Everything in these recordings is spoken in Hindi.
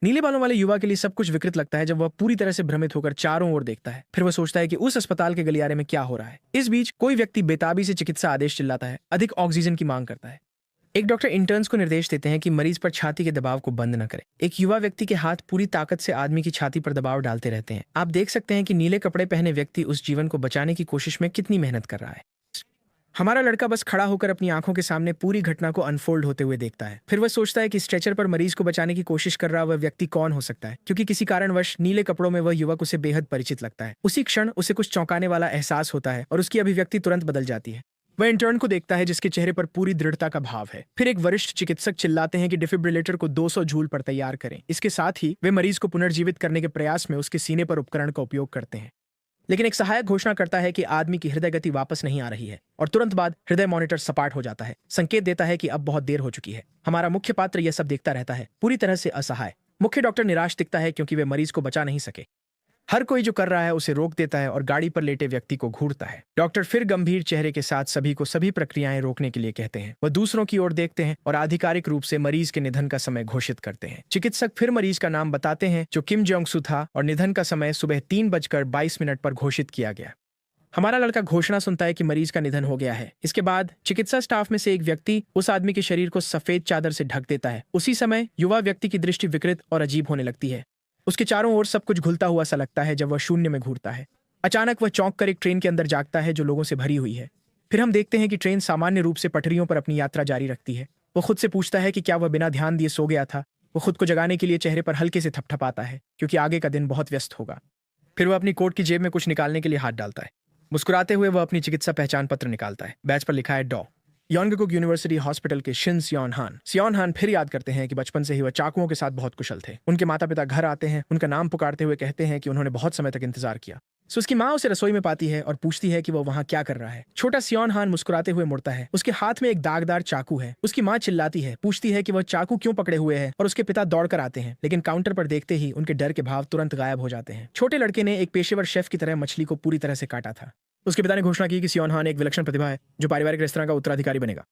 नीले बालों वाले युवा के लिए सब कुछ विकृत लगता है जब वह पूरी तरह से भ्रमित होकर चारों ओर देखता है। फिर वह सोचता है कि उस अस्पताल के गलियारे में क्या हो रहा है। इस बीच कोई व्यक्ति बेताबी से चिकित्सा आदेश चिल्लाता है, अधिक ऑक्सीजन की मांग करता है। एक डॉक्टर इंटर्न्स को निर्देश देते हैं कि मरीज पर छाती के दबाव को बंद न करें। एक युवा व्यक्ति के हाथ पूरी ताकत से आदमी की छाती पर दबाव डालते रहते हैं। आप देख सकते हैं कि नीले कपड़े पहने व्यक्ति उस जीवन को बचाने की कोशिश में कितनी मेहनत कर रहा है। हमारा लड़का बस खड़ा होकर अपनी आंखों के सामने पूरी घटना को अनफोल्ड होते हुए देखता है। फिर वह सोचता है कि स्ट्रेचर पर मरीज को बचाने की कोशिश कर रहा वह व्यक्ति कौन हो सकता है, क्योंकि किसी कारणवश नीले कपड़ों में वह युवक उसे बेहद परिचित लगता है। उसी क्षण उसे कुछ चौंकाने वाला एहसास होता है और उसकी अभिव्यक्ति तुरंत बदल जाती है। वह इंटर्न को देखता है जिसके चेहरे पर पूरी दृढ़ता का भाव है। फिर एक वरिष्ठ चिकित्सक चिल्लाते हैं कि डिफिब्रिलेटर को 200 जूल पर तैयार करें। इसके साथ ही वे मरीज को पुनर्जीवित करने के प्रयास में उसके सीने पर उपकरण का उपयोग करते हैं। लेकिन एक सहायक घोषणा करता है कि आदमी की हृदय गति वापस नहीं आ रही है और तुरंत बाद हृदय मॉनिटर सपाट हो जाता है, संकेत देता है कि अब बहुत देर हो चुकी है। हमारा मुख्य पात्र यह सब देखता रहता है, पूरी तरह से असहाय। मुख्य डॉक्टर निराश दिखता है क्योंकि वे मरीज को बचा नहीं सके। हर कोई जो कर रहा है उसे रोक देता है और गाड़ी पर लेटे व्यक्ति को घूरता है। डॉक्टर फिर गंभीर चेहरे के साथ सभी को सभी प्रक्रियाएं रोकने के लिए कहते हैं। वह दूसरों की ओर देखते हैं और आधिकारिक रूप से मरीज के निधन का समय घोषित करते हैं। चिकित्सक फिर मरीज का नाम बताते हैं जो किम जोंग सू था और निधन का समय सुबह 3:22 पर घोषित किया गया। हमारा लड़का घोषणा सुनता है कि मरीज का निधन हो गया है। इसके बाद चिकित्सा स्टाफ में से एक व्यक्ति उस आदमी के शरीर को सफेद चादर से ढक देता है। उसी समय युवा व्यक्ति की दृष्टि विकृत और अजीब होने लगती है। उसके चारों ओर सब कुछ घुलता हुआ सा लगता है जब वह शून्य में घूरता है। अचानक वह चौंक कर एक ट्रेन के अंदर जागता है जो लोगों से भरी हुई है। फिर हम देखते हैं कि ट्रेन सामान्य रूप से पटरियों पर अपनी यात्रा जारी रखती है। वो खुद से पूछता है कि क्या वह बिना ध्यान दिए सो गया था। वो खुद को जगाने के लिए चेहरे पर हल्के से थपथपाता है क्योंकि आगे का दिन बहुत व्यस्त होगा। फिर वह अपनी कोट की जेब में कुछ निकालने के लिए हाथ डालता है। मुस्कुराते हुए वह अपनी चिकित्सा पहचान पत्र निकालता है। बैच पर लिखा है डॉ योनगकुक यूनिवर्सिटी हॉस्पिटल के शिन सियोन हान। सियोन हान फिर याद करते हैं कि बचपन से ही वह चाकुओं के साथ बहुत कुशल थे। उनके माता पिता घर आते हैं, उनका नाम पुकारते हुए कहते हैं कि उन्होंने बहुत समय तक इंतजार किया। सो उसकी माँ उसे रसोई में पाती है और पूछती है कि वह वहाँ क्या कर रहा है। छोटा सियोन हान मुस्कुराते हुए मुड़ता है। उसके हाथ में एक दागदार चाकू है। उसकी माँ चिल्लाती है, पूछती है कि वह चाकू क्यों पकड़े हुए है और उसके पिता दौड़कर आते हैं, लेकिन काउंटर पर देखते ही उनके डर के भाव तुरंत गायब हो जाते हैं। छोटे लड़के ने एक पेशेवर शेफ की तरह मछली को पूरी तरह से काटा था। उसके पिता ने घोषणा की कि सियोन हान एक विलक्षण प्रतिभा है जो पारिवारिक रेस्तरां का उत्तराधिकारी बनेगा।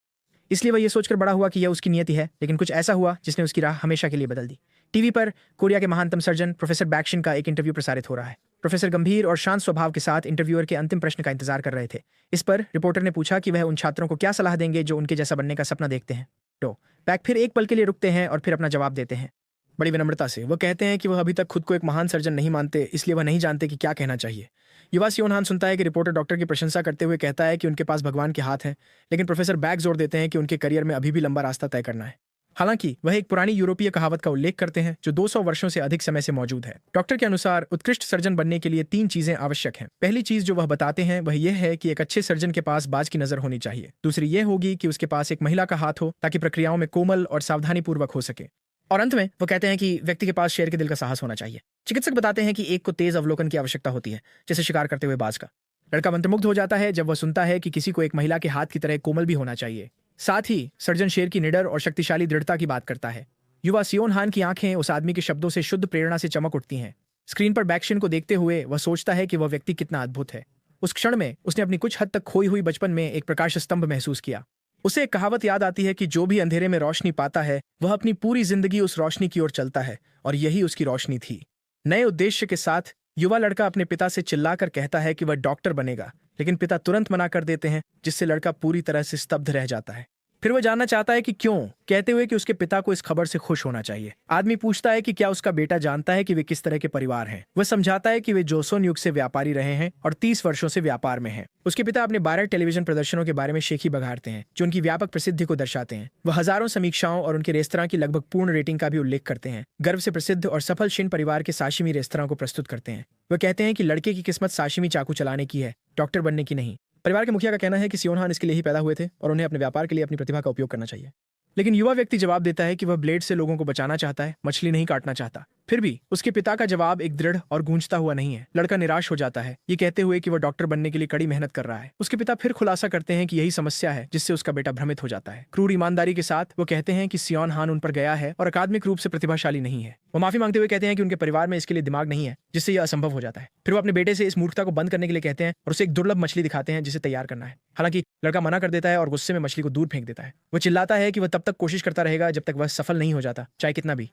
इसलिए वह यह सोचकर बड़ा हुआ कि यह उसकी नियति है, लेकिन कुछ ऐसा हुआ जिसने उसकी राह हमेशा के लिए बदल दी। टीवी पर कोरिया के महानतम सर्जन प्रोफेसर बैक्शिन का एक इंटरव्यू प्रसारित हो रहा है। प्रोफेसर गंभीर और शांत स्वभाव के साथ इंटरव्यूअर के अंतिम प्रश्न का इंतजार कर रहे थे। इस पर रिपोर्टर ने पूछा कि वह उन छात्रों को क्या सलाह देंगे जो उनके जैसा बनने का सपना देखते हैं। तो बैक फिर एक पल के लिए रुकते हैं और फिर अपना जवाब देते हैं बड़ी विनम्रता से। वह कहते हैं कि वह अभी तक खुद को एक महान सर्जन नहीं मानते, इसलिए वह नहीं जानते कि क्या कहना चाहिए। युवा सियोन हान सुनता है कि रिपोर्टर डॉक्टर की प्रशंसा करते हुए कहता है कि उनके पास भगवान के हाथ हैं, लेकिन प्रोफेसर बैक जोर देते हैं कि उनके करियर में अभी भी लंबा रास्ता तय करना है। हालांकि वह एक पुरानी यूरोपीय कहावत का उल्लेख करते हैं जो 200 वर्षों से अधिक समय से मौजूद है। डॉक्टर के अनुसार उत्कृष्ट सर्जन बनने के लिए 3 चीजें आवश्यक हैं। पहली चीज जो वह बताते हैं वह यह है कि एक अच्छे सर्जन के पास बाज की नजर होनी चाहिए। दूसरी यह होगी कि उसके पास एक महिला का हाथ हो ताकि प्रक्रियाओं में कोमल और सावधानीपूर्वक हो सके। और अंत में वो कहते हैं कि व्यक्ति के पास शेर के दिल का साहस होना चाहिए। चिकित्सक बताते हैं कि एक को तेज अवलोकन की आवश्यकता होती है, जैसे शिकार करते हुए बाज का। लड़का मंत्रमुग्ध हो जाता है जब वह सुनता है कि किसी को एक महिला के हाथ की तरह कोमल भी होना चाहिए। साथ ही सर्जन शेर की निडर और शक्तिशाली दृढ़ता की बात करता है। युवा सियोन हान की आंखें उस आदमी के शब्दों से शुद्ध प्रेरणा से चमक उठती हैं। स्क्रीन पर बैक्शिन को देखते हुए वह सोचता है कि वह व्यक्ति कितना अद्भुत है। उस क्षण में उसने अपनी कुछ हद तक खोई हुई बचपन में एक प्रकाश स्तंभ महसूस किया। उसे एक कहावत याद आती है कि जो भी अंधेरे में रोशनी पाता है वह अपनी पूरी जिंदगी उस रोशनी की ओर चलता है, और यही उसकी रोशनी थी। नए उद्देश्य के साथ युवा लड़का अपने पिता से चिल्लाकर कहता है कि वह डॉक्टर बनेगा, लेकिन पिता तुरंत मना कर देते हैं, जिससे लड़का पूरी तरह से स्तब्ध रह जाता है। फिर वह जानना चाहता है कि क्यों, कहते हुए कि उसके पिता को इस खबर से खुश होना चाहिए। आदमी पूछता है कि क्या उसका बेटा जानता है कि वे किस तरह के परिवार हैं। वह समझाता है कि वे जोसोन युग से व्यापारी रहे हैं और 30 वर्षों से व्यापार में हैं। उसके पिता अपने 12 टेलीविजन प्रदर्शनों के बारे में शेखी बघाड़ते हैं जो उनकी व्यापक प्रसिद्धि को दर्शाते हैं। वह हजारों समीक्षाओं और उनके रेस्तरां की लगभग पूर्ण रेटिंग का भी उल्लेख करते हैं। गर्व से प्रसिद्ध और सफल शिन परिवार के साशिमी रेस्तरां को प्रस्तुत करते हैं। वह कहते हैं कि लड़के की किस्मत साशिमी चाकू चलाने की है, डॉक्टर बनने की नहीं। परिवार के मुखिया का कहना है कि सियोन हान इसके लिए ही पैदा हुए थे और उन्हें अपने व्यापार के लिए अपनी प्रतिभा का उपयोग करना चाहिए। लेकिन युवा व्यक्ति जवाब देता है कि वह ब्लेड से लोगों को बचाना चाहता है, मछली नहीं काटना चाहता। फिर भी उसके पिता का जवाब एक दृढ़ और गूंजता हुआ नहीं है। लड़का निराश हो जाता है, ये कहते हुए कि वह डॉक्टर बनने के लिए कड़ी मेहनत कर रहा है। उसके पिता फिर खुलासा करते हैं कि यही समस्या है जिससे उसका बेटा भ्रमित हो जाता है। क्रूर ईमानदारी के साथ वो कहते हैं कि सियोन हान उन पर गया है और अकादमिक रूप से प्रतिभाशाली नहीं है। वो माफी मांगते हुए कहते हैं कि उनके परिवार में इसके लिए दिमाग नहीं है, जिससे यह असंभव हो जाता है। फिर वो अपने बेटे से इस मूर्खता को बंद करने के लिए कहते हैं और उसे एक दुर्लभ मछली दिखाते हैं जिसे तैयार करना है। हालांकि लड़का मना कर देता है और गुस्से में मछली को दूर फेंक देता है। वो चिल्लाता है कि वह तब तक कोशिश करता रहेगा जब तक वह सफल नहीं हो जाता, चाहे कितना भी।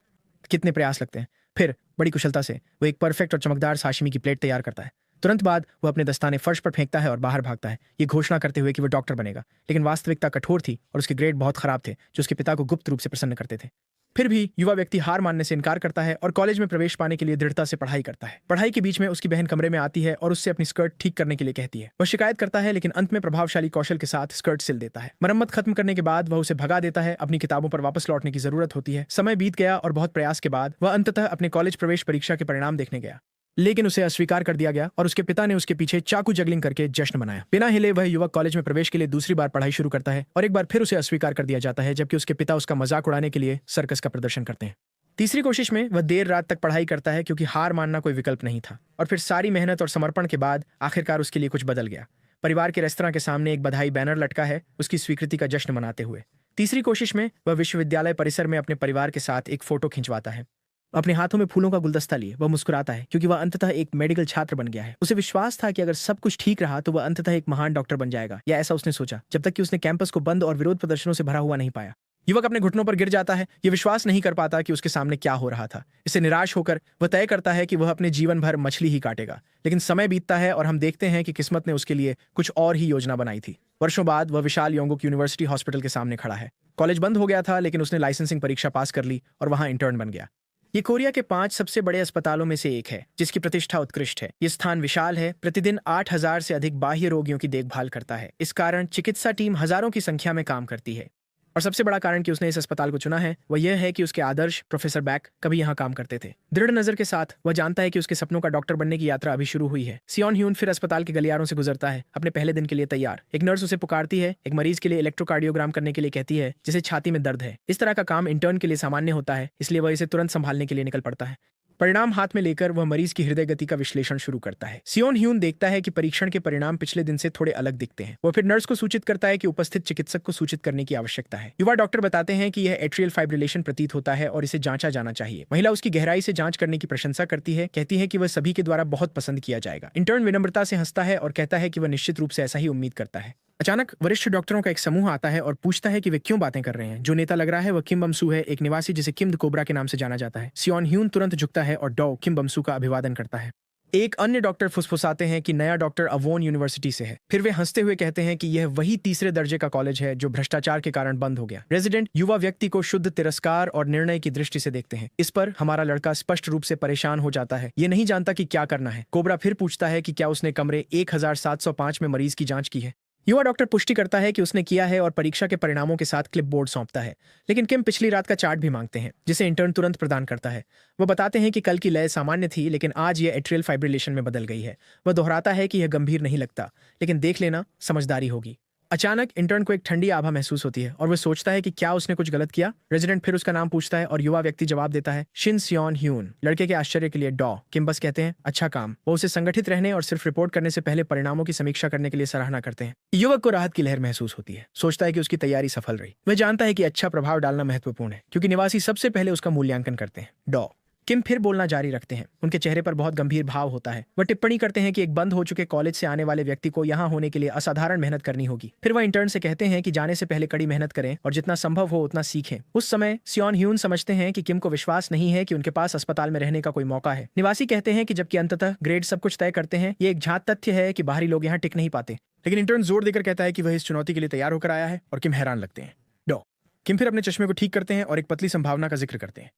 कितने प्रयास लगते हैं। फिर बड़ी कुशलता से वो एक परफेक्ट और चमकदार साशिमी की प्लेट तैयार करता है। तुरंत बाद वह अपने दस्ताने फर्श पर फेंकता है और बाहर भागता है, ये घोषणा करते हुए कि वह डॉक्टर बनेगा। लेकिन वास्तविकता कठोर थी और उसके ग्रेड बहुत खराब थे, जो उसके पिता को गुप्त रूप से प्रसन्न करते थे। फिर भी युवा व्यक्ति हार मानने से इनकार करता है और कॉलेज में प्रवेश पाने के लिए दृढ़ता से पढ़ाई करता है। पढ़ाई के बीच में उसकी बहन कमरे में आती है और उससे अपनी स्कर्ट ठीक करने के लिए कहती है। वह शिकायत करता है, लेकिन अंत में प्रभावशाली कौशल के साथ स्कर्ट सिल देता है। मरम्मत खत्म करने के बाद वह उसे भगा देता है। अपनी किताबों पर वापस लौटने की जरूरत होती है। समय बीत गया और बहुत प्रयास के बाद वह अंततः अपने कॉलेज प्रवेश परीक्षा के परिणाम देखने गया, लेकिन उसे अस्वीकार कर दिया गया और उसके पिता ने उसके पीछे चाकू जगलिंग करके जश्न मनाया। बिना हिले वह युवक कॉलेज में प्रवेश के लिए दूसरी बार पढ़ाई शुरू करता है और एक बार फिर उसे अस्वीकार कर दिया जाता है, जबकि उसके पिता उसका मजाक उड़ाने के लिए सर्कस का प्रदर्शन करते हैं। तीसरी कोशिश में वह देर रात तक पढ़ाई करता है, क्योंकि हार मानना कोई विकल्प नहीं था। और फिर सारी मेहनत और समर्पण के बाद आखिरकार उसके लिए कुछ बदल गया। परिवार के रेस्तरां के सामने एक बधाई बैनर लटका है, उसकी स्वीकृति का जश्न मनाते हुए। तीसरी कोशिश में वह विश्वविद्यालय परिसर में अपने परिवार के साथ एक फोटो खिंचवाता है। अपने हाथों में फूलों का गुलदस्ता लिए वह मुस्कुराता है, क्योंकि वह अंततः एक मेडिकल छात्र बन गया है। उसे विश्वास था कि अगर सब कुछ ठीक रहा तो वह अंततः एक महान डॉक्टर बन जाएगा, या ऐसा उसने सोचा, जब तक कि उसने कैंपस को बंद और विरोध प्रदर्शनों से भरा हुआ नहीं पाया। युवक अपने घुटनों पर गिर जाता है, यह विश्वास नहीं कर पाता कि उसके सामने क्या हो रहा था। इससे निराश होकर वह तय करता है कि वह अपने जीवन भर मछली ही काटेगा। लेकिन समय बीतता है और हम देखते हैं कि किस्मत ने उसके लिए कुछ और ही योजना बनाई थी। वर्षों बाद वह विशाल योंगुक यूनिवर्सिटी हॉस्पिटल के सामने खड़ा है। कॉलेज बंद हो गया था, लेकिन उसने लाइसेंसिंग परीक्षा पास कर ली और वहां इंटर्न बन गया। ये कोरिया के 5 सबसे बड़े अस्पतालों में से एक है, जिसकी प्रतिष्ठा उत्कृष्ट है। ये स्थान विशाल है, प्रतिदिन 8,000 से अधिक बाह्य रोगियों की देखभाल करता है। इस कारण चिकित्सा टीम हजारों की संख्या में काम करती है। और सबसे बड़ा कारण कि उसने इस अस्पताल को चुना है वह यह है कि उसके आदर्श प्रोफेसर बैक कभी यहाँ काम करते थे। दृढ़ नजर के साथ वह जानता है कि उसके सपनों का डॉक्टर बनने की यात्रा अभी शुरू हुई है। सियोन ह्यून फिर अस्पताल के गलियारों से गुजरता है, अपने पहले दिन के लिए तैयार। एक नर्स उसे पुकारती है, एक मरीज के लिए इलेक्ट्रोकार्डियोग्राम करने के लिए कहती है, जिसे छाती में दर्द है। इस तरह का काम इंटर्न के लिए सामान्य होता है, इसलिए वह इसे तुरंत संभालने के लिए निकल पड़ता है। परिणाम हाथ में लेकर वह मरीज की हृदय गति का विश्लेषण शुरू करता है। सियोन ह्यून देखता है कि परीक्षण के परिणाम पिछले दिन से थोड़े अलग दिखते हैं। वह फिर नर्स को सूचित करता है कि उपस्थित चिकित्सक को सूचित करने की आवश्यकता है। युवा डॉक्टर बताते हैं कि यह एट्रियल फाइब्रिलेशन प्रतीत होता है और इसे जांचा जाना चाहिए। महिला उसकी गहराई से जांच करने की प्रशंसा करती है, कहती है कि वह सभी के द्वारा बहुत पसंद किया जाएगा। इंटर्न विनम्रता से हंसता है और कहता है कि वह निश्चित रूप से ऐसा ही उम्मीद करता है। अचानक वरिष्ठ डॉक्टरों का एक समूह आता है और पूछता है कि वे क्यों बातें कर रहे हैं। जो नेता लग रहा है वह किम बमसू है, एक निवासी जिसे किम द कोबरा के नाम से जाना जाता है। सियोन ह्यून तुरंत झुकता है और डॉ किम बमसू का अभिवादन करता है। एक अन्य डॉक्टर फुसफुसाते हैं कि नया डॉक्टर अवोन यूनिवर्सिटी से है। फिर वे हंसते हुए कहते हैं कि यह वही तीसरे दर्जे का कॉलेज है जो भ्रष्टाचार के कारण बंद हो गया। रेजिडेंट युवा व्यक्ति को शुद्ध तिरस्कार और निर्णय की दृष्टि से देखते हैं। इस पर हमारा लड़का स्पष्ट रूप से परेशान हो जाता है, ये नहीं जानता कि क्या करना है। कोबरा फिर पूछता है कि क्या उसने कमरे 1705 में मरीज की जांच की है। युवा डॉक्टर पुष्टि करता है कि उसने किया है और परीक्षा के परिणामों के साथ क्लिपबोर्ड सौंपता है। लेकिन किम पिछली रात का चार्ट भी मांगते हैं, जिसे इंटर्न तुरंत प्रदान करता है। वह बताते हैं कि कल की लय सामान्य थी, लेकिन आज यह एट्रियल फाइब्रिलेशन में बदल गई है। वह दोहराता है कि यह गंभीर नहीं लगता, लेकिन देख लेना समझदारी होगी। अचानक इंटर्न को एक ठंडी आभा महसूस होती है और वह सोचता है कि क्या उसने कुछ गलत किया। रेजिडेंट फिर उसका नाम पूछता है और युवा व्यक्ति जवाब देता है, शिन सियोन ह्यून। लड़के के आश्चर्य के लिए डॉ किम बस कहते हैं, अच्छा काम। वो उसे संगठित रहने और सिर्फ रिपोर्ट करने से पहले परिणामों की समीक्षा करने के लिए सराहना करते हैं। युवक को राहत की लहर महसूस होती है, सोचता है कि उसकी तैयारी सफल रही। वह जानता है कि अच्छा प्रभाव डालना महत्वपूर्ण है, क्योंकि निवासी सबसे पहले उसका मूल्यांकन करते हैं। डॉ किम फिर बोलना जारी रखते हैं। उनके चेहरे पर बहुत गंभीर भाव होता है। वह टिप्पणी करते हैं कि एक बंद हो चुके कॉलेज से आने वाले व्यक्ति को यहाँ होने के लिए असाधारण मेहनत करनी होगी। फिर वह इंटर्न से कहते हैं कि जाने से पहले कड़ी मेहनत करें और जितना संभव हो उतना सीखें। उस समय सियोन ह्यून समझते हैं कि किम को विश्वास नहीं है कि उनके पास अस्पताल में रहने का कोई मौका है। निवासी कहते हैं कि जबकि अंततः ग्रेड सब कुछ तय करते हैं, ये एक झात तथ्य है कि बाहरी लोग यहाँ टिक नहीं पाते। लेकिन इंटर्न जोर देकर कहता है कि वह इस चुनौती के लिए तैयार होकर आया है और किम हैरान लगते हैं। डॉ किम फिर अपने चश्मे को ठीक करते हैं और एक पतली संभावना का जिक्र करते हैं।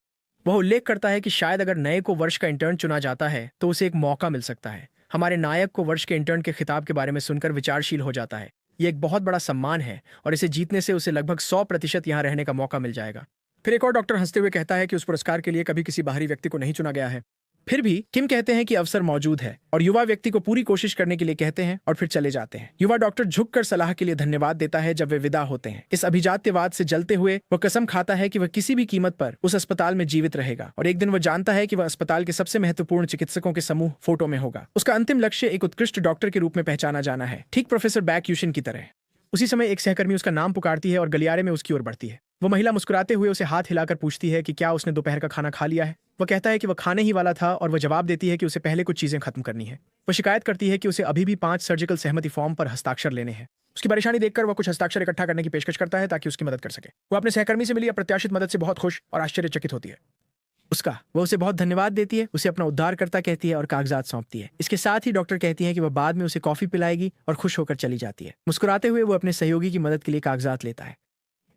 वह उल्लेख करता है कि शायद अगर नए को वर्ष का इंटर्न चुना जाता है तो उसे एक मौका मिल सकता है। हमारे नायक को वर्ष के इंटर्न के खिताब के बारे में सुनकर विचारशील हो जाता है। यह एक बहुत बड़ा सम्मान है और इसे जीतने से उसे लगभग 100% यहाँ रहने का मौका मिल जाएगा। फिर एक और डॉक्टर हंसते हुए कहता है कि उस पुरस्कार के लिए कभी किसी बाहरी व्यक्ति को नहीं चुना गया है। फिर भी किम कहते हैं कि अवसर मौजूद है और युवा व्यक्ति को पूरी कोशिश करने के लिए कहते हैं और फिर चले जाते हैं। युवा डॉक्टर झुककर सलाह के लिए धन्यवाद देता है जब वे विदा होते हैं। इस अभिजात्यवाद से जलते हुए वह कसम खाता है कि वह किसी भी कीमत पर उस अस्पताल में जीवित रहेगा और एक दिन वह जानता है कि वह अस्पताल के सबसे महत्वपूर्ण चिकित्सकों के समूह फोटो में होगा। उसका अंतिम लक्ष्य एक उत्कृष्ट डॉक्टर के रूप में पहचाना जाना है, ठीक प्रोफेसर बैक यूशिन की तरह। उसी समय एक सहकर्मी उसका नाम पुकारती है और गलियारे में उसकी ओर बढ़ती है। वो महिला मुस्कुराते हुए उसे हाथ हिलाकर पूछती है कि क्या उसने दोपहर का खाना खा लिया है। वह कहता है कि वह खाने ही वाला था और वह जवाब देती है कि उसे पहले कुछ चीजें खत्म करनी है। वह शिकायत करती है कि उसे अभी भी 5 सर्जिकल सहमति फॉर्म पर हस्ताक्षर लेने हैं। उसकी परेशानी देखकर वह कुछ हस्ताक्षर इकट्ठा करने की पेशकश करता है ताकि उसकी मदद कर सके। वह अपने सहकर्मी से मिली अप्रत्याशित मदद से बहुत खुश और आश्चर्यचकित होती है। वह उसे बहुत धन्यवाद देती है, उसे अपना उद्धारकर्ता कहती है और कागजात सौंपती है। इसके साथ ही डॉक्टर कहती है कि वह बाद में उसे कॉफी पिलाएगी और खुश होकर चली जाती है। मुस्कुराते हुए वो अपने सहयोगी की मदद के लिए कागजात लेता है।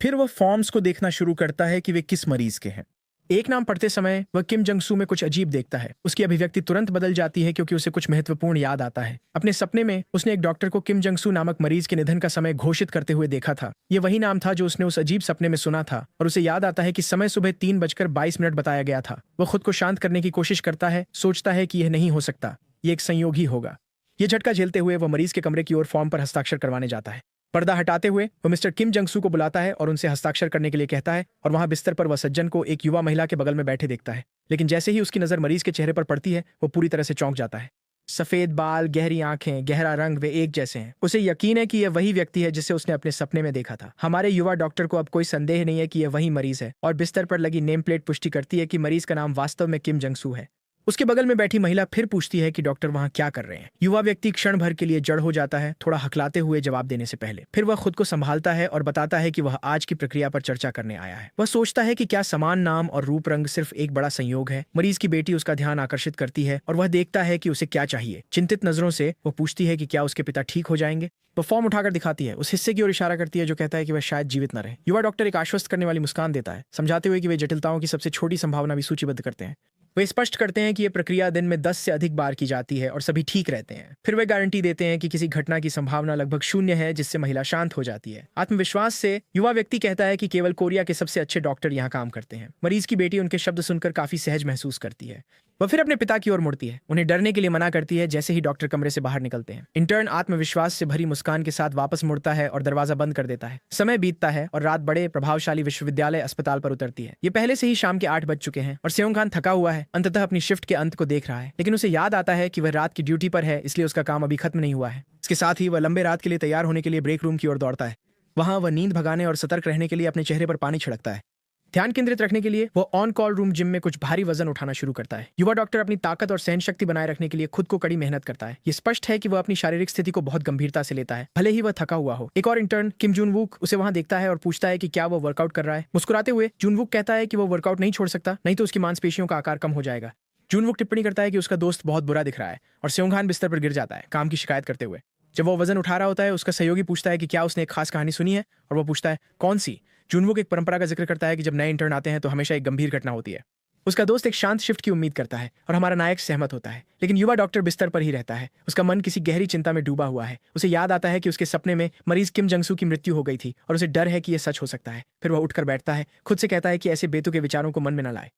फिर वह फॉर्म्स को देखना शुरू करता है कि वे किस मरीज के हैं। एक नाम पढ़ते समय वह किम जंग सू में कुछ अजीब देखता है। उसकी अभिव्यक्ति तुरंत बदल जाती है क्योंकि उसे कुछ महत्वपूर्ण याद आता है। अपने सपने में उसने एक डॉक्टर को किम जंग सू नामक मरीज के निधन का समय घोषित करते हुए देखा था। यह वही नाम था जो उसने उस अजीब सपने में सुना था और उसे याद आता है कि समय सुबह 3:22 बताया गया था। वह खुद को शांत करने की कोशिश करता है, सोचता है कि यह नहीं हो सकता, यह एक संयोग ही होगा। यह झटका झेलते हुए वह मरीज के कमरे की ओर फॉर्म पर हस्ताक्षर करवाने जाता है। पर्दा हटाते हुए वह मिस्टर किम जंग सू को बुलाता है और उनसे हस्ताक्षर करने के लिए कहता है और वहां बिस्तर पर वह सज्जन को एक युवा महिला के बगल में बैठे देखता है। लेकिन जैसे ही उसकी नजर मरीज के चेहरे पर पड़ती है वो पूरी तरह से चौंक जाता है। सफेद बाल, गहरी आंखें, गहरा रंग, वे एक जैसे हैं। उसे यकीन है कि यह वही व्यक्ति है जिसे उसने अपने सपने में देखा था। हमारे युवा डॉक्टर को अब कोई संदेह नहीं है कि यह वही मरीज है और बिस्तर पर लगी नेम प्लेट पुष्टि करती है कि मरीज का नाम वास्तव में किम जंग सू है। उसके बगल में बैठी महिला फिर पूछती है कि डॉक्टर वहां क्या कर रहे हैं। युवा व्यक्ति क्षण भर के लिए जड़ हो जाता है, थोड़ा हकलाते हुए जवाब देने से पहले। फिर वह खुद को संभालता है और बताता है कि वह आज की प्रक्रिया पर चर्चा करने आया है। वह सोचता है कि क्या समान नाम और रूप रंग सिर्फ एक बड़ा संयोग है। मरीज की बेटी उसका ध्यान आकर्षित करती है और वह देखता है कि उसे क्या चाहिए। चिंतित नजरों से वह पूछती है कि क्या उसके पिता ठीक हो जाएंगे। वह फॉर्म उठाकर दिखाती है, उस हिस्से की ओर इशारा करती है जो कहता है कि वह शायद जीवित न रहे। युवा डॉक्टर एक आश्वस्त करने वाली मुस्कान देता है, समझाते हुए कि वे जटिलताओं की सबसे छोटी संभावना भी सूचीबद्ध करते हैं। वे स्पष्ट करते हैं कि यह प्रक्रिया दिन में 10 से अधिक बार की जाती है और सभी ठीक रहते हैं। फिर वे गारंटी देते हैं कि किसी घटना की संभावना लगभग शून्य है, जिससे महिला शांत हो जाती है। आत्मविश्वास से युवा व्यक्ति कहता है कि केवल कोरिया के सबसे अच्छे डॉक्टर यहाँ काम करते हैं। मरीज की बेटी उनके शब्द सुनकर काफी सहज महसूस करती है। वह फिर अपने पिता की ओर मुड़ती है, उन्हें डरने के लिए मना करती है जैसे ही डॉक्टर कमरे से बाहर निकलते हैं। इंटर्न आत्मविश्वास से भरी मुस्कान के साथ वापस मुड़ता है और दरवाजा बंद कर देता है। समय बीतता है और रात बड़े प्रभावशाली विश्वविद्यालय अस्पताल पर उतरती है। ये पहले से ही शाम के 8 बज चुके हैं और सेयोंग खान थका हुआ है, अंततः अपनी शिफ्ट के अंत को देख रहा है। लेकिन उसे याद आता है कि वह रात की ड्यूटी पर है, इसलिए उसका काम अभी खत्म नहीं हुआ है। इसके साथ ही वह लंबे रात के लिए तैयार होने के लिए ब्रेक रूम की ओर दौड़ता है। वहां वह नींद भगाने और सतर्क रहने के लिए अपने चेहरे पर पानी छिड़कता है। ध्यान केंद्रित रखने के लिए वो ऑन कॉल रूम जिम में कुछ भारी वजन उठाना शुरू करता है। युवा डॉक्टर अपनी ताकत और सहन शक्ति बनाए रखने के लिए खुद को कड़ी मेहनत करता है। ये स्पष्ट है कि वह अपनी शारीरिक स्थिति को बहुत गंभीरता से लेता है, भले ही वह थका हुआ हो। एक और इंटर्न किम जून वूक उसे वहां देखता है और पूछता है कि क्या वह वर्कआउट कर रहा है। मुस्कुराते हुए जून वूक कहता है कि वह वर्कआउट नहीं छोड़ सकता, नहीं तो उसकी मांसपेशियों का आकार कम हो जाएगा। जून वूक टिप्पणी करता है कि उसका दोस्त बहुत बुरा दिख रहा है और सेयोंग खान बिस्तर पर गिर जाता है, काम की शिकायत करते हुए। जब वो वजन उठा रहा होता है, उसका सहयोगी पूछता है कि क्या उसने एक खास कहानी सुनी है और वो पूछता है कौन सी। जूनवुक एक परंपरा का जिक्र करता है कि जब नए इंटर्न आते हैं तो हमेशा एक गंभीर घटना होती है। उसका दोस्त एक शांत शिफ्ट की उम्मीद करता है और हमारा नायक सहमत होता है, लेकिन युवा डॉक्टर बिस्तर पर ही रहता है। उसका मन किसी गहरी चिंता में डूबा हुआ है। उसे याद आता है कि उसके सपने में मरीज किम जंग सू की मृत्यु हो गई थी और उसे डर है कि यह सच हो सकता है। फिर वह उठकर बैठता है, खुद से कहता है कि ऐसे बेतुके विचारों को मन में न लाए।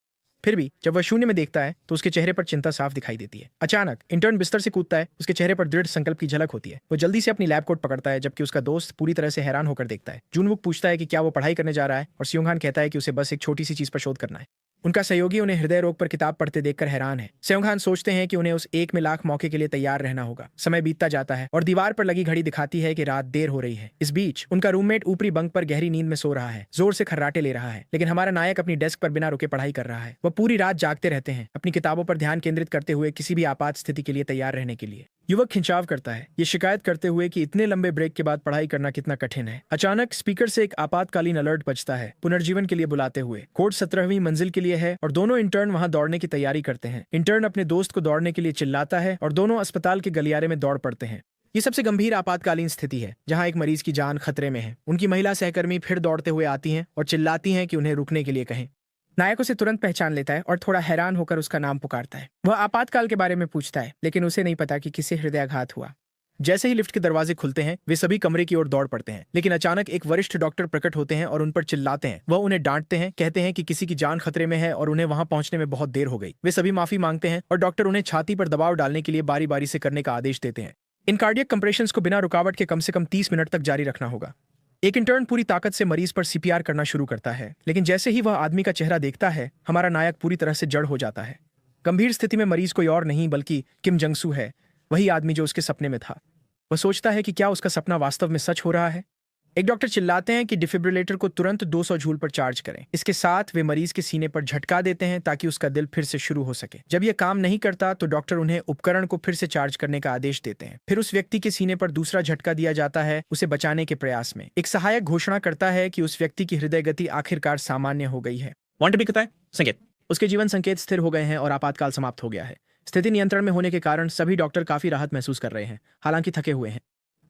फिर भी जब वह शून्य में देखता है तो उसके चेहरे पर चिंता साफ दिखाई देती है। अचानक इंटर्न बिस्तर से कूदता है, उसके चेहरे पर दृढ़ संकल्प की झलक होती है। वो जल्दी से अपनी लैब कोट पकड़ता है, जबकि उसका दोस्त पूरी तरह से हैरान होकर देखता है। जूनवुक पूछता है कि क्या वो पढ़ाई करने जा रहा है और सेयोंग खान कहता है कि उसे बस एक छोटी सी चीज पर शोध करना है। उनका सहयोगी उन्हें हृदय रोग पर किताब पढ़ते देखकर हैरान है। सेयोंग खान सोचते हैं कि उन्हें उस 1 में लाख मौके के लिए तैयार रहना होगा। समय बीतता जाता है और दीवार पर लगी घड़ी दिखाती है कि रात देर हो रही है। इस बीच उनका रूममेट ऊपरी बंक पर गहरी नींद में सो रहा है, जोर से खर्राटे ले रहा है। लेकिन हमारा नायक अपनी डेस्क पर बिना रुके पढ़ाई कर रहा है। वह पूरी रात जागते रहते हैं, अपनी किताबों पर ध्यान केंद्रित करते हुए किसी भी आपात स्थिति के लिए तैयार रहने के लिए। युवक खिंचाव करता है, ये शिकायत करते हुए कि इतने लंबे ब्रेक के बाद पढ़ाई करना कितना कठिन है। अचानक स्पीकर से एक आपातकालीन अलर्ट बजता है, पुनर्जीवन के लिए बुलाते हुए। कोड 17वीं मंजिल के लिए है और दोनों इंटर्न वहां दौड़ने की तैयारी करते हैं। इंटर्न अपने दोस्त को दौड़ने के लिए चिल्लाता है और दोनों अस्पताल के गलियारे में दौड़ पड़ते हैं। ये सबसे गंभीर आपातकालीन स्थिति है जहां एक मरीज की जान खतरे में है। उनकी महिला सहकर्मी फिर दौड़ते हुए आती हैं और चिल्लाती हैं कि उन्हें रुकने के लिए कहें। नायक उसे तुरंत पहचान लेता है और थोड़ा हैरान होकर उसका नाम पुकारता है। वह आपातकाल के बारे में पूछता है, लेकिन उसे नहीं पता कि किसे हृदयाघात हुआ। जैसे ही लिफ्ट के दरवाजे खुलते हैं वे सभी कमरे की ओर दौड़ पड़ते हैं, लेकिन अचानक एक वरिष्ठ डॉक्टर प्रकट होते हैं और उन पर चिल्लाते हैं। वह उन्हें डांटते हैं, कहते हैं कि किसी की जान खतरे में है और उन्हें वहां पहुंचने में बहुत देर हो गई। वे सभी माफी मांगते हैं और डॉक्टर उन्हें छाती पर दबाव डालने के लिए बारी बारी से करने का आदेश देते हैं। इन कार्डियक कंप्रेशंस को बिना रुकावट के कम से कम 30 मिनट तक जारी रखना होगा। एक इंटर्न पूरी ताकत से मरीज पर सीपीआर करना शुरू करता है, लेकिन जैसे ही वह आदमी का चेहरा देखता है हमारा नायक पूरी तरह से जड़ हो जाता है। गंभीर स्थिति में मरीज कोई और नहीं बल्कि किम जंग सू है, वही आदमी जो उसके सपने में था। वह सोचता है कि क्या उसका सपना वास्तव में सच हो रहा है। एक डॉक्टर चिल्लाते हैं कि डिफिब्रिलेटर को तुरंत 200 जूल पर चार्ज करें। इसके साथ वे मरीज के सीने पर झटका देते हैं ताकि उसका दिल फिर से शुरू हो सके। जब यह काम नहीं करता तो डॉक्टर उन्हें उपकरण को फिर से चार्ज करने का आदेश देते हैं। फिर उस व्यक्ति के सीने पर दूसरा झटका दिया जाता है, उसे बचाने के प्रयास में। एक सहायक घोषणा करता है कि उस व्यक्ति की हृदय गति आखिरकार सामान्य हो गई है। वांट भी कहता है संकेत उसके जीवन संकेत स्थिर हो गए हैं और आपातकाल समाप्त हो गया है। स्थिति नियंत्रण में होने के कारण सभी डॉक्टर काफी राहत महसूस कर रहे हैं, हालांकि थके हुए हैं।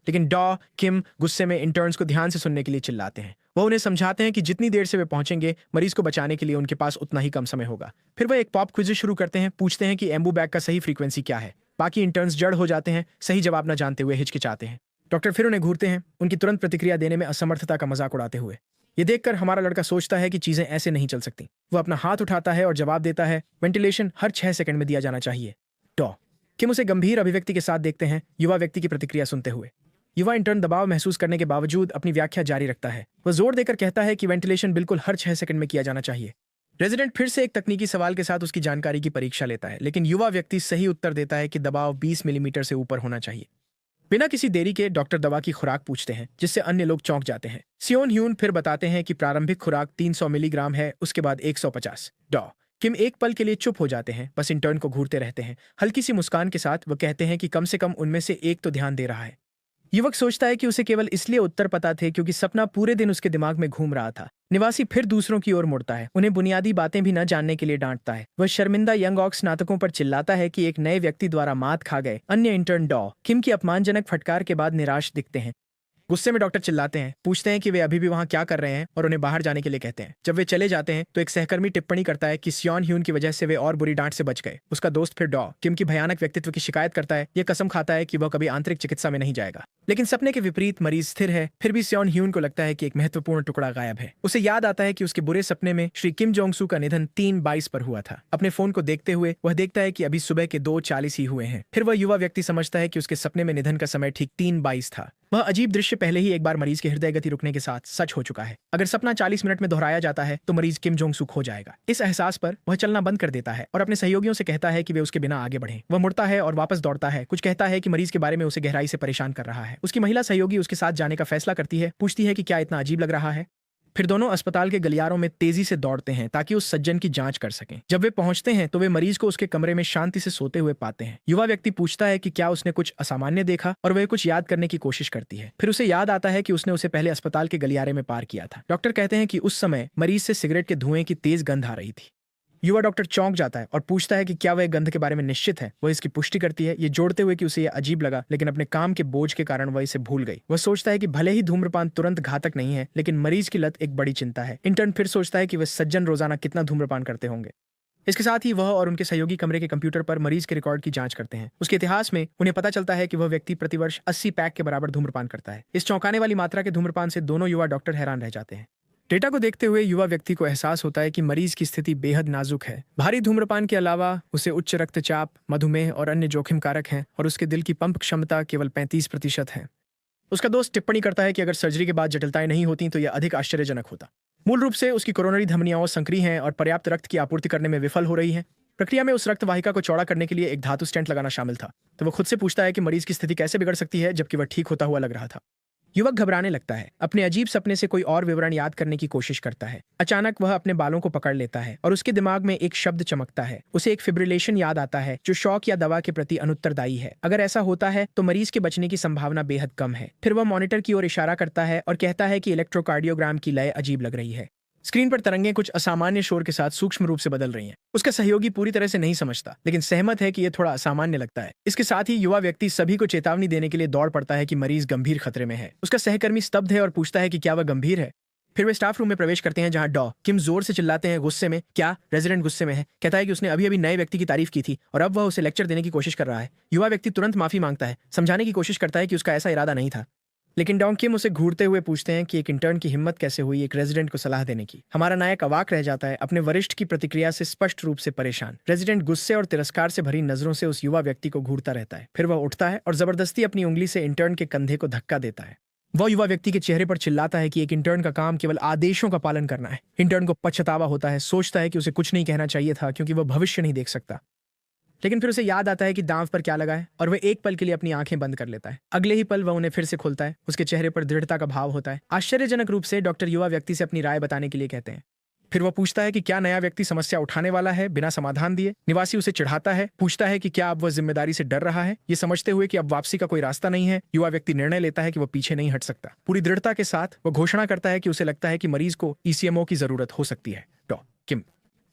लेकिन डॉ किम गुस्से में इंटर्न्स को ध्यान से सुनने के लिए चिल्लाते हैं। वह उन्हें समझाते हैं कि जितनी देर से वे पहुंचेंगे, मरीज को बचाने के लिए उनके पास उतना ही कम समय होगा। फिर वह एक पॉप क्विज शुरू करते हैं, पूछते हैं कि एम्बू बैग का सही फ्रीक्वेंसी क्या है। बाकी इंटर्न्स जड़ हो जाते हैं, सही जवाब न जानते हुए हिचकिचाते हैं। डॉक्टर फिर उन्हें घूरते हैं, उनकी तुरंत प्रतिक्रिया देने में असमर्थता का मजाक उड़ाते हुए। ये देखकर हमारा लड़का सोचता है कि चीजें ऐसे नहीं चल सकती। वह अपना हाथ उठाता है और जवाब देता है, वेंटिलेशन हर 6 सेकंड में दिया जाना चाहिए। डॉ किम उसे गंभीर अभिव्यक्ति के साथ देखते हैं, युवा व्यक्ति की प्रतिक्रिया सुनते हुए। युवा इंटर्न दबाव महसूस करने के बावजूद अपनी व्याख्या जारी रखता है। वह जोर देकर कहता है कि वेंटिलेशन बिल्कुल हर 6 सेकंड में किया जाना चाहिए। रेजिडेंट फिर से एक तकनीकी सवाल के साथ उसकी जानकारी की परीक्षा लेता है, लेकिन युवा व्यक्ति सही उत्तर देता है कि दबाव 20 मिलीमीटर से ऊपर होना चाहिए। बिना किसी देरी के डॉक्टर दवा की खुराक पूछते हैं, जिससे अन्य लोग चौंक जाते हैं। सियोन ह्यून फिर बताते हैं कि प्रारंभिक खुराक 300 मिलीग्राम है, उसके बाद 150। डॉ किम एक पल के लिए चुप हो जाते हैं, बस इंटर्न को घूरते रहते हैं। हल्की सी मुस्कान के साथ वह कहते हैं कि कम से कम उनमें से एक तो ध्यान दे रहा है। युवक सोचता है कि उसे केवल इसलिए उत्तर पता थे क्योंकि सपना पूरे दिन उसके दिमाग में घूम रहा था। निवासी फिर दूसरों की ओर मुड़ता है, उन्हें बुनियादी बातें भी न जानने के लिए डांटता है। वह शर्मिंदा यंग ऑक्स स्नातकों पर चिल्लाता है कि एक नए व्यक्ति द्वारा मात खा गए। अन्य इंटर्न डॉ किम की अपमानजनक फटकार के बाद निराश दिखते हैं। गुस्से में डॉक्टर चिल्लाते हैं, पूछते हैं कि वे अभी भी वहां क्या कर रहे हैं और उन्हें बाहर जाने के लिए कहते हैं। जब वे चले जाते हैं तो एक सहकर्मी टिप्पणी करता है कि सियोन ह्यून की वजह से वे और बुरी डांट से बच गए। उसका दोस्त फिर डॉ किम की भयानक व्यक्तित्व की शिकायत करता है। यह कसम खाता है कि वह कभी आंतरिक चिकित्सा में नहीं जाएगा। लेकिन सपने के विपरीत मरीज स्थिर है। फिर भी सियोन ह्यून को लगता है कि एक महत्वपूर्ण टुकड़ा गायब है। उसे याद आता है कि उसके बुरे सपने में श्री किम जोंग सू का निधन 3:22 पर हुआ था। अपने फोन को देखते हुए वह देखता है कि अभी सुबह के 2:40 ही हुए हैं। फिर वह युवा व्यक्ति समझता है कि उसके सपने में निधन का समय ठीक 3:22 था। वह अजीब दृश्य पहले ही एक बार मरीज के हृदय गति रुकने के साथ सच हो चुका है। अगर सपना 40 मिनट में दोहराया जाता है तो मरीज किम जोंग सू खो जाएगा। इस एहसास पर वह चलना बंद कर देता है और अपने सहयोगियों से कहता है कि वे उसके बिना आगे बढ़ें। वह मुड़ता है और वापस दौड़ता है, कुछ कहता है कि मरीज के बारे में उसे गहराई से परेशान कर रहा है। उसकी महिला सहयोगी उसके साथ जाने का फैसला करती है, पूछती है कि क्या इतना अजीब लग रहा है। फिर दोनों अस्पताल के गलियारों में तेजी से दौड़ते हैं ताकि उस सज्जन की जांच कर सकें। जब वे पहुंचते हैं तो वे मरीज को उसके कमरे में शांति से सोते हुए पाते हैं। युवा व्यक्ति पूछता है कि क्या उसने कुछ असामान्य देखा और वह कुछ याद करने की कोशिश करती है। फिर उसे याद आता है कि उसने उसे पहले अस्पताल के गलियारे में पार किया था। डॉक्टर कहते हैं कि उस समय मरीज से सिगरेट के धुएं की तेज गंध आ रही थी। युवा डॉक्टर चौंक जाता है और पूछता है कि क्या वह गंध के बारे में निश्चित है। वह इसकी पुष्टि करती है, ये जोड़ते हुए कि उसे यह अजीब लगा, लेकिन अपने काम के बोझ के कारण वह इसे भूल गई। वह सोचता है कि भले ही धूम्रपान तुरंत घातक नहीं है, लेकिन मरीज की लत एक बड़ी चिंता है। इंटर्न फिर सोचता है कि वह सज्जन रोजाना कितना धूम्रपान करते होंगे। इसके साथ ही वह और उनके सहयोगी कमरे के कंप्यूटर पर मरीज के रिकॉर्ड की जांच करते हैं। उसके इतिहास में उन्हें पता चलता है कि वह व्यक्ति प्रतिवर्ष 80 पैक के बराबर धूम्रपान करता है। इस चौंकाने वाली मात्रा के धूम्रपान से दोनों युवा डॉक्टर हैरान रह जाते हैं। डेटा को देखते हुए युवा व्यक्ति को एहसास होता है कि मरीज की स्थिति बेहद नाजुक है। भारी धूम्रपान के अलावा उसे उच्च रक्तचाप, मधुमेह और अन्य जोखिम कारक हैं और उसके दिल की पंप क्षमता केवल 35% है। उसका दोस्त टिप्पणी करता है कि अगर सर्जरी के बाद जटिलताएं नहीं होती तो यह अधिक आश्चर्यजनक होता। मूल रूप से उसकी कोरोनरी धमनियां सक्रिय हैं और पर्याप्त रक्त की आपूर्ति करने में विफल हो रही है। प्रक्रिया में उस रक्त वाहिका को चौड़ा करने के लिए एक धातु स्टेंट लगाना शामिल था। तो वह खुद से पूछता है कि मरीज की स्थिति कैसे बिगड़ सकती है जबकि वह ठीक होता हुआ लग रहा था। युवक घबराने लगता है, अपने अजीब सपने से कोई और विवरण याद करने की कोशिश करता है। अचानक वह अपने बालों को पकड़ लेता है और उसके दिमाग में एक शब्द चमकता है। उसे एक फिब्रिलेशन याद आता है जो शॉक या दवा के प्रति अनुत्तरदायी है। अगर ऐसा होता है तो मरीज के बचने की संभावना बेहद कम है। फिर वह मॉनिटर की ओर इशारा करता है और कहता है कि इलेक्ट्रोकार्डियोग्राम की लय अजीब लग रही है। स्क्रीन पर तरंगें कुछ असामान्य शोर के साथ सूक्ष्म रूप से बदल रही हैं। उसका सहयोगी पूरी तरह से नहीं समझता, लेकिन सहमत है कि यह थोड़ा असामान्य लगता है। इसके साथ ही युवा व्यक्ति सभी को चेतावनी देने के लिए दौड़ पड़ता है कि मरीज गंभीर खतरे में है। उसका सहकर्मी स्तब्ध है और पूछता है कि क्या वह गंभीर है। फिर वे स्टाफ रूम में प्रवेश करते हैं जहां डॉ किम जोर से चिल्लाते हैं, गुस्से में। क्या रेजिडेंट गुस्से में है, कहता है कि उसने अभी अभी नए व्यक्ति की तारीफ की थी और अब वह उसे लेक्चर देने की कोशिश कर रहा है। युवा व्यक्ति तुरंत माफी मांगता है, समझाने की कोशिश करता है कि उसका ऐसा इरादा नहीं था। लेकिन डॉ किम उसे घूरते हुए पूछते हैं कि एक इंटर्न की हिम्मत कैसे हुई एक रेजिडेंट को सलाह देने की। हमारा नायक अवाक रह जाता है, अपने वरिष्ठ की प्रतिक्रिया से स्पष्ट रूप से परेशान। रेजिडेंट गुस्से और तिरस्कार से भरी नजरों से उस युवा व्यक्ति को घूरता रहता है। फिर वह उठता है और जबरदस्ती अपनी उंगली से इंटर्न के कंधे को धक्का देता है। वह युवा व्यक्ति के चेहरे पर चिल्लाता है कि एक इंटर्न का काम केवल आदेशों का पालन करना है। इंटर्न को पछतावा होता है, सोचता है कि उसे कुछ नहीं कहना चाहिए था क्योंकि वह भविष्य नहीं देख सकता। लेकिन फिर उसे याद आता है कि दांव पर क्या लगा है और वह एक पल के लिए अपनी आंखें बंद कर लेता है। अगले ही पल वह उन्हें फिर से खोलता है। उसके चेहरे पर दृढ़ता का भाव होता है। आश्चर्यजनक रूप से डॉक्टर युवा व्यक्ति से अपनी राय बताने के लिए कहते हैं। फिर वह पूछता है कि क्या नया व्यक्ति समस्या उठाने वाला है बिना समाधान दिए। निवासी उसे चिढ़ाता है, पूछता है कि क्या अब वह जिम्मेदारी से डर रहा है। ये समझते हुए कि अब वापसी का कोई रास्ता नहीं है, युवा व्यक्ति निर्णय लेता है कि वह पीछे नहीं हट सकता। पूरी दृढ़ता के साथ वह घोषणा करता है कि उसे लगता है कि मरीज को ईसीएमओ की जरूरत हो सकती है। डॉ किम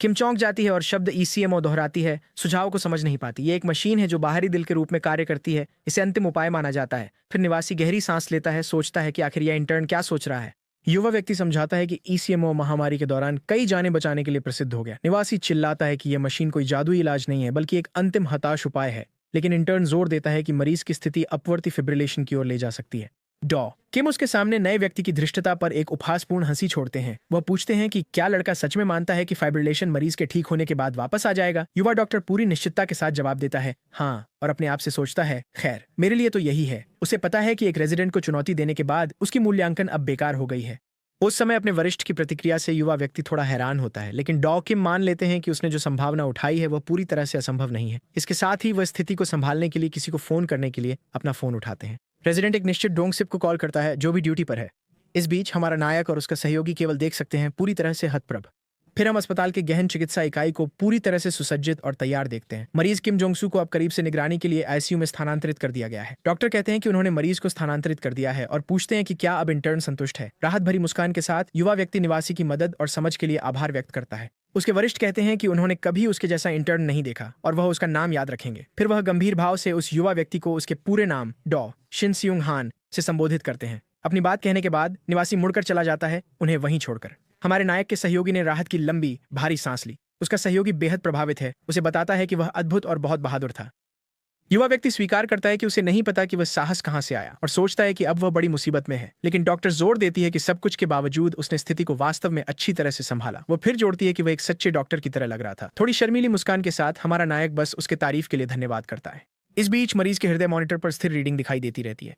किम चौंक जाती है और शब्द ईसीएमओ दोहराती है। सुझाव को समझ नहीं पाती। ये एक मशीन है जो बाहरी दिल के रूप में कार्य करती है। इसे अंतिम उपाय माना जाता है। फिर निवासी गहरी सांस लेता है, सोचता है कि आखिर यह इंटर्न क्या सोच रहा है। युवा व्यक्ति समझाता है कि ईसीएमओ महामारी के दौरान कई जानें बचाने के लिए प्रसिद्ध हो गया। निवासी चिल्लाता है कि यह मशीन कोई जादुई इलाज नहीं है, बल्कि एक अंतिम हताश उपाय है। लेकिन इंटर्न जोर देता है कि मरीज की स्थिति अपवर्ती फिब्रिलेशन की ओर ले जा सकती है। डॉ किम उसके सामने नए व्यक्ति की धृष्टता पर एक उपहासपूर्ण हंसी छोड़ते हैं। वह पूछते हैं कि क्या लड़का सच में मानता है कि फाइब्रिलेशन मरीज के ठीक होने के बाद वापस आ जाएगा। युवा डॉक्टर पूरी निश्चितता के साथ जवाब देता है हाँ, और अपने आप से सोचता है खैर मेरे लिए तो यही है। उसे पता है कि एक रेजिडेंट को चुनौती देने के बाद उसकी मूल्यांकन अब बेकार हो गई है। उस समय अपने वरिष्ठ की प्रतिक्रिया से युवा व्यक्ति थोड़ा हैरान होता है, लेकिन डॉ किम मान लेते हैं कि उसने जो संभावना उठाई है वह पूरी तरह से असंभव नहीं है। इसके साथ ही वह स्थिति को संभालने के लिए किसी को फोन करने के लिए अपना फोन उठाते हैं। रेजिडेंट एक निश्चित डोंगसिप को कॉल करता है जो भी ड्यूटी पर है। इस बीच हमारा नायक और उसका सहयोगी केवल देख सकते हैं पूरी तरह से हतप्रभ। फिर हम अस्पताल के गहन चिकित्सा इकाई को पूरी तरह से सुसज्जित और तैयार देखते हैं। मरीज किम जोंग सू को अब करीब से निगरानी के लिए आईसीयू में स्थानांतरित कर दिया गया है। डॉक्टर कहते हैं कि उन्होंने मरीज को स्थानांतरित कर दिया है और पूछते हैं कि क्या अब इंटर्न संतुष्ट है। राहत भरी मुस्कान के साथ युवा व्यक्ति निवासी की मदद और समझ के लिए आभार व्यक्त करता है। उसके वरिष्ठ कहते हैं कि उन्होंने कभी उसके जैसा इंटर्न नहीं देखा और वह उसका नाम याद रखेंगे। फिर वह गंभीर भाव से उस युवा व्यक्ति को उसके पूरे नाम डॉ शिन सियुंग हान से संबोधित करते हैं। अपनी बात कहने के बाद निवासी मुड़कर चला जाता है, उन्हें वहीं छोड़कर। हमारे नायक के सहयोगी ने राहत की लंबी भारी सांस ली। उसका सहयोगी बेहद प्रभावित है। उसे बताता है कि वह अद्भुत और बहुत बहादुर था। युवा व्यक्ति स्वीकार करता है कि उसे नहीं पता कि वह साहस कहां से आया और सोचता है कि अब वह बड़ी मुसीबत में है। लेकिन डॉक्टर जोर देती है कि सब कुछ के बावजूद उसने स्थिति को वास्तव में अच्छी तरह से संभाला। वो फिर जोड़ती है कि वह एक सच्चे डॉक्टर की तरह लग रहा था। थोड़ी शर्मीली मुस्कान के साथ हमारा नायक बस उसके तारीफ के लिए धन्यवाद करता है। इस बीच मरीज के हृदय मॉनिटर पर स्थिर रीडिंग दिखाई देती रहती है।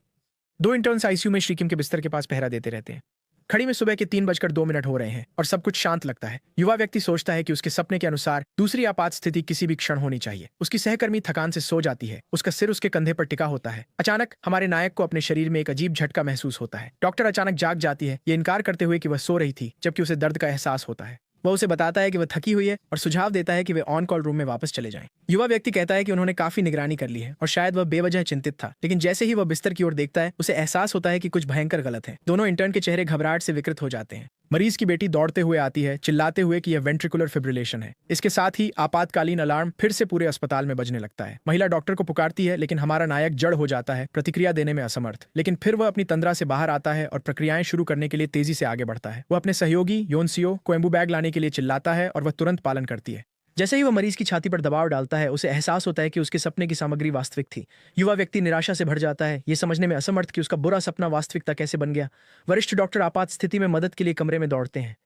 2 इंटर्न्स आईसीयू में श्री किम के बिस्तर के पास पहरा देते रहते हैं। खड़ी में सुबह के 3:02 हो रहे हैं और सब कुछ शांत लगता है। युवा व्यक्ति सोचता है कि उसके सपने के अनुसार दूसरी आपात स्थिति किसी भी क्षण होनी चाहिए। उसकी सहकर्मी थकान से सो जाती है। उसका सिर उसके कंधे पर टिका होता है। अचानक हमारे नायक को अपने शरीर में एक अजीब झटका महसूस होता है। डॉक्टर अचानक जाग जाती है, ये इनकार करते हुए कि वह सो रही थी, जबकि उसे दर्द का एहसास होता है। वह उसे बताता है कि वह थकी हुई है और सुझाव देता है कि वे ऑन कॉल रूम में वापस चले जाएं। युवा व्यक्ति कहता है कि उन्होंने काफी निगरानी कर ली है और शायद वह बेवजह चिंतित था, लेकिन जैसे ही वह बिस्तर की ओर देखता है उसे एहसास होता है कि कुछ भयंकर गलत है। दोनों इंटर्न के चेहरे घबराहट से विकृत हो जाते हैं। मरीज की बेटी दौड़ते हुए आती है, चिल्लाते हुए कि यह वेंट्रिकुलर फिब्रिलेशन है। इसके साथ ही आपातकालीन अलार्म फिर से पूरे अस्पताल में बजने लगता है। महिला डॉक्टर को पुकारती है, लेकिन हमारा नायक जड़ हो जाता है, प्रतिक्रिया देने में असमर्थ। लेकिन फिर वह अपनी तंद्रा से बाहर आता है और प्रक्रियाएं शुरू करने के लिए तेजी से आगे बढ़ता है। वह अपने सहयोगी योनसियो को एम्बू बैग लाने के लिए चिल्लाता है और वह तुरंत पालन करती है। जैसे ही वह मरीज की छाती पर दबाव डालता है, उसे एहसास होता है कि उसके सपने की सामग्री वास्तविक थी। युवा व्यक्ति निराशा से भर जाता है, ये समझने में असमर्थ कि उसका बुरा सपना वास्तविकता कैसे बन गया। वरिष्ठ डॉक्टर आपात स्थिति में मदद के लिए कमरे में दौड़ते हैं।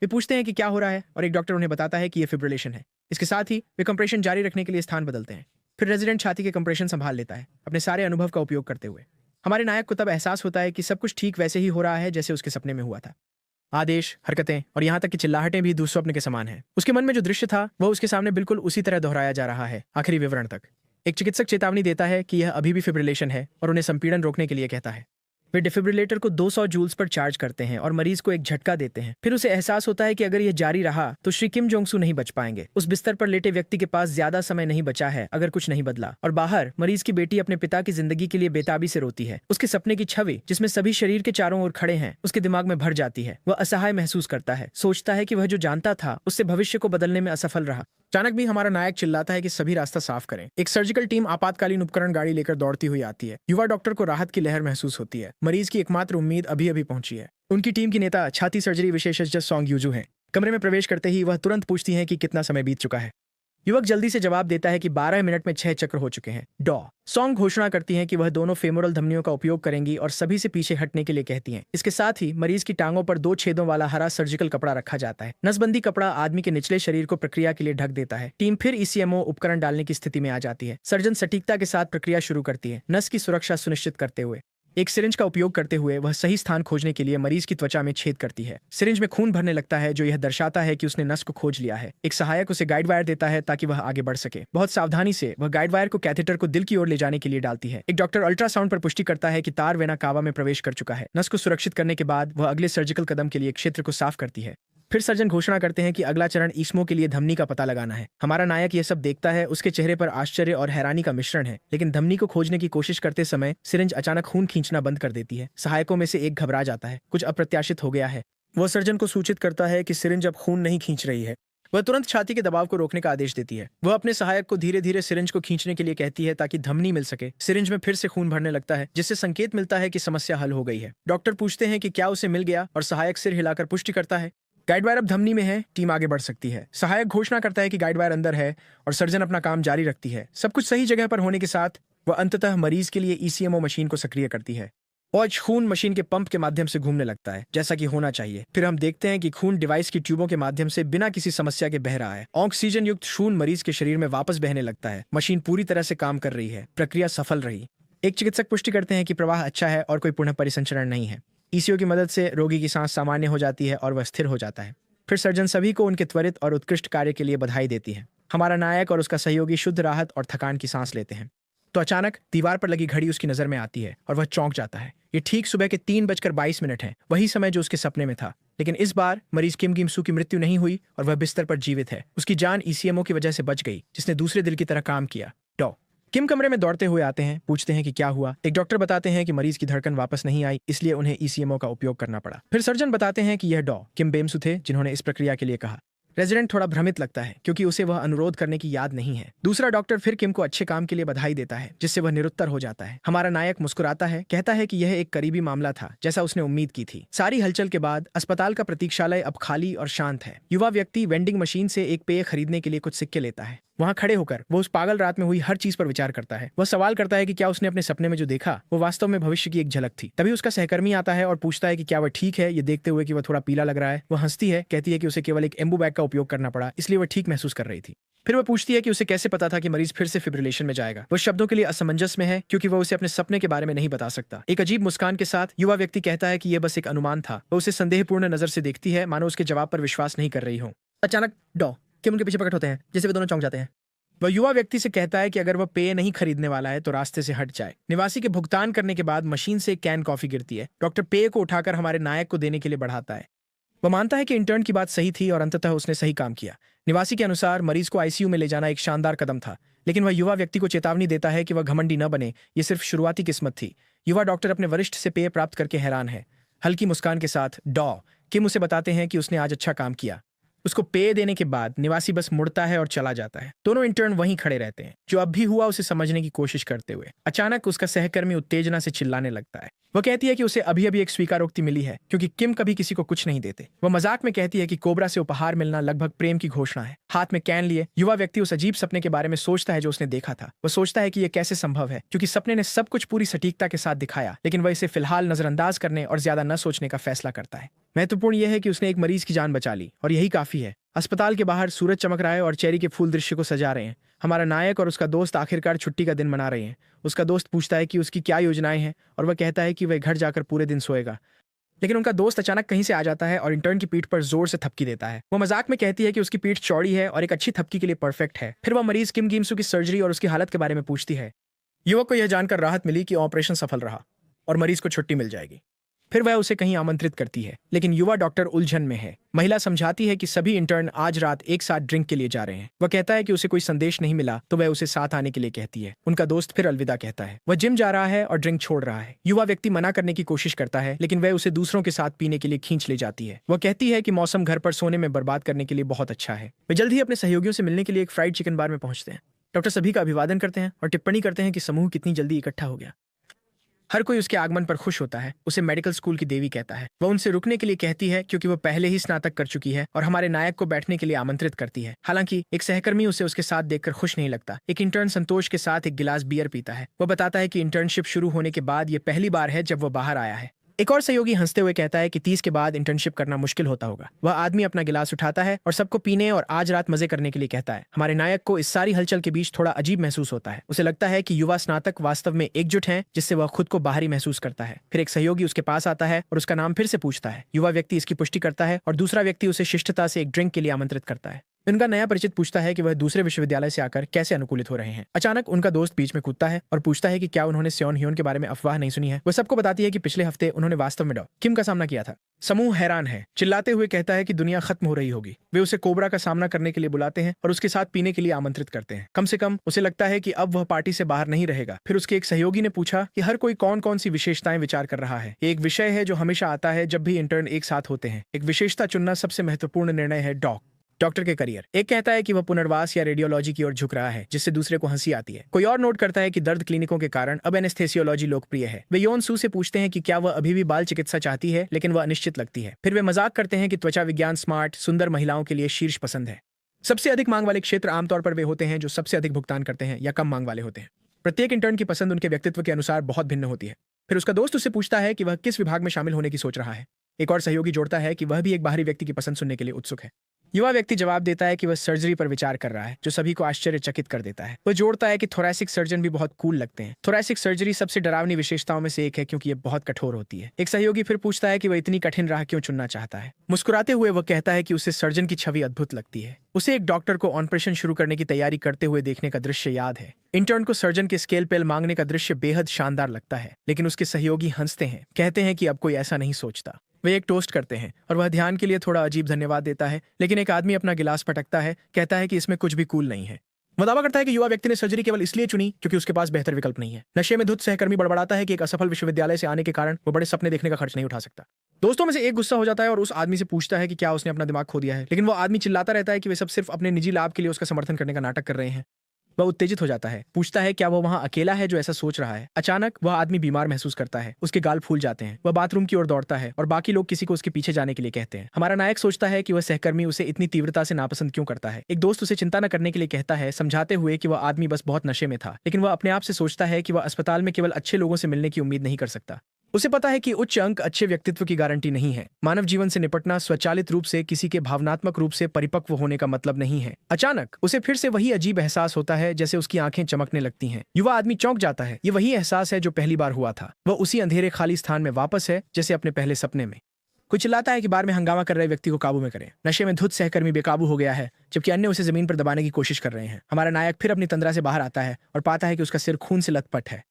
वे पूछते हैं कि क्या हो रहा है और एक डॉक्टर उन्हें बताता है कि यह फिब्रिलेशन है। इसके साथ ही वे कंप्रेशन जारी रखने के लिए स्थान बदलते हैं। फिर रेजिडेंट छाती के कंप्रेशन संभाल लेता है, अपने सारे अनुभव का उपयोग करते हुए। हमारे नायक को तब एहसास होता है कि सब कुछ ठीक वैसे ही हो रहा है जैसे उसके सपने में हुआ था। आदेश, हरकतें और यहाँ तक कि चिल्लाहटें भी दुःस्वप्न के समान हैं। उसके मन में जो दृश्य था वह उसके सामने बिल्कुल उसी तरह दोहराया जा रहा है, आखिरी विवरण तक। एक चिकित्सक चेतावनी देता है कि यह अभी भी फिब्रिलेशन है और उन्हें संपीड़न रोकने के लिए कहता है। वे डिफिब्रिलेटर को 200 जूल्स पर चार्ज करते हैं और मरीज को एक झटका देते हैं। फिर उसे एहसास होता है कि अगर यह जारी रहा तो श्री किम जोंग सू नहीं बच पाएंगे। उस बिस्तर पर लेटे व्यक्ति के पास ज्यादा समय नहीं बचा है अगर कुछ नहीं बदला। और बाहर मरीज की बेटी अपने पिता की जिंदगी के लिए बेताबी से रोती है। उसके सपने की छवि, जिसमें सभी शरीर के चारों ओर खड़े हैं, उसके दिमाग में भर जाती है। वह असहाय महसूस करता है, सोचता है कि वह जो जानता था उससे भविष्य को बदलने में असफल रहा। अचानक भी हमारा नायक चिल्लाता है कि सभी रास्ता साफ करें। एक सर्जिकल टीम आपातकालीन उपकरण गाड़ी लेकर दौड़ती हुई आती है। युवा डॉक्टर को राहत की लहर महसूस होती है। मरीज की एकमात्र उम्मीद अभी अभी पहुंची है। उनकी टीम की नेता छाती सर्जरी विशेषज्ञ सॉन्ग यूजू हैं। कमरे में प्रवेश करते ही वह तुरंत पूछती हैं कि कितना समय बीत चुका है। युवक जल्दी से जवाब देता है कि 12 मिनट में 6 चक्र हो चुके हैं। डॉ सॉन्ग घोषणा करती हैं कि वह दोनों फेमोरल धमनियों का उपयोग करेंगी और सभी से पीछे हटने के लिए कहती हैं। इसके साथ ही मरीज की टांगों पर 2 छेदों वाला हरा सर्जिकल कपड़ा रखा जाता है। नसबंदी कपड़ा आदमी के निचले शरीर को प्रक्रिया के लिए ढक देता है। टीम फिर ईसीएमओ उपकरण डालने की स्थिति में आ जाती है। सर्जन सटीकता के साथ प्रक्रिया शुरू करती है, नस की सुरक्षा सुनिश्चित करते हुए। एक सिरिंज का उपयोग करते हुए वह सही स्थान खोजने के लिए मरीज की त्वचा में छेद करती है। सिरिंज में खून भरने लगता है, जो यह दर्शाता है कि उसने नस को खोज लिया है। एक सहायक उसे गाइड वायर देता है ताकि वह आगे बढ़ सके। बहुत सावधानी से वह गाइड वायर को कैथेटर को दिल की ओर ले जाने के लिए डालती है। एक डॉक्टर अल्ट्रासाउंड पर पुष्टि करता है कि तार वेना कावा में प्रवेश कर चुका है। नस को सुरक्षित करने के बाद वह अगले सर्जिकल कदम के लिए क्षेत्र को साफ करती है। फिर सर्जन घोषणा करते हैं कि अगला चरण ईस्मो के लिए धमनी का पता लगाना है। हमारा नायक यह सब देखता है। उसके चेहरे पर आश्चर्य और हैरानी का मिश्रण है, लेकिन धमनी को खोजने की कोशिश करते समय सिरिंज अचानक खून खींचना बंद कर देती है। सहायकों में से एक घबरा जाता है, कुछ अप्रत्याशित हो गया है। वह सर्जन को सूचित करता है कि सिरिंज अब खून नहीं खींच रही है। वह तुरंत छाती के दबाव को रोकने का आदेश देती है। वह अपने सहायक को धीरे धीरे सिरिंज को खींचने के लिए कहती है ताकि धमनी मिल सके। सिरिंज में फिर से खून भरने लगता है, जिससे संकेत मिलता है कि समस्या हल हो गई है। डॉक्टर पूछते हैं कि क्या उसे मिल गया और सहायक सिर हिलाकर पुष्टि करता है। गाइड वायर अब धमनी में है, टीम आगे बढ़ सकती है। सहायक घोषणा करता है कि गाइड वायर अंदर है और सर्जन अपना काम जारी रखती है। सब कुछ सही जगह पर होने के साथ वह अंततः मरीज के लिए ईसीएमओ मशीन को सक्रिय करती है और खून मशीन के पंप के माध्यम से घूमने लगता है, जैसा कि होना चाहिए। फिर हम देखते हैं कि खून डिवाइस की ट्यूबों के माध्यम से बिना किसी समस्या के बह रहा है। ऑक्सीजन युक्त खून मरीज के शरीर में वापस बहने लगता है। मशीन पूरी तरह से काम कर रही है। प्रक्रिया सफल रही। एक चिकित्सक पुष्टि करते हैं कि प्रवाह अच्छा है और कोई पुनः परिसंचरण नहीं है। ईसीओ की मदद से रोगी की सांस सामान्य हो जाती है और वह स्थिर हो जाता है। फिर सर्जन सभी को उनके त्वरित और उत्कृष्ट कार्य के लिए बधाई देती है। हमारा नायक और उसका सहयोगी शुद्ध राहत और थकान की सांस लेते हैं। तो अचानक दीवार पर लगी घड़ी उसकी नजर में आती है और वह चौंक जाता है। ये ठीक सुबह के 3:22 है, वही समय जो उसके सपने में था। लेकिन इस बार मरीज किम गिम-सू की मृत्यु नहीं हुई और वह बिस्तर पर जीवित है। उसकी जान ईसीएमओ की वजह से बच गई, जिसने दूसरे दिल की तरह काम किया। डॉ किम कमरे में दौड़ते हुए आते हैं, पूछते हैं कि क्या हुआ। एक डॉक्टर बताते हैं कि मरीज की धड़कन वापस नहीं आई, इसलिए उन्हें ईसीएमओ का उपयोग करना पड़ा। फिर सर्जन बताते हैं कि यह डॉ किम बेमसू थे जिन्होंने इस प्रक्रिया के लिए कहा। रेजिडेंट थोड़ा भ्रमित लगता है क्योंकि उसे वह अनुरोध करने की याद नहीं है। दूसरा डॉक्टर फिर किम को अच्छे काम के लिए बधाई देता है, जिससे वह निरुत्तर हो जाता है। हमारा नायक मुस्कुराता है, कहता है कि यह एक करीबी मामला था, जैसा उसने उम्मीद की थी। सारी हलचल के बाद अस्पताल का प्रतीक्षालय अब खाली और शांत है। युवा व्यक्ति वेंडिंग मशीन से एक पेय खरीदने के लिए कुछ सिक्के लेता है। वहां खड़े होकर वो उस पागल रात में हुई हर चीज पर विचार करता है। वह सवाल करता है कि क्या उसने अपने सपने में जो देखा वो वास्तव में भविष्य की एक झलक थी। तभी उसका सहकर्मी आता है और पूछता है कि क्या वह ठीक है। ये देखते हुए कि वह थोड़ा पीला लग रहा है, वह हंसती है, कहती है कि उसे केवल एक एम्बू बैग का उपयोग करना पड़ा, इसलिए वह ठीक महसूस कर रही थी। फिर वह पूछती है कि उसे कैसे पता था कि मरीज फिर से फिब्रिलेशन में जाएगा। वह शब्दों के लिए असमंजस में है क्योंकि वह उसे अपने सपने के बारे में नहीं बता सकता। एक अजीब मुस्कान के साथ युवा व्यक्ति कहता है कि यह बस एक अनुमान था। वह उसे संदेहपूर्ण नजर से देखती है, मानो उसके जवाब पर विश्वास नहीं कर रही हो। अचानक डॉ किम उनके पीछे प्रकट होते हैं, जैसे वे दोनों चौंक जाते हैं। वह युवा व्यक्ति से कहता है कि अगर वह पेय नहीं खरीदने वाला है तो रास्ते से हट जाए। निवासी के भुगतान करने के बाद मशीन से एक कैन कॉफी गिरती है। डॉक्टर पेय को उठाकर हमारे नायक को देने के लिए बढ़ाता है। वह मानता है कि इंटर्न की बात सही थी और अंततः उसने सही काम किया। निवासी के अनुसार मरीज को आईसीयू में ले जाना एक शानदार कदम था, लेकिन वह युवा व्यक्ति को चेतावनी देता है कि वह घमंडी न बने, ये सिर्फ शुरुआती किस्मत थी। युवा डॉक्टर अपने वरिष्ठ से पेय प्राप्त करके हैरान है। हल्की मुस्कान के साथ डॉ किम उसे बताते हैं कि उसने आज अच्छा काम किया। उसको पेय देने के बाद निवासी बस मुड़ता है और चला जाता है। दोनों इंटर्न वहीं खड़े रहते हैं, जो अब भी हुआ उसे समझने की कोशिश करते हुए। अचानक उसका सहकर्मी उत्तेजना से चिल्लाने लगता है। वह कहती है कि उसे अभी अभी एक स्वीकारोक्ति मिली है, क्योंकि किम कभी किसी को कुछ नहीं देते। वह मजाक में कहती है कि कोबरा से उपहार मिलना लगभग प्रेम की घोषणा है। हाथ में कैन लिए युवा व्यक्ति उस अजीब सपने के बारे में सोचता है जो उसने देखा था। वह सोचता है कि यह कैसे संभव है, क्योंकि सपने ने सब कुछ पूरी सटीकता के साथ दिखाया, लेकिन वह इसे फिलहाल नजरअंदाज करने और ज्यादा न सोचने का फैसला करता है। महत्वपूर्ण यह है कि उसने एक मरीज की जान बचा ली और यही काफी है। अस्पताल के बाहर सूरज चमक रहा है और चेरी के फूल दृश्य को सजा रहे हैं। हमारा नायक और उसका दोस्त आखिरकार छुट्टी का दिन मना रहे हैं। उसका दोस्त पूछता है कि उसकी क्या योजनाएं हैं और वह कहता है कि वह घर जाकर पूरे दिन सोएगा। लेकिन उनका दोस्त अचानक कहीं से आ जाता है और इंटर्न की पीठ पर जोर से थपकी देता है। वो मजाक में कहती है कि उसकी पीठ चौड़ी है और एक अच्छी थपकी के लिए परफेक्ट है। फिर वह मरीज किम गिम-सू की सर्जरी और उसकी हालत के बारे में पूछती है। युवक को यह जानकर राहत मिली कि ऑपरेशन सफल रहा और मरीज को छुट्टी मिल जाएगी। फिर वह उसे कहीं आमंत्रित करती है, लेकिन युवा डॉक्टर उलझन में है। महिला समझाती है कि सभी इंटर्न आज रात एक साथ ड्रिंक के लिए जा रहे हैं। वह कहता है कि उसे कोई संदेश नहीं मिला, तो वह उसे साथ आने के लिए कहती है। उनका दोस्त फिर अलविदा कहता है। वह जिम जा रहा है और ड्रिंक छोड़ रहा है। युवा व्यक्ति मना करने की कोशिश करता है, लेकिन वह उसे दूसरों के साथ पीने के लिए खींच ले जाती है। वह कहती है कि मौसम घर पर सोने में बर्बाद करने के लिए बहुत अच्छा है। वे जल्द ही अपने सहयोगियों से मिलने के लिए एक फ्राइड चिकन बार में पहुंचते हैं। डॉक्टर सभी का अभिवादन करते हैं और टिप्पणी करते हैं कि समूह कितनी जल्दी इकट्ठा हो गया। हर कोई उसके आगमन पर खुश होता है। उसे मेडिकल स्कूल की देवी कहता है। वह उनसे रुकने के लिए कहती है क्योंकि वह पहले ही स्नातक कर चुकी है और हमारे नायक को बैठने के लिए आमंत्रित करती है। हालांकि एक सहकर्मी उसे उसके साथ देखकर खुश नहीं लगता। एक इंटर्न संतोष के साथ एक गिलास बियर पीता है। वह बताता है कि इंटर्नशिप शुरू होने के बाद यह पहली बार है जब वह बाहर आया है। एक और सहयोगी हंसते हुए कहता है कि 30 के बाद इंटर्नशिप करना मुश्किल होता होगा। वह आदमी अपना गिलास उठाता है और सबको पीने और आज रात मजे करने के लिए कहता है। हमारे नायक को इस सारी हलचल के बीच थोड़ा अजीब महसूस होता है। उसे लगता है कि युवा स्नातक वास्तव में एकजुट हैं, जिससे वह खुद को बाहरी महसूस करता है। फिर एक सहयोगी उसके पास आता है और उसका नाम फिर से पूछता है। युवा व्यक्ति इसकी पुष्टि करता है और दूसरा व्यक्ति उसे शिष्टता से एक ड्रिंक के लिए आमंत्रित करता है। उनका नया परिचित पूछता है कि वह दूसरे विश्वविद्यालय से आकर कैसे अनुकूलित हो रहे हैं। अचानक उनका दोस्त बीच में कूदता है और पूछता है कि क्या उन्होंने सेओन ह्योन के बारे में अफवाह नहीं सुनी है। वह सबको बताती है कि पिछले हफ्ते उन्होंने वास्तव में डॉ किम का सामना किया था। समूह हैरान है, चिल्लाते हुए कहता है कि दुनिया खत्म हो रही होगी। वे उसे कोबरा का सामना करने के लिए बुलाते हैं और उसके साथ पीने के लिए आमंत्रित करते हैं। कम से कम उसे लगता है कि अब वह पार्टी से बाहर नहीं रहेगा। फिर उसके एक सहयोगी ने पूछा कि हर कोई कौन कौन सी विशेषताएं विचार कर रहा है। ये एक विषय है जो हमेशा आता है जब भी इंटर्न एक साथ होते हैं। एक विशेषता चुनना सबसे महत्वपूर्ण निर्णय है डॉ डॉक्टर के करियर। एक कहता है कि वह पुनर्वास या रेडियोलॉजी की ओर झुक रहा है, जिससे दूसरे को हंसी आती है। कोई और नोट करता है कि दर्द क्लिनिकों के कारण अब एनेस्थेसियोलॉजी लोकप्रिय है। वे योन सू से पूछते हैं कि क्या वह अभी भी बाल चिकित्सा चाहती है, लेकिन वह अनिश्चित लगती है। फिर वे मजाक करते हैं कि त्वचा विज्ञान स्मार्ट सुंदर महिलाओं के लिए शीर्ष पसंद है। सबसे अधिक मांग वाले क्षेत्र आमतौर पर वे होते हैं जो सबसे अधिक भुगतान करते हैं या कम मांग वाले होते हैं। प्रत्येक इंटर्न की पसंद उनके व्यक्तित्व के अनुसार बहुत भिन्न होती है। फिर उसका दोस्त उससे पूछता है कि वह किस विभाग में शामिल होने की सोच रहा है। एक और सहयोगी जोड़ता है कि वह भी एक बाहरी व्यक्ति की पसंद सुनने के लिए उत्सुक है। युवा व्यक्ति जवाब देता है कि वह सर्जरी पर विचार कर रहा है, जो सभी को आश्चर्यचकित कर देता है। वह जोड़ता है कि थोरैसिक सर्जन भी बहुत कूल लगते हैं। थोरैसिक सर्जरी सबसे डरावनी विशेषताओं में से एक है क्योंकि यह बहुत कठोर होती है। एक सहयोगी फिर पूछता है कि वह इतनी कठिन राह क्यों चुनना चाहता है। मुस्कुराते हुए वह कहता है कि उसे सर्जन की छवि अद्भुत लगती है। उसे एक डॉक्टर को ऑपरेशन शुरू करने की तैयारी करते हुए देखने का दृश्य याद है। इंटर्न को सर्जन के स्केलपेल मांगने का दृश्य बेहद शानदार लगता है, लेकिन उसके सहयोगी हंसते हैं, कहते हैं कि अब कोई ऐसा नहीं सोचता। वे एक टोस्ट करते हैं और वह ध्यान के लिए थोड़ा अजीब धन्यवाद देता है, लेकिन एक आदमी अपना गिलास पटकता है, कहता है कि इसमें कुछ भी कूल नहीं है। वह दावा करता है कि युवा व्यक्ति ने सर्जरी केवल इसलिए चुनी क्योंकि उसके पास बेहतर विकल्प नहीं है। नशे में धुत सहकर्मी बड़बड़ाता है कि एक असफल विश्वविद्यालय से आने के कारण वो बड़े सपने देखने का खर्च नहीं उठा सकता। दोस्तों में से एक गुस्सा हो जाता है और उस आदमी से पूछता है कि क्या उसने अपना दिमाग खो दिया है, लेकिन वो आदमी चिल्लाता रहता है कि वे सब सिर्फ अपने निजी लाभ के लिए उसका समर्थन करने का नाटक कर रहे हैं। वह उत्तेजित हो जाता है, पूछता है क्या वह वहां अकेला है जो ऐसा सोच रहा है। अचानक वह आदमी बीमार महसूस करता है, उसके गाल फूल जाते हैं। वह बाथरूम की ओर दौड़ता है और बाकी लोग किसी को उसके पीछे जाने के लिए कहते हैं। हमारा नायक सोचता है कि वह सहकर्मी उसे इतनी तीव्रता से नापसंद क्यों करता है। एक दोस्त उसे चिंता न करने के लिए कहता है, समझाते हुए कि वह आदमी बस बहुत नशे में था, लेकिन वह अपने आप से सोचता है कि वह अस्पताल में केवल अच्छे लोगों से मिलने की उम्मीद नहीं कर सकता। उसे पता है कि उच्च अंक अच्छे व्यक्तित्व की गारंटी नहीं है। मानव जीवन से निपटना स्वचालित रूप से किसी के भावनात्मक रूप से परिपक्व होने का मतलब नहीं है। अचानक उसे फिर से वही अजीब एहसास होता है, जैसे उसकी आंखें चमकने लगती हैं। युवा आदमी चौंक जाता है। ये वही एहसास है जो पहली बार हुआ था। वह उसी अंधेरे खाली स्थान में वापस है जैसे अपने पहले सपने में। कोई चिल्लाता है कि बार में हंगामा कर रहे व्यक्ति को काबू में करें। नशे में धुत सहकर्मी बेकाबू हो गया है, जबकि अन्य उसे जमीन पर दबाने की कोशिश कर रहे हैं। हमारा नायक फिर अपनी तंद्रा से बाहर आता है और पाता है कि उसका सिर खून से लथपथ है।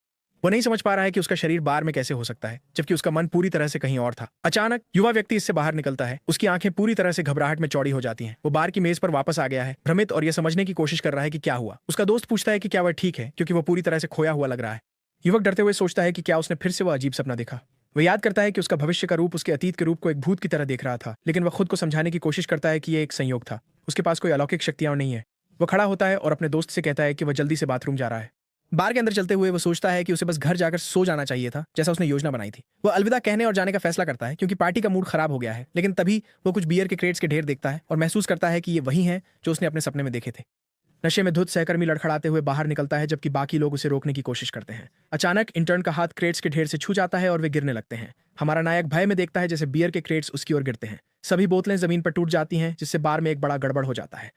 वो नहीं समझ पा रहा है कि उसका शरीर बार में कैसे हो सकता है, जबकि उसका मन पूरी तरह से कहीं और था। अचानक युवा व्यक्ति इससे बाहर निकलता है। उसकी आंखें पूरी तरह से घबराहट में चौड़ी हो जाती हैं। वो बार की मेज पर वापस आ गया है, भ्रमित और यह समझने की कोशिश कर रहा है कि क्या हुआ। उसका दोस्त पूछता है कि क्या वह ठीक है, क्योंकि वो पूरी तरह से खोया हुआ लग रहा है। युवक डरते हुए सोचता है कि क्या उसने फिर से वह अजीब सपना देखा। वह याद करता है कि उसका भविष्य का रूप उसके अतीत के रूप को एक भूत की तरह देख रहा था, लेकिन वह खुद को समझाने की कोशिश करता है कि यह एक संयोग था। उसके पास कोई अलौकिक शक्तियां नहीं है। वह खड़ा होता है और अपने दोस्त से कहता है कि वह जल्दी से बाथरूम जा रहा है। बार के अंदर चलते हुए वो सोचता है कि उसे बस घर जाकर सो जाना चाहिए था, जैसा उसने योजना बनाई थी। वह अलविदा कहने और जाने का फैसला करता है क्योंकि पार्टी का मूड खराब हो गया है, लेकिन तभी वो कुछ बियर के क्रेट्स के ढेर देखता है और महसूस करता है कि ये वही हैं जो उसने अपने सपने में देखे थे। नशे में धुत सहकर्मी लड़खड़ाते हुए बाहर निकलता है, जबकि बाकी लोग उसे रोकने की कोशिश करते हैं। अचानक इंटर्न का हाथ क्रेट्स के ढेर से छू जाता है और वे गिरने लगते हैं। हमारा नायक भय में देखता है जैसे बियर के क्रेट्स उसकी ओर गिरते हैं। सभी बोतलें जमीन पर टूट जाती हैं, जिससे बार में एक बड़ा गड़बड़ हो जाता है।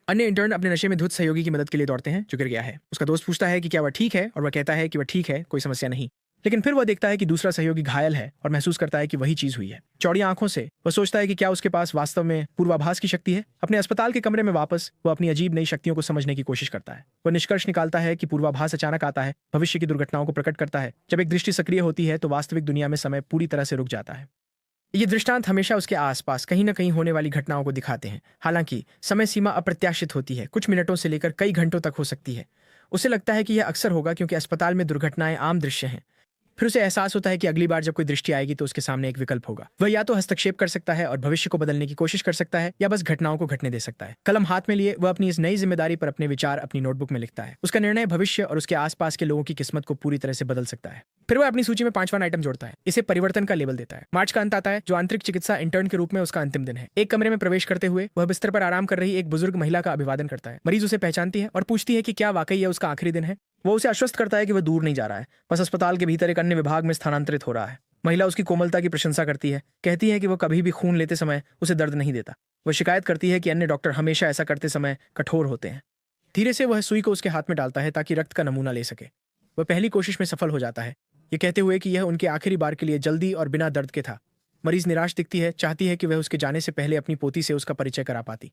अन्य इंटर्न अपने नशे में धुत सहयोगी की मदद के लिए दौड़ते हैं जो गिर गया है। उसका दोस्त पूछता है कि क्या वह ठीक है, और वह कहता है कि वह ठीक है, कोई समस्या नहीं। लेकिन फिर वह देखता है कि दूसरा सहयोगी घायल है और महसूस करता है कि वही चीज हुई है। चौड़ी आंखों से वह सोचता है कि क्या उसके पास वास्तव में पूर्वाभास की शक्ति है। अपने अस्पताल के कमरे में वापस वह अपनी अजीब नई शक्तियों को समझने की कोशिश करता है। वह निष्कर्ष निकालता है कि पूर्वाभास अचानक आता है, भविष्य की दुर्घटनाओं को प्रकट करता है। जब एक दृष्टि सक्रिय होती है तो वास्तविक दुनिया में समय पूरी तरह से रुक जाता है। ये दृष्टांत हमेशा उसके आसपास कहीं न कहीं होने वाली घटनाओं को दिखाते हैं। हालांकि समय सीमा अप्रत्याशित होती है, कुछ मिनटों से लेकर कई घंटों तक हो सकती है। उसे लगता है कि यह अक्सर होगा क्योंकि अस्पताल में दुर्घटनाएं आम दृश्य हैं। फिर उसे एहसास होता है कि अगली बार जब कोई दृष्टि आएगी तो उसके सामने एक विकल्प होगा। वह या तो हस्तक्षेप कर सकता है और भविष्य को बदलने की कोशिश कर सकता है, या बस घटनाओं को घटने दे सकता है। कलम हाथ में लिए वह अपनी इस नई जिम्मेदारी पर अपने विचार अपनी नोटबुक में लिखता है। उसका निर्णय भविष्य और उसके आसपास के लोगों की किस्मत को पूरी तरह से बदल सकता है। फिर वह अपनी सूची में 5वां आइटम जोड़ता है। इसे परिवर्तन का लेबल देता है। मार्च का अंत आता है, जो आंतरिक चिकित्सा इंटर्न के रूप में उसका अंतिम दिन है। एक कमरे में प्रवेश करते हुए वह बिस्तर पर आराम कर रही एक बुजुर्ग महिला का अभिवादन करता है। मरीज उसे पहचानती है और पूछती है कि क्या वाकई यह उसका आखिरी दिन है। वो उसे आश्वस्त करता है कि वह दूर नहीं जा रहा है, बस अस्पताल के भीतर एक अन्य विभाग में स्थानांतरित हो रहा है। महिला उसकी कोमलता की प्रशंसा करती है, कहती है कि वह कभी भी खून लेते समय उसे दर्द नहीं देता। वह शिकायत करती है कि अन्य डॉक्टर हमेशा ऐसा करते समय कठोर होते हैं। धीरे से वह सुई को उसके हाथ में डालता है ताकि रक्त का नमूना ले सके। वह पहली कोशिश में सफल हो जाता है, ये कहते हुए कि यह उनके आखिरी बार के लिए जल्दी और बिना दर्द के था। मरीज निराश दिखती है, चाहती है कि वह उसके जाने से पहले अपनी पोती से उसका परिचय करा पाती।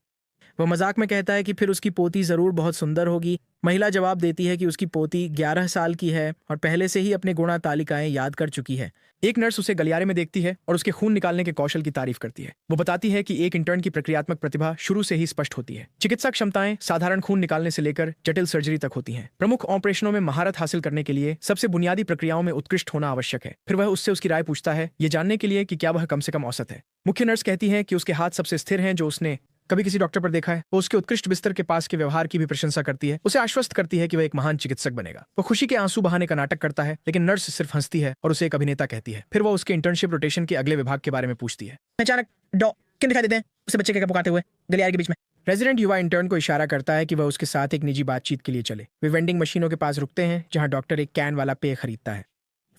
वह मजाक में कहता है कि फिर उसकी पोती जरूर बहुत सुंदर होगी। महिला जवाब देती है कि उसकी पोती 11 साल की है और पहले से ही अपने गुणा तालिकाएं याद कर चुकी है। एक नर्स उसे गलियारे में देखती है और उसके खून निकालने के कौशल की तारीफ करती है। वो बताती है कि एक इंटर्न की प्रक्रियात्मक प्रतिभा शुरू से ही स्पष्ट होती है। चिकित्सा क्षमताएं साधारण खून निकालने से लेकर जटिल सर्जरी तक होती हैं। प्रमुख ऑपरेशनों में महारत हासिल करने के लिए सबसे बुनियादी प्रक्रियाओं में उत्कृष्ट होना आवश्यक है। फिर वह उससे उसकी राय पूछता है, ये जानने के लिए कि क्या वह कम से कम औसत है। मुख्य नर्स कहती है कि उसके हाथ सबसे स्थिर हैं जो उसने कभी किसी डॉक्टर पर देखा है? वो उसके उत्कृष्ट बिस्तर के पास के व्यवहार की भी प्रशंसा करती है, उसे आश्वस्त करती है कि वह एक महान चिकित्सक बनेगा। वो खुशी के आंसू बहाने का नाटक करता है, लेकिन नर्स सिर्फ हंसती है और उसे एक अभिनेता कहती है। फिर वो उसके इंटर्नशिप रोटेशन के अगले विभाग के बारे में पूछती है। अचानक किन दिखाई देते हैं उसे बच्चे के पुकारते हुए गलियारे के बीच में। रेजिडेंट युवा इंटर्न को इशारा करता है कि वह उसके साथ एक निजी बातचीत के लिए चले। वे वेंडिंग मशीनों के पास रुकते हैं जहां डॉक्टर एक कैन वाला पेय खरीदता है।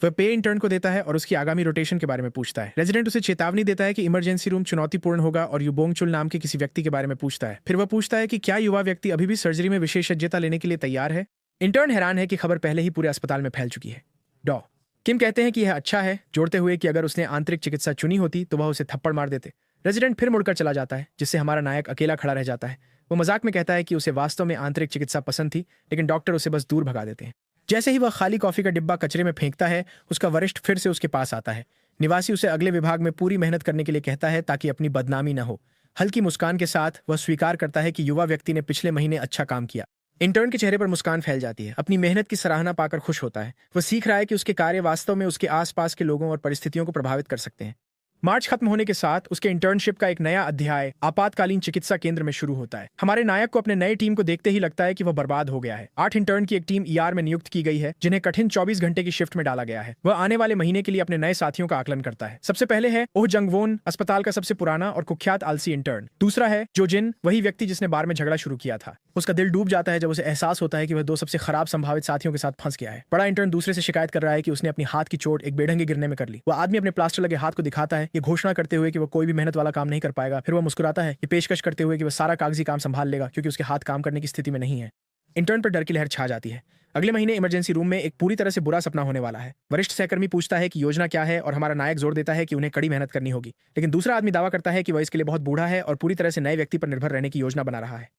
वह पेय इंटर्न को देता है और उसकी आगामी रोटेशन के बारे में पूछता है। रेजिडेंट उसे चेतावनी देता है कि इमरजेंसी रूम चुनौतीपूर्ण होगा और युबोंगचुल नाम के किसी व्यक्ति के बारे में पूछता है। फिर वह पूछता है कि क्या युवा व्यक्ति अभी भी सर्जरी में विशेषज्ञता लेने के लिए तैयार है। इंटर्न हैरान है कि खबर पहले ही पूरे अस्पताल में फैल चुकी है। डॉ किम कहते हैं कि यह अच्छा है, जोड़ते हुए कि अगर उसने आंतरिक चिकित्सा चुनी होती तो वह उसे थप्पड़ मार देते। रेजिडेंट फिर मुड़कर चला जाता है, जिससे हमारा नायक अकेला खड़ा रह जाता है। वो मजाक में कहता है कि उसे वास्तव में आंतरिक चिकित्सा पसंद थी, लेकिन डॉक्टर उसे बस दूर भगा देते हैं। जैसे ही वह खाली कॉफी का डिब्बा कचरे में फेंकता है, उसका वरिष्ठ फिर से उसके पास आता है। निवासी उसे अगले विभाग में पूरी मेहनत करने के लिए कहता है ताकि अपनी बदनामी न हो। हल्की मुस्कान के साथ वह स्वीकार करता है कि युवा व्यक्ति ने पिछले महीने अच्छा काम किया। इंटर्न के चेहरे पर मुस्कान फैल जाती है। अपनी मेहनत की सराहना पाकर खुश होता है। वह सीख रहा है कि उसके कार्य वास्तव में उसके आसपास के लोगों और परिस्थितियों को प्रभावित कर सकते हैं। मार्च खत्म होने के साथ उसके इंटर्नशिप का एक नया अध्याय आपातकालीन चिकित्सा केंद्र में शुरू होता है। हमारे नायक को अपने नए टीम को देखते ही लगता है कि वह बर्बाद हो गया है। 8 इंटर्न की एक टीम ईआर में नियुक्त की गई है, जिन्हें कठिन 24 घंटे की शिफ्ट में डाला गया है। वह आने वाले महीने के लिए अपने नए साथियों का आकलन करता है। सबसे पहले है ओह जंगवोन, अस्पताल का सबसे पुराना और कुख्यात आलसी इंटर्न। दूसरा है जोजिन, वही व्यक्ति जिसने बार में झगड़ा शुरू किया था। उसका दिल डूब जाता है जब उसे एहसास होता है कि वह 2 सबसे खराब संभावित साथियों के साथ फंस गया है। बड़ा इंटर्न दूसरे से शिकायत कर रहा है कि उसने अपनी हाथ की चोट एक बेढंगे गिरने में कर ली। वह आदमी अपने प्लास्टर लगे हाथ को दिखाता है, ये घोषणा करते हुए कि वह कोई भी मेहनत वाला काम नहीं कर पाएगा। फिर वह मुस्कुराता है, ये पेशकश करते हुए कि वह सारा कागजी काम संभाल लेगा, क्योंकि उसके हाथ काम करने की स्थिति में नहीं है। इंटर्न पर डर की लहर छा जाती है। अगले महीने इमरजेंसी रूम में एक पूरी तरह से बुरा सपना होने वाला है। वरिष्ठ सहकर्मी पूछता है कि योजना क्या है और हमारा नायक जोर देता है कि उन्हें कड़ी मेहनत करनी होगी, लेकिन दूसरा आदमी दावा करता है कि वह इसके लिए बहुत बूढ़ा है और पूरी तरह से नए व्यक्ति पर निर्भर रहने की योजना बना रहा है।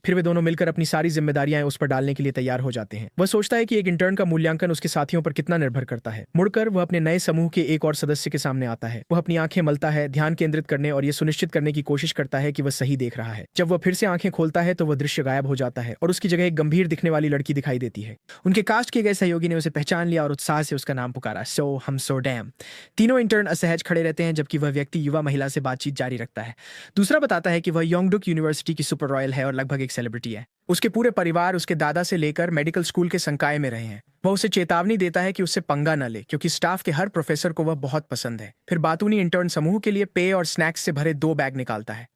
फिर वे दोनों मिलकर अपनी सारी जिम्मेदारियां उस पर डालने के लिए तैयार हो जाते हैं। वह सोचता है कि एक इंटर्न का मूल्यांकन उसके साथियों पर कितना निर्भर करता है। मुड़कर वह अपने नए समूह के एक और सदस्य के सामने आता है। वह अपनी आंखें मलता है, ध्यान केंद्रित करने और यह सुनिश्चित करने की कोशिश करता है कि वह सही देख रहा है। जब वह फिर से आंखें खोलता है तो वह दृश्य गायब हो जाता है और उसकी जगह एक गंभीर दिखने वाली लड़की दिखाई देती है। उनके कास्ट किए गए सहयोगी ने उसे पहचान लिया और उत्साह से उसका नाम पुकारा, सो डैम। तीनों इंटर्न असहज खड़े रहते हैं, जबकि वह व्यक्ति युवा महिला से बातचीत जारी रखता है। दूसरा बताता है कि वह योंगडुक यूनिवर्सिटी की सुपर रॉयल है और लगभग एक सेलिब्रिटी है। उसके पूरे परिवार उसके दादा से लेकर मेडिकल स्कूल के संकाय में रहे हैं। वह उसे चेतावनी देता है कि उससे पंगा न ले, क्योंकि स्टाफ के हर प्रोफेसर को वह बहुत पसंद है। फिर बातूनी इंटर्न समूह के लिए पेय और स्नैक्स से भरे 2 बैग निकालता है।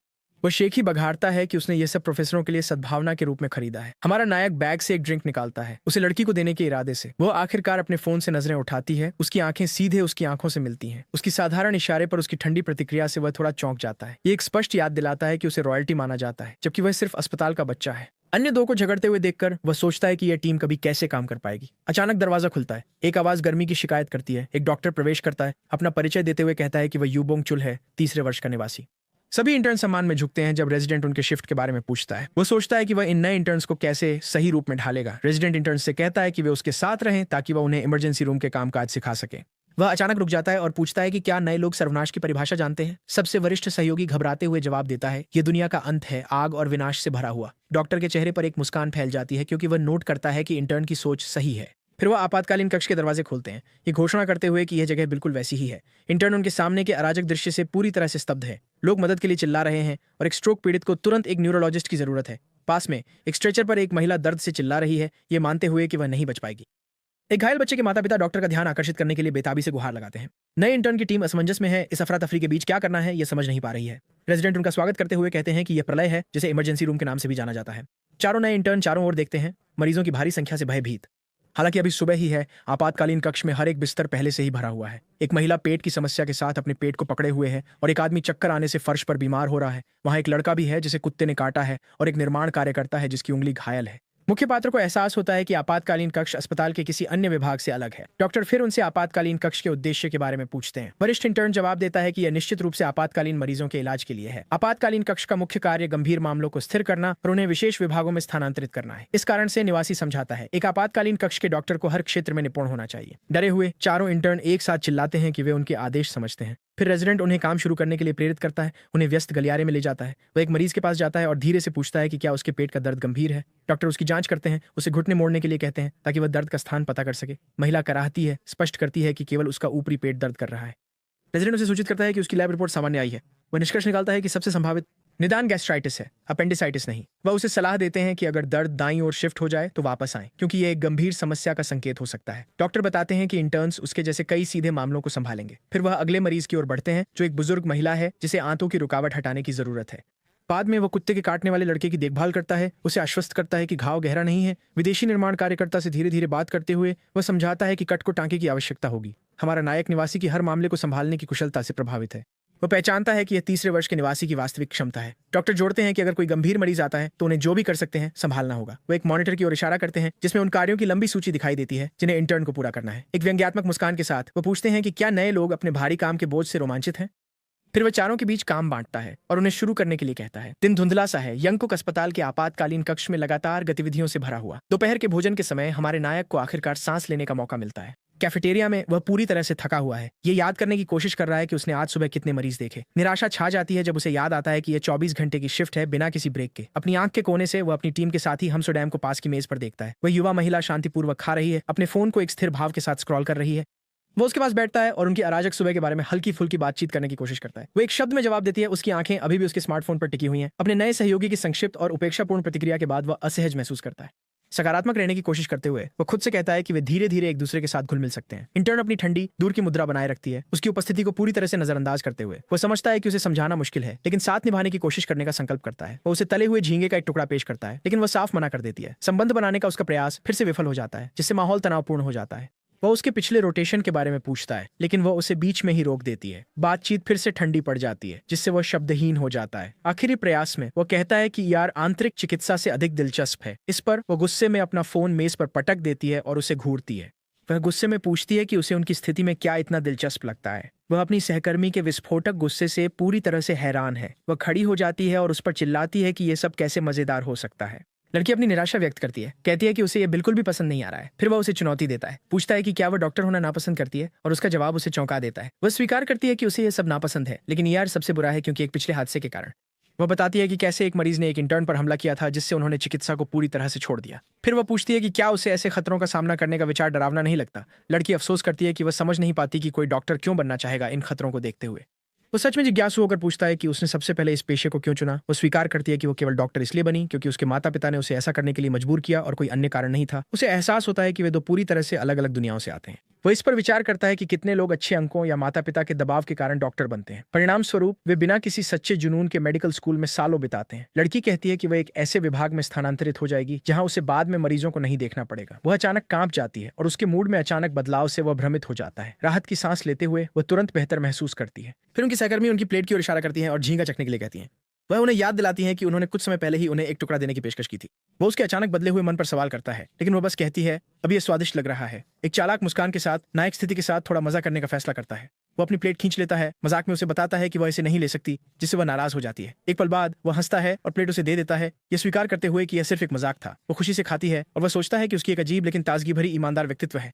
वह शेख ही बघाड़ता है कि उसने ये सब प्रोफेसरों के लिए सद्भावना के रूप में खरीदा है। हमारा नायक बैग से एक ड्रिंक निकालता है, उसे लड़की को देने के इरादे से। वह आखिरकार अपने फोन से नजरें उठाती है। उसकी आंखें सीधे उसकी आंखों से मिलती हैं। उसकी साधारण इशारे पर उसकी ठंडी प्रतिक्रिया से वह थोड़ा चौंक जाता है। ये एक स्पष्ट याद दिलाता है कि उसे रॉयल्टी माना जाता है, जबकि वह सिर्फ अस्पताल का बच्चा है। अन्य 2 को झगड़ते हुए देखकर वह सोचता है कि यह टीम कभी कैसे काम कर पाएगी। अचानक दरवाजा खुलता है। एक आवाज गर्मी की शिकायत करती है। एक डॉक्टर प्रवेश करता है, अपना परिचय देते हुए कहता है कि वह युबोंगचुल है, 3रे वर्ष का निवासी। सभी इंटर्न सम्मान में झुकते हैं जब रेजिडेंट उनके शिफ्ट के बारे में पूछता है। वो सोचता है कि वह इन नए इंटर्न्स को कैसे सही रूप में ढालेगा। रेजिडेंट इंटर्न से कहता है कि वे उसके साथ रहें ताकि वह उन्हें इमरजेंसी रूम के कामकाज सिखा सके। वह अचानक रुक जाता है और पूछता है कि क्या नए लोग सर्वनाश की परिभाषा जानते हैं। सबसे वरिष्ठ सहयोगी घबराते हुए जवाब देता है, ये दुनिया का अंत है, आग और विनाश से भरा हुआ। डॉक्टर के चेहरे पर एक मुस्कान फैल जाती है, क्योंकि वह नोट करता है कि इंटर्न की सोच सही है। फिर वह आपातकालीन कक्ष के दरवाजे खोलते हैं, ये घोषणा करते हुए कि यह जगह बिल्कुल वैसी ही है। इंटर्न उनके सामने के अराजक दृश्य से पूरी तरह से स्तब्ध है। लोग मदद के लिए चिल्ला रहे हैं और एक स्ट्रोक पीड़ित को तुरंत एक न्यूरोलॉजिस्ट की जरूरत है। पास में एक स्ट्रेचर पर एक महिला दर्द से चिल्ला रही है, ये मानते हुए कि वह नहीं बच पाएगी। एक घायल बच्चे के माता पिता डॉक्टर का ध्यान आकर्षित करने के लिए बेताबी से गुहार लगाते हैं। नए इंटर्न की टीम असमंजस में है। इस अफरा तफरी के बीच क्या करना है यह समझ नहीं पा रही है। रेजिडेंट उनका स्वागत करते हुए कहते हैं कि यह प्रलय है, जिसे इमरजेंसी रूम के नाम से भी जाना जाता है। चारों नए इंटर्न चारों ओर देखते हैं, मरीजों की भारी संख्या से भयभीत। हालांकि अभी सुबह ही है। आपातकालीन कक्ष में हर एक बिस्तर पहले से ही भरा हुआ है। एक महिला पेट की समस्या के साथ अपने पेट को पकड़े हुए है और एक आदमी चक्कर आने से फर्श पर बीमार हो रहा है। वहां एक लड़का भी है जिसे कुत्ते ने काटा है और एक निर्माण कार्यकर्ता है जिसकी उंगली घायल है। मुख्य पात्र को एहसास होता है कि आपातकालीन कक्ष अस्पताल के किसी अन्य विभाग से अलग है। डॉक्टर फिर उनसे आपातकालीन कक्ष के उद्देश्य के बारे में पूछते हैं। वरिष्ठ इंटर्न जवाब देता है कि यह निश्चित रूप से आपातकालीन मरीजों के इलाज के लिए है। आपातकालीन कक्ष का मुख्य कार्य गंभीर मामलों को स्थिर करना और उन्हें विशेष विभागों में स्थानांतरित करना है। इस कारण से निवासी समझाता है, एक आपातकालीन कक्ष के डॉक्टर को हर क्षेत्र में निपुण होना चाहिए। डरे हुए चारों इंटर्न एक साथ चिल्लाते हैं कि वे उनके आदेश समझते हैं। फिर रेजिडेंट उन्हें काम शुरू करने के लिए प्रेरित करता है, उन्हें व्यस्त गलियारे में ले जाता है। वह एक मरीज के पास जाता है और धीरे से पूछता है कि क्या उसके पेट का दर्द गंभीर है। डॉक्टर उसकी जांच करते हैं, उसे घुटने मोड़ने के लिए कहते हैं ताकि वह दर्द का स्थान पता कर सके। महिला कराहती है, स्पष्ट करती है कि केवल उसका ऊपरी पेट दर्द कर रहा है। रेजिडेंट उसे सूचित करता है कि उसकी लैब रिपोर्ट सामान्य आई है। वह निष्कर्ष निकालता है कि सबसे संभावित निदान गैस्ट्राइटिस है, अपेंडिसाइटिस नहीं। वह उसे सलाह देते हैं कि अगर दर्द दाईं ओर शिफ्ट हो जाए तो वापस आएं, क्योंकि यह एक गंभीर समस्या का संकेत हो सकता है। डॉक्टर बताते हैं कि इंटर्न्स उसके जैसे कई सीधे मामलों को संभालेंगे। फिर वह अगले मरीज की ओर बढ़ते हैं, जो एक बुजुर्ग महिला है जिसे आंतों की रुकावट हटाने की जरूरत है। बाद में वो कुत्ते के काटने वाले लड़के की देखभाल करता है, उसे आश्वस्त करता है कि घाव गहरा नहीं है। विदेशी निर्माण कार्यकर्ता से धीरे धीरे बात करते हुए वह समझाता है कि कट को टांके की आवश्यकता होगी। हमारा नायक निवासी की हर मामले को संभालने की कुशलता से प्रभावित है। वह पहचानता है कि यह तीसरे वर्ष के निवासी की वास्तविक क्षमता है। डॉक्टर जोड़ते हैं कि अगर कोई गंभीर मरीज आता है तो उन्हें जो भी कर सकते हैं संभालना होगा। वो एक मॉनिटर की ओर इशारा करते हैं जिसमें उन कार्यों की लंबी सूची दिखाई देती है जिन्हें इंटर्न को पूरा करना है। एक व्यंग्यात्मक मुस्कान के साथ वो पूछते हैं कि क्या नए लोग अपने भारी काम के बोझ से रोमांचित हैं। फिर वह चारों के बीच काम बांटता है और उन्हें शुरू करने के लिए कहता है। दिन धुंधला सा है। यंगकुक अस्पताल के आपातकालीन कक्ष में लगातार गतिविधियों से भरा हुआ। दोपहर के भोजन के समय हमारे नायक को आखिरकार सांस लेने का मौका मिलता है। कैफेटेरिया में वह पूरी तरह से थका हुआ है। ये याद करने की कोशिश कर रहा है कि उसने आज सुबह कितने मरीज देखे। निराशा छा जाती है जब उसे याद आता है कि यह 24 घंटे की शिफ्ट है बिना किसी ब्रेक के। अपनी आंख के कोने से वह अपनी टीम के साथ ही हमसोडैम को पास की मेज पर देखता है। वह युवा महिला शांतिपूर्वक खा रही है, अपने फोन को एक स्थिर भाव के साथ स्क्रॉल कर रही है। वो उसके पास बैठता है और उनकी अराजक सुबह के बारे में हल्की फुल्की बातचीत करने की कोशिश करता है। वो एक शब्द में जवाब देती है। उसकी आंखें अभी भी उसके स्मार्टफोन पर टिकी हुई हैं। अपने नए सहयोगी की संक्षिप्त और उपेक्षापूर्ण प्रतिक्रिया के बाद वह असहज महसूस करता है। सकारात्मक रहने की कोशिश करते हुए वो खुद से कहता है कि वे धीरे धीरे एक दूसरे के साथ घुल मिल सकते हैं। इंटर्न अपनी ठंडी दूर की मुद्रा बनाए रखती है, उसकी उपस्थिति को पूरी तरह से नजरअंदाज करते हुए। वो समझता है कि उसे समझाना मुश्किल है, लेकिन साथ निभाने की कोशिश करने का संकल्प करता है। वो उसे तले हुए झींगे का एक टुकड़ा पेश करता है, लेकिन वह साफ मना कर देती है। संबंध बनाने का उसका प्रयास फिर से विफल हो जाता है, जिससे माहौल तनावपूर्ण हो जाता है। वह उसके पिछले रोटेशन के बारे में पूछता है, लेकिन वह उसे बीच में ही रोक देती है। बातचीत फिर से ठंडी पड़ जाती है, जिससे वह शब्दहीन हो जाता है। आखिरी प्रयास में वह कहता है कि यार आंतरिक चिकित्सा से अधिक दिलचस्प है। इस पर वह गुस्से में अपना फोन मेज पर पटक देती है और उसे घूरती है। वह गुस्से में पूछती है कि उसे उनकी स्थिति में क्या इतना दिलचस्प लगता है। वह अपनी सहकर्मी के विस्फोटक गुस्से से पूरी तरह से हैरान है। वह खड़ी हो जाती है और उस पर चिल्लाती है कि यह सब कैसे मजेदार हो सकता है। लड़की अपनी निराशा व्यक्त करती है, कहती है कि उसे यह बिल्कुल भी पसंद नहीं आ रहा है। फिर वह उसे चुनौती देता है, पूछता है कि क्या वह डॉक्टर होना नापसंद करती है, और उसका जवाब उसे चौंका देता है। वह स्वीकार करती है कि उसे यह सब नापसंद है, लेकिन यार सबसे बुरा है क्योंकि एक पिछले हादसे के कारण। वह बताती है कि कैसे एक मरीज ने एक इंटर्न पर हमला किया था, जिससे उन्होंने चिकित्सा को पूरी तरह से छोड़ दिया। फिर वह पूछती है कि क्या उसे ऐसे खतरों का सामना करने का विचार डरावना नहीं लगता। लड़की अफसोस करती है कि वह समझ नहीं पाती कि कोई डॉक्टर क्यों बनना चाहेगा इन खतरों को देखते हुए। वो सच में जिज्ञासु होकर पूछता है कि उसने सबसे पहले इस पेशे को क्यों चुना। वो स्वीकार करती है कि वो केवल डॉक्टर इसलिए बनी क्योंकि उसके माता पिता ने उसे ऐसा करने के लिए मजबूर किया और कोई अन्य कारण नहीं था। उसे एहसास होता है कि वे दो पूरी तरह से अलग अलग दुनियाओं से आते हैं। वो इस पर विचार करता है कि कितने लोग अच्छे अंकों या माता पिता के दबाव के कारण डॉक्टर बनते हैं। परिणाम स्वरूप वे बिना किसी सच्चे जुनून के मेडिकल स्कूल में सालों बिताते हैं। लड़की कहती है कि वह एक ऐसे विभाग में स्थानांतरित हो जाएगी जहां उसे बाद में मरीजों को नहीं देखना पड़ेगा। वह अचानक कांप जाती है और उसके मूड में अचानक बदलाव से वह भ्रमित हो जाता है। राहत की सांस लेते हुए वह तुरंत बेहतर महसूस करती है। फिर उनकी सहकर्मी उनकी प्लेट की ओर इशारा करती है और झींगा चखने के लिए कहती है। वह उन्हें याद दिलाती है कि उन्होंने कुछ समय पहले ही उन्हें एक टुकड़ा देने की पेशकश की थी। वो उसके अचानक बदले हुए मन पर सवाल करता है, लेकिन वह बस कहती है, अब यह स्वादिष्ट लग रहा है। एक चालाक मुस्कान के साथ नायक स्थिति के साथ थोड़ा मजा करने का फैसला करता है। वो अपनी प्लेट खींच लेता है, मजाक में उसे बताता है कि वह इसे नहीं ले सकती, जिससे वह नाराज हो जाती है। एक पल बाद वह हंसता है और प्लेट उसे दे देता है, यह स्वीकार करते हुए कि यह सिर्फ एक मजाक था। वो खुशी से खाती है और वह सोचता है कि उसकी एक अजीब लेकिन ताजगी भरी ईमानदार व्यक्तित्व है।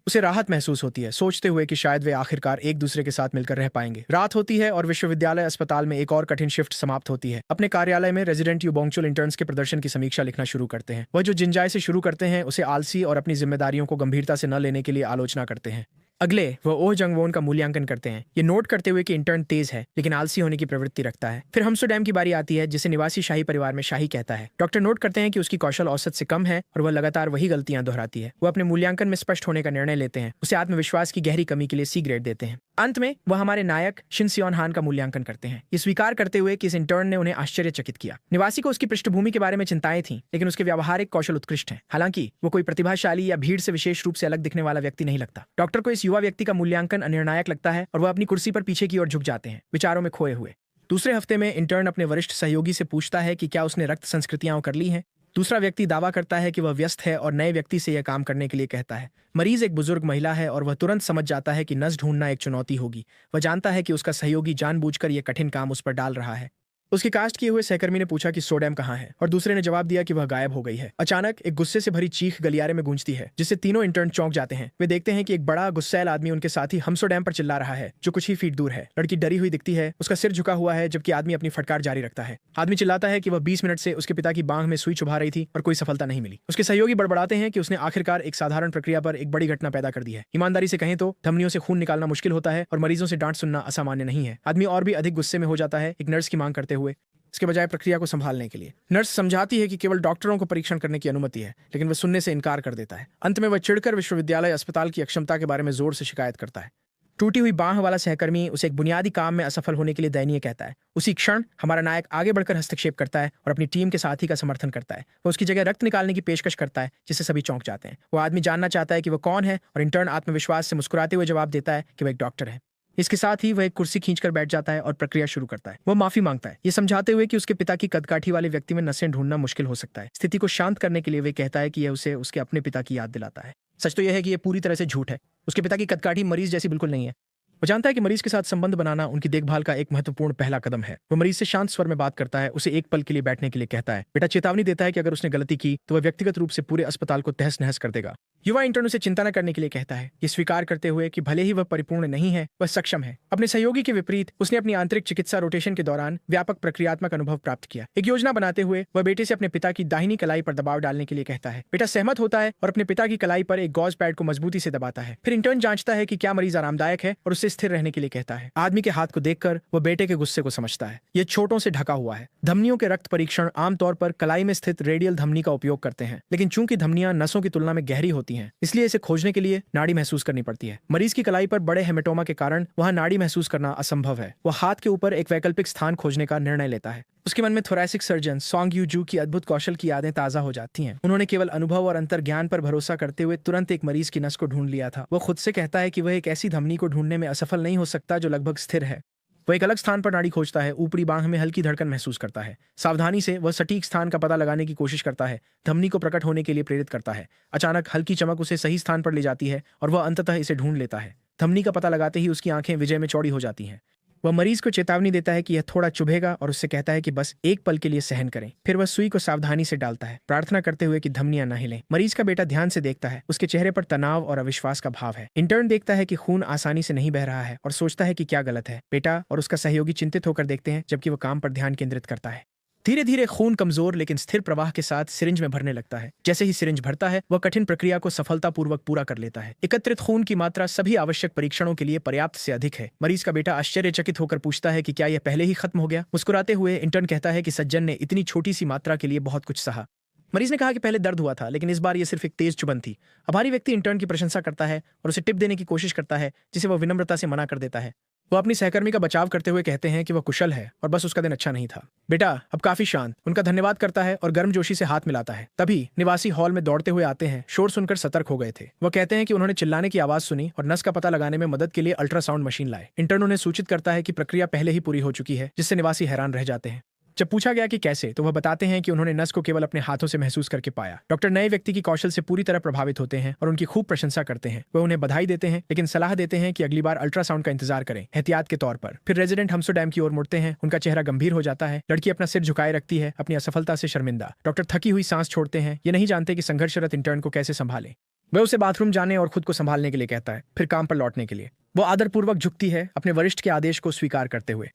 उसे राहत महसूस होती है, सोचते हुए कि शायद वे आखिरकार एक दूसरे के साथ मिलकर रह पाएंगे। रात होती है और विश्वविद्यालय अस्पताल में एक और कठिन शिफ्ट समाप्त होती है। अपने कार्यालय में रेजिडेंट यूबोंगचुल इंटर्न्स के प्रदर्शन की समीक्षा लिखना शुरू करते हैं। वह जो जिंजाई से शुरू करते हैं उसे आलसी और अपनी जिम्मेदारियों को गंभीरता से न लेने के लिए आलोचना करते हैं। अगले वह ओह जंगवोन का मूल्यांकन करते हैं, ये नोट करते हुए कि इंटर्न तेज है लेकिन आलसी होने की प्रवृत्ति रखता है। फिर हमसोडैम की बारी आती है, जिसे निवासी शाही परिवार में शाही कहता है। डॉक्टर नोट करते हैं कि उसकी कौशल औसत से कम है और वह लगातार वही गलतियां दोहराती है। वह अपने मूल्यांकन में स्पष्ट होने का निर्णय लेते हैं, उसे आत्मविश्वास की गहरी कमी के लिए सी ग्रेड देते हैं। अंत में वह हमारे नायक शिन सियोन हान का मूल्यांकन करते हैं, ये स्वीकार करते हुए कि इस इंटर्न ने उन्हें आश्चर्यचकित किया। निवासी को उसकी पृष्ठभूमि के बारे में चिंताएं थीं, लेकिन उसके व्यावहारिक कौशल उत्कृष्ट हैं। हालांकि वो कोई प्रतिभाशाली या भीड़ से विशेष रूप से अलग दिखने वाला व्यक्ति नहीं लगता। डॉक्टर को इस युवा व्यक्ति का मूल्यांकन अनिर्णायक लगता है और वह अपनी कुर्सी पर पीछे की ओर झुक जाते हैं, विचारों में खोए हुए। दूसरे हफ्ते में इंटर्न अपने वरिष्ठ सहयोगी से पूछता है कि क्या उसने रक्त संस्कृतियां कर ली हैं। दूसरा व्यक्ति दावा करता है कि वह व्यस्त है और नए व्यक्ति से यह काम करने के लिए कहता है। मरीज एक बुजुर्ग महिला है और वह तुरंत समझ जाता है कि नस ढूंढना एक चुनौती होगी। वह जानता है कि उसका सहयोगी जानबूझकर यह कठिन काम उस पर डाल रहा है। उसकी कास्ट किए हुए सहकर्मी ने पूछा कि सोडैम कहाँ है और दूसरे ने जवाब दिया कि वह गायब हो गई है। अचानक एक गुस्से से भरी चीख गलियारे में गूंजती है, जिससे तीनों इंटर्न चौंक जाते हैं। वे देखते हैं कि एक बड़ा गुस्सैल आदमी उनके साथ ही हमसोडैम पर चिल्ला रहा है, जो कुछ ही फीट दूर है। लड़की डरी हुई दिखती है, उसका सिर झुका हुआ है, जबकि आदमी अपनी फटकार जारी रखता है। आदमी चिल्लाता है कि वह 20 मिनट से उसके पिता की बांह में सुई चुभा रही थी और कोई सफलता नहीं मिली। उसके सहयोगी बड़बड़ाते हैं कि उसने आखिरकार एक साधारण प्रक्रिया पर एक बड़ी घटना पैदा कर दी है। ईमानदारी से कहें तो धमनियों से खून निकालना मुश्किल होता है और मरीजों से डांट सुनना असामान्य नहीं है। आदमी और भी अधिक गुस्से में हो जाता है, एक नर्स की मांग करते हुए। इसके बजाय प्रक्रिया को संभालने के लिए। नर्स समझाती है कि केवल डॉक्टरों को परीक्षण करने की अनुमति है, लेकिन वह सुनने से इनकार कर देता है। अंत में वह चिढ़कर विश्वविद्यालय अस्पताल की अक्षमता के बारे में जोर से शिकायत करता है। टूटी हुई बांह वाला सहकर्मी उसे एक बुनियादी काम में असफल होने के लिए दयनीय कहता है। उसी क्षण हमारा नायक आगे बढ़कर हस्तक्षेप करता है और अपनी टीम के साथी का समर्थन करता है। वह उसकी जगह रक्त निकालने की पेशकश करता है, जिससे सभी चौंक जाते हैं। वो आदमी जानना चाहता है कि वह कौन है और इंटर्न आत्मविश्वास से मुस्कुराते हुए जवाब देता है कि वह एक डॉक्टर है। इसके साथ ही वह एक कुर्सी खींचकर बैठ जाता है और प्रक्रिया शुरू करता है। वह माफी मांगता है, ये समझाते हुए कि उसके पिता की कदकाठी वाले व्यक्ति में नसें ढूंढना मुश्किल हो सकता है। स्थिति को शांत करने के लिए वह कहता है कि यह उसे उसके अपने पिता की याद दिलाता है। सच तो यह है कि यह पूरी तरह से झूठ है। उसके पिता की कदकाठी मरीज जैसी बिल्कुल नहीं है। वो जानता है कि मरीज के साथ संबंध बनाना उनकी देखभाल का एक महत्वपूर्ण पहला कदम है। वो मरीज से शांत स्वर में बात करता है, उसे एक पल के लिए बैठने के लिए कहता है। बेटा चेतावनी देता है कि अगर उसने गलती की तो वह व्यक्तिगत रूप से पूरे अस्पताल को तहस नहस कर देगा। युवा इंटर्न उसे चिंता न करने के लिए कहता है, ये स्वीकार करते हुए कि भले ही वह परिपूर्ण नहीं है, वह सक्षम है। अपने सहयोगी के विपरीत उसने अपनी आंतरिक चिकित्सा रोटेशन के दौरान व्यापक प्रक्रियात्मक अनुभव प्राप्त किया। एक योजना बनाते हुए वह बेटे से अपने पिता की दाहिनी कलाई पर दबाव डालने के लिए कहता है। बेटा सहमत होता है और अपने पिता की कलाई पर एक गॉज पैड को मजबूती से दबाता है। फिर इंटर्न जांचता है कि क्या मरीज आरामदायक है और उससे स्थिर रहने के लिए कहता है। आदमी के हाथ को देखकर वह बेटे के गुस्से को समझता है। यह छोटों से ढका हुआ है। धमनियों के रक्त परीक्षण आमतौर पर कलाई में स्थित रेडियल धमनी का उपयोग करते हैं, लेकिन चूंकि धमनियां नसों की तुलना में गहरी होती हैं, इसलिए इसे खोजने के लिए नाड़ी महसूस करनी पड़ती है। मरीज की कलाई पर बड़े हेमेटोमा के कारण वहां नाड़ी महसूस करना असंभव है। वह हाथ के ऊपर एक वैकल्पिक स्थान खोजने का निर्णय लेता है। उसके मन में थोरैसिक सर्जन सॉन्ग यू जू की अद्भुत कौशल की यादें ताजा हो जाती हैं। उन्होंने केवल अनुभव और अंतर्ज्ञान पर भरोसा करते हुए तुरंत एक मरीज की नस को ढूंढ लिया था। वह खुद से कहता है कि वह एक ऐसी धमनी को ढूंढने में असफल नहीं हो सकता जो लगभग स्थिर है। वह एक अलग स्थान पर नाड़ी खोजता है, ऊपरी बांह में हल्की धड़कन महसूस करता है। सावधानी से वह सटीक स्थान का पता लगाने की कोशिश करता है, धमनी को प्रकट होने के लिए प्रेरित करता है। अचानक हल्की चमक उसे सही स्थान पर ले जाती है और वह अंततः इसे ढूंढ लेता है। धमनी का पता लगाते ही उसकी आंखें विजय में चौड़ी हो जाती हैं। वह मरीज को चेतावनी देता है कि यह थोड़ा चुभेगा और उससे कहता है कि बस एक पल के लिए सहन करें। फिर वह सुई को सावधानी से डालता है, प्रार्थना करते हुए कि धमनियां न हिलें। मरीज का बेटा ध्यान से देखता है, उसके चेहरे पर तनाव और अविश्वास का भाव है। इंटर्न देखता है कि खून आसानी से नहीं बह रहा है और सोचता है कि क्या गलत है। बेटा और उसका सहयोगी चिंतित होकर देखते हैं, जबकि वह काम पर ध्यान केंद्रित करता है। धीरे धीरे खून कमजोर लेकिन स्थिर प्रवाह के साथ सिरिंज में भरने लगता है। जैसे ही सिरिंज भरता है, वह कठिन प्रक्रिया को सफलतापूर्वक पूरा कर लेता है। एकत्रित खून की मात्रा सभी आवश्यक परीक्षणों के लिए पर्याप्त से अधिक है। मरीज का बेटा आश्चर्यचकित होकर पूछता है कि क्या यह पहले ही खत्म हो गया। मुस्कुराते हुए इंटर्न कहता है कि सज्जन ने इतनी छोटी सी मात्रा के लिए बहुत कुछ सहा। मरीज ने कहा कि पहले दर्द हुआ था, लेकिन इस बार यह सिर्फ एक तेज चुभन थी। आभारी व्यक्ति इंटर्न की प्रशंसा करता है और उसे टिप देने की कोशिश करता है, जिसे वह विनम्रता से मना कर देता है। वह अपनी सहकर्मी का बचाव करते हुए कहते हैं कि वह कुशल है और बस उसका दिन अच्छा नहीं था। बेटा अब काफी शांत उनका धन्यवाद करता है और गर्मजोशी से हाथ मिलाता है। तभी निवासी हॉल में दौड़ते हुए आते हैं। शोर सुनकर सतर्क हो गए थे। वह कहते हैं कि उन्होंने चिल्लाने की आवाज सुनी और नस का पता लगाने में मदद के लिए अल्ट्रासाउंड मशीन लाए। इंटर्न उन्हें सूचित करता है कि प्रक्रिया पहले ही पूरी हो चुकी है, जिससे निवासी हैरान रह जाते हैं। जब पूछा गया कि कैसे, तो वह बताते हैं कि उन्होंने नस को केवल अपने हाथों से महसूस करके पाया। डॉक्टर नए व्यक्ति की कौशल से पूरी तरह प्रभावित होते हैं और उनकी खूब प्रशंसा करते हैं। वह उन्हें बधाई देते हैं, लेकिन सलाह देते हैं कि अगली बार अल्ट्रासाउंड का इंतजार करें, एहतियात के तौर पर। फिर रेजिडेंट हमसोडैम की ओर मुड़ते हैं। उनका चेहरा गंभीर हो जाता है। लड़की अपना सिर झुकाए रखती है, अपनी असफलता से शर्मिंदा। डॉक्टर थकी हुई सांस छोड़ते हैं, ये नहीं जानते कि संघर्षरत इंटर्न को कैसे संभालें। वह उसे बाथरूम जाने और खुद को संभालने के लिए कहता है, फिर काम पर लौटने के लिए। वो आदरपूर्वक झुकती है, अपने वरिष्ठ के आदेश को स्वीकार करते हुए।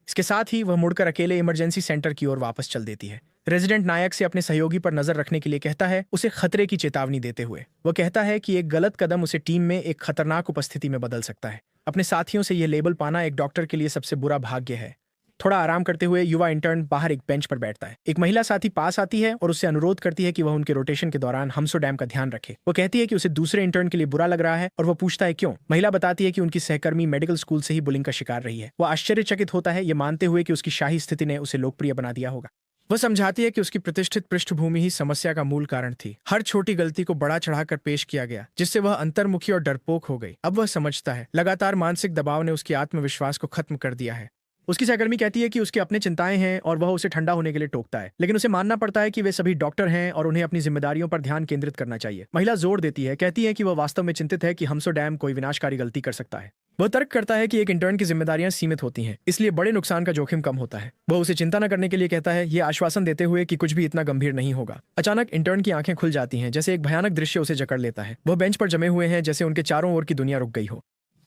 इसके साथ ही वह मुड़कर अकेले इमरजेंसी सेंटर की ओर वापस चल देती है। रेजिडेंट नायक से अपने सहयोगी पर नजर रखने के लिए कहता है, उसे खतरे की चेतावनी देते हुए। वह कहता है कि एक गलत कदम उसे टीम में एक खतरनाक उपस्थिति में बदल सकता है। अपने साथियों से यह लेबल पाना एक डॉक्टर के लिए सबसे बुरा भाग्य है। थोड़ा आराम करते हुए युवा इंटर्न बाहर एक बेंच पर बैठता है। एक महिला साथी पास आती है और उससे अनुरोध करती है कि वह उनके रोटेशन के दौरान हमसोडैम का ध्यान रखे। वो कहती है कि उसे दूसरे इंटर्न के लिए बुरा लग रहा है और वह पूछता है क्यों। महिला बताती है कि उनकी सहकर्मी मेडिकल स्कूल से ही बुलिंग का शिकार रही है। वह आश्चर्यचकित होता है, ये मानते हुए कि उसकी शाही स्थिति ने उसे लोकप्रिय बना दिया होगा। वह समझाती है कि उसकी प्रतिष्ठित पृष्ठभूमि ही समस्या का मूल कारण थी। हर छोटी गलती को बड़ा चढ़ाकर पेश किया गया, जिससे वह अंतर्मुखी और डरपोक हो गई। अब वह समझता है, लगातार मानसिक दबाव ने उसकी आत्मविश्वास को खत्म कर दिया है। उसकी सहकर्मी कहती है कि उसके अपने चिंताएं हैं और वह उसे ठंडा होने के लिए टोकता है, लेकिन उसे मानना पड़ता है कि वे सभी डॉक्टर हैं और उन्हें अपनी जिम्मेदारियों पर ध्यान केंद्रित करना चाहिए। महिला जोर देती है, कहती है कि वह वास्तव में चिंतित है कि हमसोडैम कोई विनाशकारी गलती कर सकता है। वह तर्क करता है कि एक इंटर्न की जिम्मेदारियां सीमित होती हैं, इसलिए बड़े नुकसान का जोखिम कम होता है। वह उसे चिंता न करने के लिए कहता है, ये आश्वासन देते हुए कि कुछ भी इतना गंभीर नहीं होगा। अचानक इंटर्न की आंखें खुल जाती हैं, जैसे एक भयानक दृश्य उसे जकड़ लेता है। वह बेंच पर जमे हुए हैं, जैसे उनके चारों ओर की दुनिया रुक गई हो।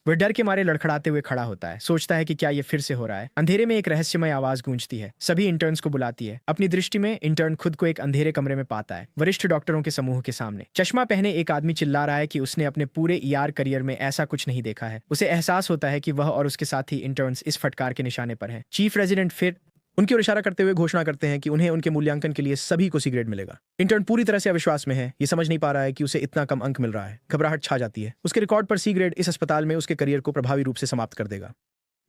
वह डर के मारे लड़खड़ाते हुए खड़ा होता है, सोचता है कि क्या ये फिर से हो रहा है। अंधेरे में एक रहस्यमय आवाज गूंजती है, सभी इंटर्न्स को बुलाती है। अपनी दृष्टि में इंटर्न खुद को एक अंधेरे कमरे में पाता है, वरिष्ठ डॉक्टरों के समूह के सामने। चश्मा पहने एक आदमी चिल्ला रहा है कि उसने अपने पूरे ईआर करियर में ऐसा कुछ नहीं देखा है। उसे एहसास होता है कि वह और उसके साथी इंटर्न्स इस फटकार के निशाने पर हैं। चीफ रेजिडेंट फिर उनकी ओर इशारा करते हुए घोषणा करते हैं कि उन्हें उनके मूल्यांकन के लिए सभी को सी ग्रेड मिलेगा। इंटर्न पूरी तरह से अविश्वास में है, ये समझ नहीं पा रहा है कि उसे इतना कम अंक मिल रहा है। घबराहट छा जाती है। उसके रिकॉर्ड पर सी ग्रेड इस अस्पताल में उसके करियर को प्रभावी रूप से समाप्त कर देगा।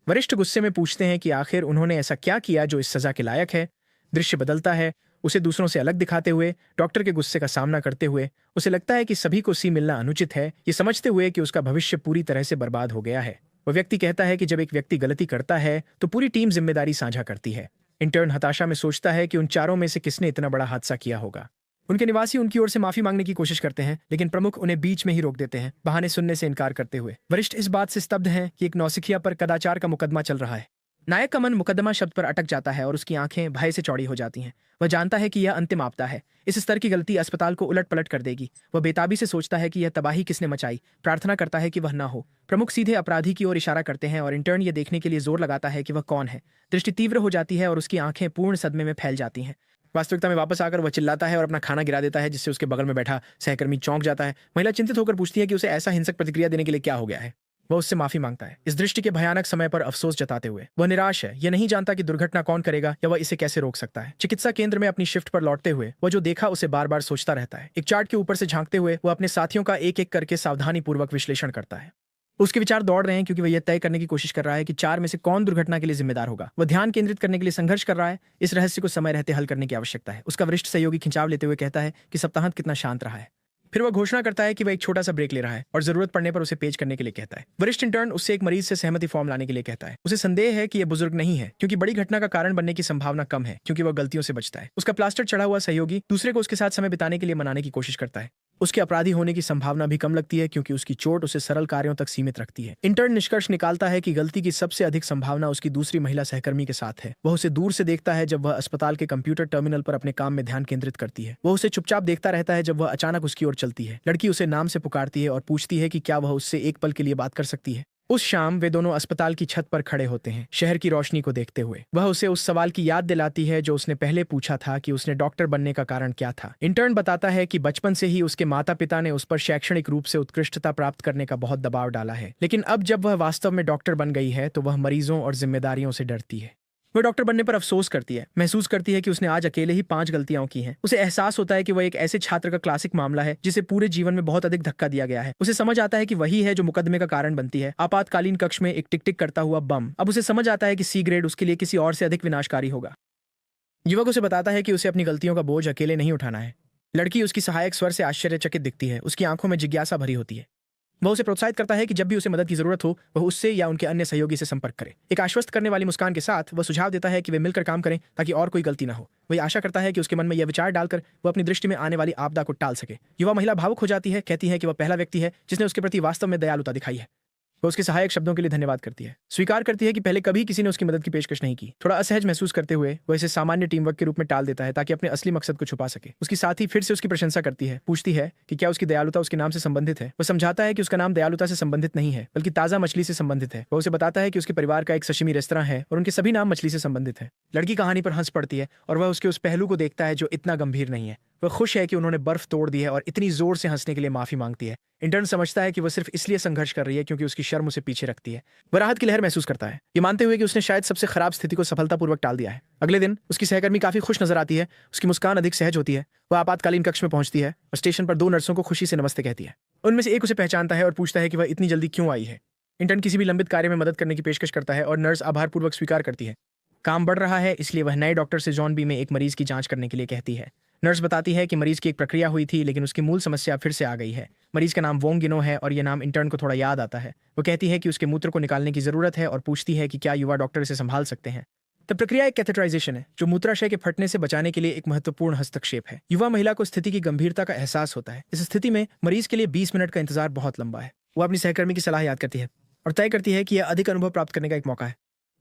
वरिष्ठ गुस्से में पूछते हैं कि आखिर उन्होंने ऐसा क्या किया जो इस सजा के लायक है। दृश्य बदलता है, उसे दूसरों से अलग दिखाते हुए, डॉक्टर के गुस्से का सामना करते हुए। उसे लगता है कि सभी को सी मिलना अनुचित है, ये समझते हुए कि उसका भविष्य पूरी तरह से बर्बाद हो गया है। वह व्यक्ति कहता है कि जब एक व्यक्ति गलती करता है तो पूरी टीम जिम्मेदारी साझा करती है। इंटर्न हताशा में सोचता है कि उन चारों में से किसने इतना बड़ा हादसा किया होगा। उनके निवासी उनकी ओर से माफी मांगने की कोशिश करते हैं, लेकिन प्रमुख उन्हें बीच में ही रोक देते हैं, बहाने सुनने से इनकार करते हुए। वरिष्ठ इस बात से स्तब्ध हैं कि एक नौसिखिया पर कदाचार का मुकदमा चल रहा है। नायक का मन मुकदमा शब्द पर अटक जाता है और उसकी आंखें भय से चौड़ी हो जाती हैं। वह जानता है कि यह अंतिम आपदा है, इस स्तर की गलती अस्पताल को उलट पलट कर देगी। वह बेताबी से सोचता है कि यह तबाही किसने मचाई, प्रार्थना करता है कि वह ना हो। प्रमुख सीधे अपराधी की ओर इशारा करते हैं और इंटर्न ये देखने के लिए जोर लगाता है कि वह कौन है। दृष्टि तीव्र हो जाती है और उसकी आंखें पूर्ण सदमे में फैल जाती हैं। वास्तविकता में वापस आकर वह चिल्लाता है और अपना खाना गिरा देता है, जिससे उसके बगल में बैठा सहकर्मी चौंक जाता है। महिला चिंतित होकर पूछती है कि उसे ऐसा हिंसक प्रतिक्रिया देने के लिए क्या हो गया है। वह उससे माफी मांगता है, इस दृष्टि के भयानक समय पर अफसोस जताते हुए। वह निराश है, यह नहीं जानता कि दुर्घटना कौन करेगा या वह इसे कैसे रोक सकता है। चिकित्सा केंद्र में अपनी शिफ्ट पर लौटते हुए वह जो देखा उसे बार बार सोचता रहता है। एक चार्ट के ऊपर से झांकते हुए वह अपने साथियों का एक एक करके सावधानी पूर्वक विश्लेषण करता है। उसके विचार दौड़ रहे हैं क्योंकि वह यह तय करने की कोशिश कर रहा है कि चार में से कौन दुर्घटना के लिए जिम्मेदार होगा। वह ध्यान केंद्रित करने के लिए संघर्ष कर रहा है। इस रहस्य को समय रहते हल करने की आवश्यकता है। उसका वरिष्ठ सहयोगी खिंचाव लेते हुए कहता है कि सप्ताहांत कितना शांत रहा है। फिर वह घोषणा करता है कि वह एक छोटा सा ब्रेक ले रहा है और जरूरत पड़ने पर उसे पेश करने के लिए कहता है। वरिष्ठ इंटर्न उससे एक मरीज से सहमति फॉर्म लाने के लिए कहता है। उसे संदेह है कि यह बुजुर्ग नहीं है, क्योंकि बड़ी घटना का कारण बनने की संभावना कम है, क्योंकि वह गलतियों से बचता है। उसका प्लास्टर चढ़ा हुआ सहयोगी दूसरे को उसके साथ समय बिताने के लिए मनाने की कोशिश करता है। उसके अपराधी होने की संभावना भी कम लगती है, क्योंकि उसकी चोट उसे सरल कार्यों तक सीमित रखती है। इंटर्न निष्कर्ष निकालता है कि गलती की सबसे अधिक संभावना उसकी दूसरी महिला सहकर्मी के साथ है। वह उसे दूर से देखता है जब वह अस्पताल के कंप्यूटर टर्मिनल पर अपने काम में ध्यान केंद्रित करती है। वह उसे चुपचाप देखता रहता है जब वह अचानक उसकी ओर चलती है। लड़की उसे नाम से पुकारती है और पूछती है कि क्या वह उससे एक पल के लिए बात कर सकती है। उस शाम वे दोनों अस्पताल की छत पर खड़े होते हैं, शहर की रोशनी को देखते हुए। वह उसे उस सवाल की याद दिलाती है जो उसने पहले पूछा था कि उसने डॉक्टर बनने का कारण क्या था। इंटर्न बताता है कि बचपन से ही उसके माता पिता ने उस पर शैक्षणिक रूप से उत्कृष्टता प्राप्त करने का बहुत दबाव डाला है, लेकिन अब जब वह वास्तव में डॉक्टर बन गई है तो वह मरीजों और जिम्मेदारियों से डरती है। वह डॉक्टर बनने पर अफसोस करती है, महसूस करती है कि उसने आज अकेले ही 5 गलतियां की हैं। उसे एहसास होता है कि वह एक ऐसे छात्र का क्लासिक मामला है जिसे पूरे जीवन में बहुत अधिक धक्का दिया गया है। उसे समझ आता है कि वही है जो मुकदमे का कारण बनती है। आपातकालीन कक्ष में एक टिक टिक करता हुआ बम। अब उसे समझ आता है कि सी ग्रेड उसके लिए किसी और से अधिक विनाशकारी होगा। युवक उसे बताता है कि उसे अपनी गलतियों का बोझ अकेले नहीं उठाना है। लड़की उसकी सहायक स्वर से आश्चर्यचकित दिखती है, उसकी आंखों में जिज्ञासा भरी होती है। वह उसे प्रोत्साहित करता है कि जब भी उसे मदद की जरूरत हो वह उससे या उनके अन्य सहयोगी से संपर्क करे। एक आश्वस्त करने वाली मुस्कान के साथ वह सुझाव देता है कि वे मिलकर काम करें ताकि और कोई गलती न हो। वह आशा करता है कि उसके मन में यह विचार डालकर वह अपनी दृष्टि में आने वाली आपदा को टाल सके। युवा महिला भावुक हो जाती है, कहती है कि वह पहला व्यक्ति है जिसने उसके प्रति वास्तव में दयालुता दिखाई है। वह उसके सहायक शब्दों के लिए धन्यवाद करती है, स्वीकार करती है कि पहले कभी किसी ने उसकी मदद की पेशकश नहीं की। थोड़ा असहज महसूस करते हुए वह इसे सामान्य टीम वर्क के रूप में टाल देता है ताकि अपने असली मकसद को छुपा सके। उसकी साथी फिर से उसकी प्रशंसा करती है, पूछती है कि क्या उसकी दयालुता उसके नाम से संबंधित है। वह समझाता है कि उसका नाम दयालुता से संबंधित नहीं है, बल्कि ताजा मछली से संबंधित है। वह उसे बताता है कि उसके परिवार का एक सशिमी रेस्तरां है और उनके सभी नाम मछली से संबंधित है। लड़की कहानी पर हंस पड़ती है और वह उसके उस पहलू को देखता है जो इतना गंभीर नहीं है। वह खुश है कि उन्होंने बर्फ तोड़ दी है और इतनी जोर से हंसने के लिए माफी मांगती है। इंटर्न समझता है कि वह सिर्फ इसलिए संघर्ष कर रही है क्योंकि उसकी शर्म उसे पीछे रखती है। वह राहत की लहर महसूस करता है, ये मानते हुए कि उसने शायद सबसे खराब स्थिति को सफलतापूर्वक टाल दिया है। अगले दिन उसकी सहकर्मी काफी खुश नजर आती है, उसकी मुस्कान अधिक सहज होती है। वह आपातकालीन कक्ष में पहुंचती है और स्टेशन पर 2 नर्सों को खुशी से नमस्ते कहती है। उनमें से एक उसे पहचानता है और पूछता है कि वह इतनी जल्दी क्यों आई है। इंटर्न किसी भी लंबित कार्य में मदद करने की पेशकश करता है और नर्स आभारपूर्वक स्वीकार करती है। काम बढ़ रहा है, इसलिए वह नए डॉक्टर से जॉन बी में एक मरीज की जांच करने के लिए कहती है। नर्स बताती है कि मरीज की एक प्रक्रिया हुई थी, लेकिन उसकी मूल समस्या फिर से आ गई है। मरीज का नाम वोंग गिनो है और यह नाम इंटर्न को थोड़ा याद आता है। वो कहती है कि उसके मूत्र को निकालने की जरूरत है और पूछती है कि क्या युवा डॉक्टर इसे संभाल सकते हैं। तब प्रक्रिया एक कैथेटराइजेशन है, जो मूत्राशय के फटने से बचाने के लिए एक महत्वपूर्ण हस्तक्षेप है। युवा महिला को स्थिति की गंभीरता का एहसास होता है। इस स्थिति में मरीज के लिए 20 मिनट का इंतजार बहुत लंबा है। वो अपनी सहकर्मी की सलाह याद करती है और तय करती है कि यह अधिक अनुभव प्राप्त करने का एक मौका है।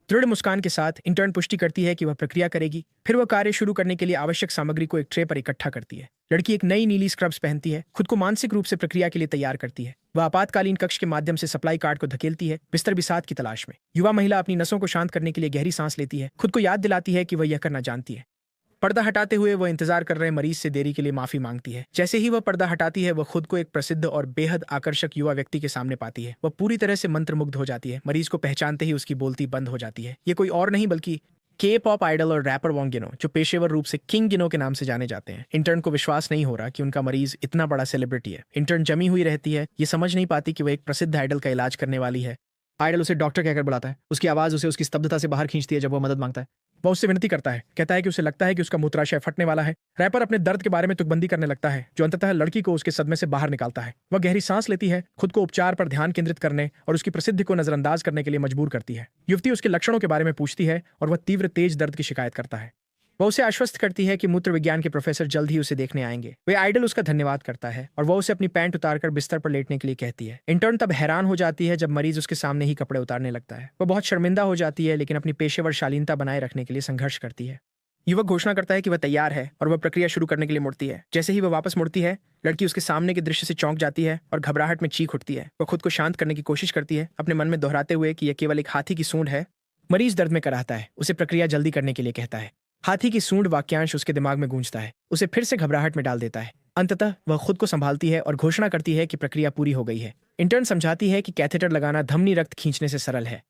दृढ़ मुस्कान के साथ इंटर्न पुष्टि करती है कि वह प्रक्रिया करेगी। फिर वह कार्य शुरू करने के लिए आवश्यक सामग्री को एक ट्रे पर इकट्ठा करती है। लड़की एक नई नीली स्क्रब्स पहनती है, खुद को मानसिक रूप से प्रक्रिया के लिए तैयार करती है। वह आपातकालीन कक्ष के माध्यम से सप्लाई कार्ड को धकेलती है, बिस्तर बिसात की तलाश में। युवा महिला अपनी नसों को शांत करने के लिए गहरी सांस लेती है, खुद को याद दिलाती है कि वह यह करना जानती है। पर्दा हटाते हुए वह इंतजार कर रहे मरीज से देरी के लिए माफी मांगती है। जैसे ही वह पर्दा हटाती है वह खुद को एक प्रसिद्ध और बेहद आकर्षक युवा व्यक्ति के सामने पाती है। वह पूरी तरह से मंत्रमुग्ध हो जाती है। मरीज को पहचानते ही उसकी बोलती बंद हो जाती है। ये कोई और नहीं बल्कि के पॉप आइडल और रैपर वॉन्ग गिनो, जो पेशेवर रूप से किंग गिनो के नाम से जाने जाते हैं, इंटर्न को विश्वास नहीं हो रहा कि उनका मरीज इतना बड़ा सेलिब्रिटी है। इंटर्न जमी हुई रहती है, ये समझ नहीं पाती कि वो एक प्रसिद्ध आइडल का इलाज करने वाली है। आइडल उसे डॉक्टर कहकर बुलाता है। उसकी आवाज उसे उसकी स्तब्धता से बाहर खींचती है जब वो मदद मांगता है। वह उससे विनती करता है, कहता है कि उसे लगता है कि उसका मूत्राशय फटने वाला है। रैपर अपने दर्द के बारे में तुकबंदी करने लगता है, जो अंततः लड़की को उसके सदमे से बाहर निकालता है। वह गहरी सांस लेती है, खुद को उपचार पर ध्यान केंद्रित करने और उसकी प्रसिद्धि को नजरअंदाज करने के लिए मजबूर करती है। युवती उसके लक्षणों के बारे में पूछती है और वह तीव्र तेज दर्द की शिकायत करता है। वह उसे आश्वस्त करती है कि मूत्र विज्ञान के प्रोफेसर जल्द ही उसे देखने आएंगे। वे आइडल उसका धन्यवाद करता है और वह उसे अपनी पैंट उतारकर बिस्तर पर लेटने के लिए कहती है। इंटर्न तब हैरान हो जाती है जब मरीज उसके सामने ही कपड़े उतारने लगता है। वह बहुत शर्मिंदा हो जाती है, लेकिन अपनी पेशेवर शालीनता बनाए रखने के लिए संघर्ष करती है। युवक घोषणा करता है कि वह तैयार है और वह प्रक्रिया शुरू करने के लिए मुड़ती है। जैसे ही वह वापस मुड़ती है, लड़की उसके सामने के दृश्य से चौंक जाती है और घबराहट में चीख उठती है। वह खुद को शांत करने की कोशिश करती है, अपने मन में दोहराते हुए कि यह केवल एक हाथी की सूंड है। मरीज दर्द में कराहता है, उसे प्रक्रिया जल्दी करने के लिए कहता है। हाथी की सूंड वाक्यांश उसके दिमाग में गूंजता है, उसे फिर से घबराहट में डाल देता है। अंततः वह खुद को संभालती है और घोषणा करती है कि प्रक्रिया पूरी हो गई है। इंटर्न समझाती है कि कैथेटर लगाना धमनी रक्त खींचने से सरल है।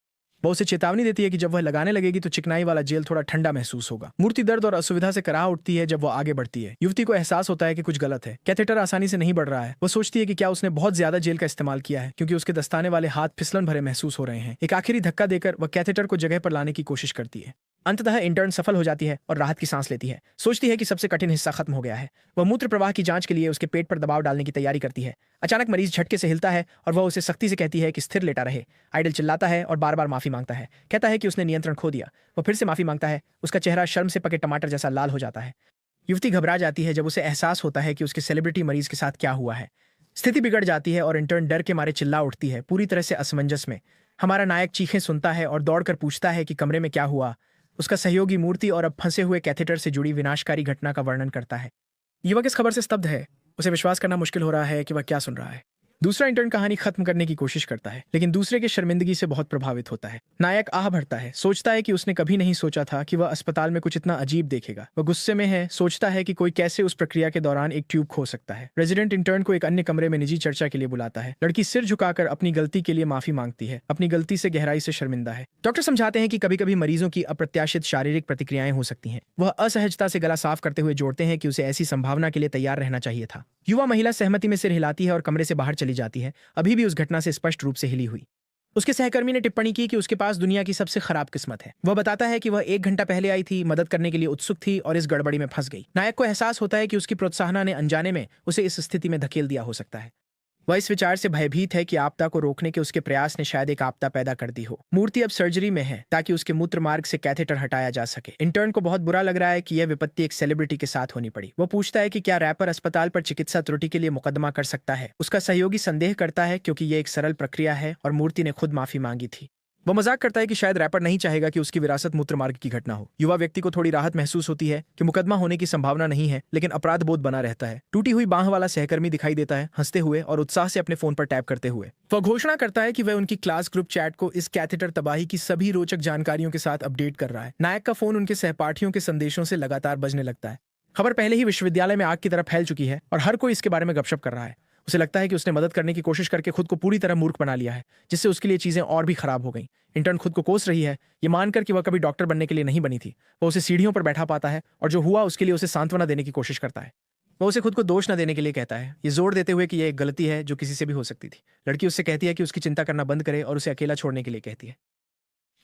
वह उसे चेतावनी देती है कि जब वह लगाने लगेगी तो चिकनाई वाला जेल थोड़ा ठंडा महसूस होगा। मूर्ति दर्द और असुविधा से कराह उठती है जब वह आगे बढ़ती है। युवती को एहसास होता है कि कुछ गलत है। कैथेटर आसानी से नहीं बढ़ रहा है। वह सोचती है कि क्या उसने बहुत ज्यादा जेल का इस्तेमाल किया है, क्योंकि उसके दस्ताने वाले हाथ फिसलन भरे महसूस हो रहे हैं। एक आखिरी धक्का देकर वह कैथेटर को जगह पर लाने की कोशिश करती है। अंततः इंटर्न सफल हो जाती है और राहत की सांस लेती है। सोचती है कि सबसे कठिन हिस्सा खत्म हो गया है। वह मूत्र प्रवाह की जांच के लिए उसके पेट पर दबाव डालने की तैयारी करती है। अचानक मरीज झटके से हिलता है और वह उसे सख्ती से कहती है कि स्थिर लेटा रहे। आइडल चिल्लाता है और बार बार माफी मांगता है, कहता है कि उसने नियंत्रण खो दिया। वह फिर से माफी मांगता है। उसका चेहरा शर्म से पके टमाटर जैसा लाल हो जाता है। युवती घबरा जाती है जब उसे एहसास होता है कि उसके सेलिब्रिटी मरीज के साथ क्या हुआ है। स्थिति बिगड़ जाती है और इंटर्न डर के मारे चिल्ला उठती है, पूरी तरह से असमंजस में। हमारा नायक चीखें सुनता है और दौड़कर पूछता है कि कमरे में क्या हुआ। उसका सहयोगी मूर्ति और अब फंसे हुए कैथेटर से जुड़ी विनाशकारी घटना का वर्णन करता है। युवक इस खबर से स्तब्ध है। उसे विश्वास करना मुश्किल हो रहा है कि वह क्या सुन रहा है। दूसरा इंटर्न कहानी खत्म करने की कोशिश करता है, लेकिन दूसरे के शर्मिंदगी से बहुत प्रभावित होता है। नायक आह भरता है, सोचता है कि उसने कभी नहीं सोचा था कि वह अस्पताल में कुछ इतना अजीब देखेगा। वह गुस्से में है, सोचता है कि कोई कैसे उस प्रक्रिया के दौरान एक ट्यूब खो सकता है। रेजिडेंट इंटर्न को एक अन्य कमरे में निजी चर्चा के लिए बुलाता है। लड़की सिर झुकाकर अपनी गलती के लिए माफी मांगती है, अपनी गलती से गहराई से शर्मिंदा है। डॉक्टर समझाते हैं कि कभी कभी मरीजों की अप्रत्याशित शारीरिक प्रतिक्रियाएं हो सकती हैं। वह असहजता से गला साफ करते हुए जोड़ते हैं कि उसे ऐसी संभावना के लिए तैयार रहना चाहिए था। युवा महिला सहमति में सिर हिलाती है और कमरे से बाहर चली जाती है, अभी भी उस घटना से स्पष्ट रूप से हिली हुई। उसके सहकर्मी ने टिप्पणी की कि उसके पास दुनिया की सबसे खराब किस्मत है। वह बताता है कि वह 1 घंटा पहले आई थी, मदद करने के लिए उत्सुक थी और इस गड़बड़ी में फंस गई। नायक को एहसास होता है कि उसकी प्रोत्साहना ने अनजाने में उसे इस स्थिति में धकेल दिया हो सकता है। वह इस विचार से भयभीत है कि आपदा को रोकने के उसके प्रयास ने शायद एक आपदा पैदा कर दी हो। मूर्ति अब सर्जरी में है ताकि उसके मूत्र मार्ग से कैथेटर हटाया जा सके। इंटर्न को बहुत बुरा लग रहा है कि यह विपत्ति एक सेलिब्रिटी के साथ होनी पड़ी। वो पूछता है कि क्या रैपर अस्पताल पर चिकित्सा त्रुटि के लिए मुकदमा कर सकता है। उसका सहयोगी संदेह करता है क्योंकि यह एक सरल प्रक्रिया है और मूर्ति ने खुद माफी मांगी थी। वह मजाक करता है कि शायद रैपर नहीं चाहेगा कि उसकी विरासत मूत्र मार्ग की घटना हो। युवा व्यक्ति को थोड़ी राहत महसूस होती है कि मुकदमा होने की संभावना नहीं है, लेकिन अपराध बोध बना रहता है। टूटी हुई बांह वाला सहकर्मी दिखाई देता है, हंसते हुए और उत्साह से अपने फोन पर टैप करते हुए। वह घोषणा करता है कि वह उनकी क्लास ग्रुप चैट को इस कैथेटर तबाही की सभी रोचक जानकारियों के साथ अपडेट कर रहा है। नायक का फोन उनके सहपाठियों के संदेशों से लगातार बजने लगता है। खबर पहले ही विश्वविद्यालय में आग की तरह फैल चुकी है और हर कोई इसके बारे में गपशप कर रहा है। उसे लगता है कि उसने मदद करने की कोशिश करके खुद को पूरी तरह मूर्ख बना लिया है, जिससे उसके लिए चीजें और भी खराब हो गई। इंटर्न खुद को कोस रही है, ये मानकर कि वह कभी डॉक्टर बनने के लिए नहीं बनी थी। वह उसे सीढ़ियों पर बैठा पाता है और जो हुआ उसके लिए उसे सांत्वना देने की कोशिश करता है। वह उसे खुद को दोष न देने के लिए कहता है, ये जोर देते हुए कि यह एक गलती है जो किसी से भी हो सकती थी। लड़की उससे कहती है कि उसकी चिंता करना बंद करे और उसे अकेला छोड़ने के लिए कहती है।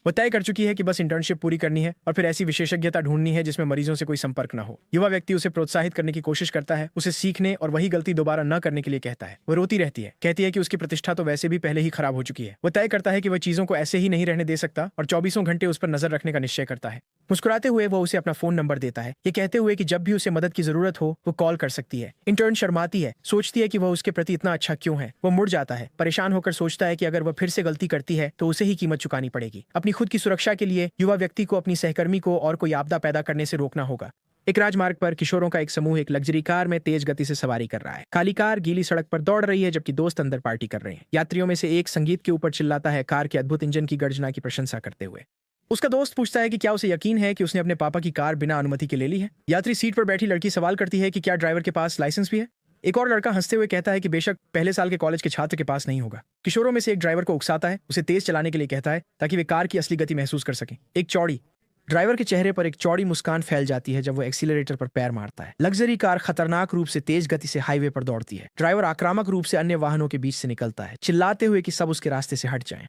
वो तय कर चुकी है कि बस इंटर्नशिप पूरी करनी है और फिर ऐसी विशेषज्ञता ढूंढनी है जिसमें मरीजों से कोई संपर्क न हो। युवा व्यक्ति उसे प्रोत्साहित करने की कोशिश करता है, उसे सीखने और वही गलती दोबारा न करने के लिए कहता है। वो रोती रहती है, कहती है कि उसकी प्रतिष्ठा तो वैसे भी पहले ही खराब हो चुकी है। वो तय करता है कि वह चीजों को ऐसे ही नहीं रहने दे सकता और 24 घंटे उस पर नजर रखने का निश्चय करता है। मुस्कुराते हुए वो उसे अपना फोन नंबर देता है, ये कहते हुए कि जब भी उसे मदद की जरूरत हो वो कॉल कर सकती है। इंटर्न शर्माती है, सोचती है कि वह उसके प्रति इतना अच्छा क्यों है। वो मुड़ जाता है, परेशान होकर सोचता है कि अगर वह फिर से गलती करती है तो उसे ही कीमत चुकानी पड़ेगी। अपनी खुद की सुरक्षा के लिए युवा व्यक्ति को अपनी सहकर्मी को और कोई आपदा पैदा करने से रोकना होगा। एक राजमार्ग पर किशोरों का एक समूह एक लग्जरी कार में तेज गति से सवारी कर रहा है। काली कार गीली सड़क पर दौड़ रही है जबकि दोस्त अंदर पार्टी कर रहे हैं। यात्रियों में से एक संगीत के ऊपर चिल्लाता है, कार के अद्भुत इंजन की गर्जना की प्रशंसा करते हुए। उसका दोस्त पूछता है कि क्या उसे यकीन है कि उसने अपने पापा की कार बिना अनुमति के ले ली है। यात्री सीट पर बैठी लड़की सवाल करती है कि क्या ड्राइवर के पास लाइसेंस भी है। एक और लड़का हंसते हुए कहता है कि बेशक पहले साल के कॉलेज के छात्र के पास नहीं होगा। किशोरों में से एक ड्राइवर को उकसाता है, उसे तेज चलाने के लिए कहता है ताकि वे कार की असली गति महसूस कर सकें। एक चौड़ी ड्राइवर के चेहरे पर एक चौड़ी मुस्कान फैल जाती है जब वो एक्सीलरेटर पर पैर मारता है। लग्जरी कार खतरनाक रूप से तेज गति से हाईवे पर दौड़ती है। ड्राइवर आक्रामक रूप से अन्य वाहनों के बीच से निकलता है, चिल्लाते हुए कि सब उसके रास्ते से हट जाएं।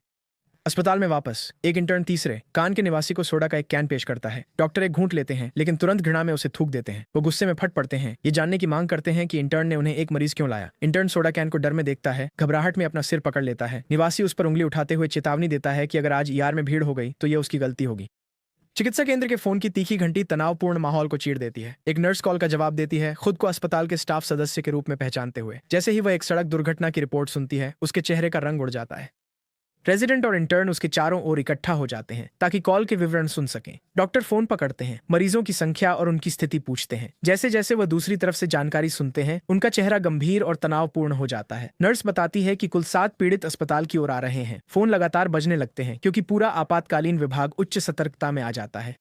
अस्पताल में वापस एक इंटर्न तीसरे कान के निवासी को सोडा का एक कैन पेश करता है। डॉक्टर एक घूंट लेते हैं लेकिन तुरंत घृणा में उसे थूक देते हैं। वो गुस्से में फट पड़ते हैं, ये जानने की मांग करते हैं कि इंटर्न ने उन्हें एक मरीज क्यों लाया। इंटर्न सोडा कैन को डर में देखता है, घबराहट में अपना सिर पकड़ लेता है। निवासी उस पर उंगली उठाते हुए चेतावनी देता है कि अगर आज ईआर में भीड़ हो गई तो ये उसकी गलती होगी। चिकित्सा केंद्र के फोन की तीखी घंटी तनावपूर्ण माहौल को चीर देती है। एक नर्स कॉल का जवाब देती है, खुद को अस्पताल के स्टाफ सदस्य के रूप में पहचानते हुए। जैसे ही वह एक सड़क दुर्घटना की रिपोर्ट सुनती है, उसके चेहरे का रंग उड़ जाता है। रेजिडेंट और इंटर्न उसके चारों ओर इकट्ठा हो जाते हैं ताकि कॉल के विवरण सुन सकें। डॉक्टर फोन पकड़ते हैं, मरीजों की संख्या और उनकी स्थिति पूछते हैं। जैसे जैसे वह दूसरी तरफ से जानकारी सुनते हैं, उनका चेहरा गंभीर और तनावपूर्ण हो जाता है। नर्स बताती है कि कुल 7 पीड़ित अस्पताल की ओर आ रहे हैं। फोन लगातार बजने लगते हैं क्योंकि पूरा आपातकालीन विभाग उच्च सतर्कता में आ जाता है।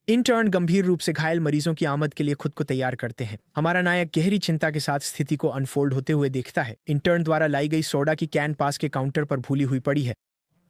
इंटर्न गंभीर रूप से घायल मरीजों की आमद के लिए खुद को तैयार करते हैं। हमारा नायक गहरी चिंता के साथ स्थिति को अनफोल्ड होते हुए देखता है। इंटर्न द्वारा लाई गई सोडा की कैन पास के काउंटर पर भूली हुई पड़ी है।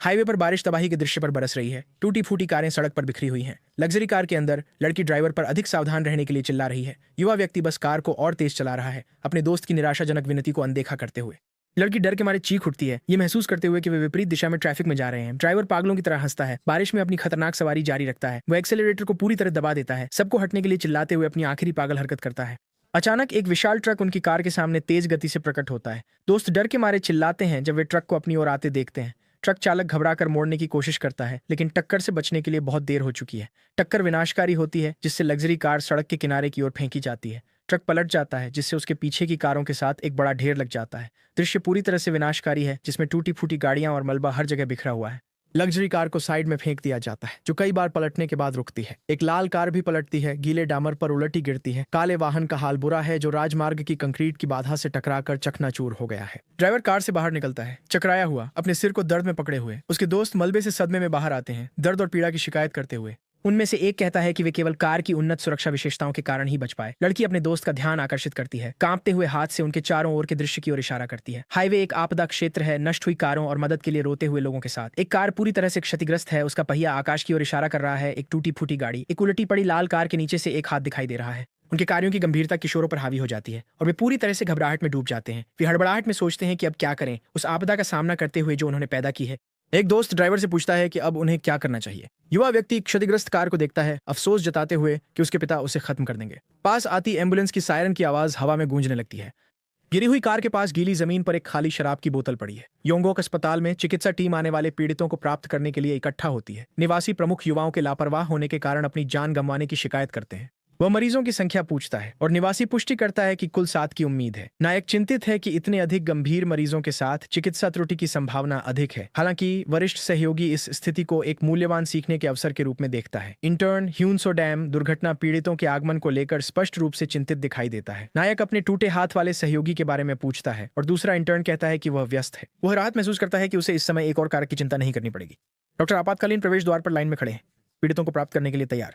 हाईवे पर बारिश तबाही के दृश्य पर बरस रही है। टूटी फूटी कारें सड़क पर बिखरी हुई हैं। लग्जरी कार के अंदर लड़की ड्राइवर पर अधिक सावधान रहने के लिए चिल्ला रही है। युवा व्यक्ति बस कार को और तेज चला रहा है, अपने दोस्त की निराशाजनक विनती को अनदेखा करते हुए। लड़की डर के मारे चीख उठती है, ये महसूस करते हुए कि वे विपरीत दिशा में ट्रैफिक में जा रहे हैं। ड्राइवर पागलों की तरह हंसता है, बारिश में अपनी खतरनाक सवारी जारी रखता है। वह एक्सेलरेटर को पूरी तरह दबा देता है, सबको हटने के लिए चिल्लाते हुए अपनी आखिरी पागल हरकत करता है। अचानक एक विशाल ट्रक उनकी कार के सामने तेज गति से प्रकट होता है। दोस्त डर के मारे चिल्लाते हैं जब वे ट्रक को अपनी ओर आते देखते हैं। ट्रक चालक घबराकर मोड़ने की कोशिश करता है, लेकिन टक्कर से बचने के लिए बहुत देर हो चुकी है। टक्कर विनाशकारी होती है, जिससे लग्जरी कार सड़क के किनारे की ओर फेंकी जाती है। ट्रक पलट जाता है, जिससे उसके पीछे की कारों के साथ एक बड़ा ढेर लग जाता है। दृश्य पूरी तरह से विनाशकारी है, जिसमें टूटी फूटी गाड़ियां और मलबा हर जगह बिखरा हुआ है। लग्जरी कार को साइड में फेंक दिया जाता है, जो कई बार पलटने के बाद रुकती है। एक लाल कार भी पलटती है, गीले डामर पर उलटी गिरती है। काले वाहन का हाल बुरा है, जो राजमार्ग की कंक्रीट की बाधा से टकराकर चकनाचूर हो गया है। ड्राइवर कार से बाहर निकलता है, चकराया हुआ, अपने सिर को दर्द में पकड़े हुए। उसके दोस्त मलबे से सदमे में बाहर आते हैं, दर्द और पीड़ा की शिकायत करते हुए। उनमें से एक कहता है कि वे केवल कार की उन्नत सुरक्षा विशेषताओं के कारण ही बच पाए। लड़की अपने दोस्त का ध्यान आकर्षित करती है, कांपते हुए हाथ से उनके चारों ओर के दृश्य की ओर इशारा करती है। हाईवे एक आपदा क्षेत्र है, नष्ट हुई कारों और मदद के लिए रोते हुए लोगों के साथ। एक कार पूरी तरह से क्षतिग्रस्त है, उसका पहिया आकाश की ओर इशारा कर रहा है। एक टूटी फूटी गाड़ी, एक उलटी पड़ी लाल कार के नीचे से एक हाथ दिखाई दे रहा है। उनके कार्यों की गंभीरता किशोरों पर हावी हो जाती है और वे पूरी तरह से घबराहट में डूब जाते हैं। वे हड़बड़ाहट में सोचते हैं कि अब क्या करें, उस आपदा का सामना करते हुए जो उन्होंने पैदा की है। एक दोस्त ड्राइवर से पूछता है कि अब उन्हें क्या करना चाहिए। युवा व्यक्ति क्षतिग्रस्त कार को देखता है, अफसोस जताते हुए कि उसके पिता उसे खत्म कर देंगे। पास आती एम्बुलेंस की सायरन की आवाज हवा में गूंजने लगती है। गिरी हुई कार के पास गीली जमीन पर एक खाली शराब की बोतल पड़ी है। योंगोक अस्पताल में चिकित्सा टीम आने वाले पीड़ितों को प्राप्त करने के लिए इकट्ठा होती है। निवासी प्रमुख युवाओं के लापरवाह होने के कारण अपनी जान गंवाने की शिकायत करते हैं। वह मरीजों की संख्या पूछता है और निवासी पुष्टि करता है कि कुल 7 की उम्मीद है। नायक चिंतित है कि इतने अधिक गंभीर मरीजों के साथ चिकित्सा त्रुटि की संभावना अधिक है। हालांकि वरिष्ठ सहयोगी इस स्थिति को एक मूल्यवान सीखने के अवसर के रूप में देखता है। इंटर्न ह्यूनसो डैम दुर्घटना पीड़ितों के आगमन को लेकर स्पष्ट रूप से चिंतित दिखाई देता है। नायक अपने टूटे हाथ वाले सहयोगी के बारे में पूछता है और दूसरा इंटर्न कहता है कि वह व्यस्त है। वह राहत महसूस करता है कि उसे इस समय एक और कार की चिंता नहीं करनी पड़ेगी। डॉक्टर आपातकालीन प्रवेश द्वार पर लाइन में खड़े हैं, पीड़ितों को प्राप्त करने के लिए तैयार।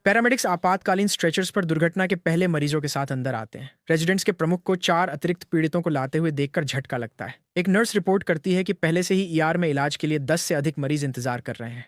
पैरामेडिक्स आपातकालीन स्ट्रेचर्स पर दुर्घटना के पहले मरीजों के साथ अंदर आते हैं। रेजिडेंट्स के प्रमुख को 4 अतिरिक्त पीड़ितों को लाते हुए देखकर झटका लगता है। एक नर्स रिपोर्ट करती है कि पहले से ही ईआर में इलाज के लिए 10 से अधिक मरीज इंतजार कर रहे हैं।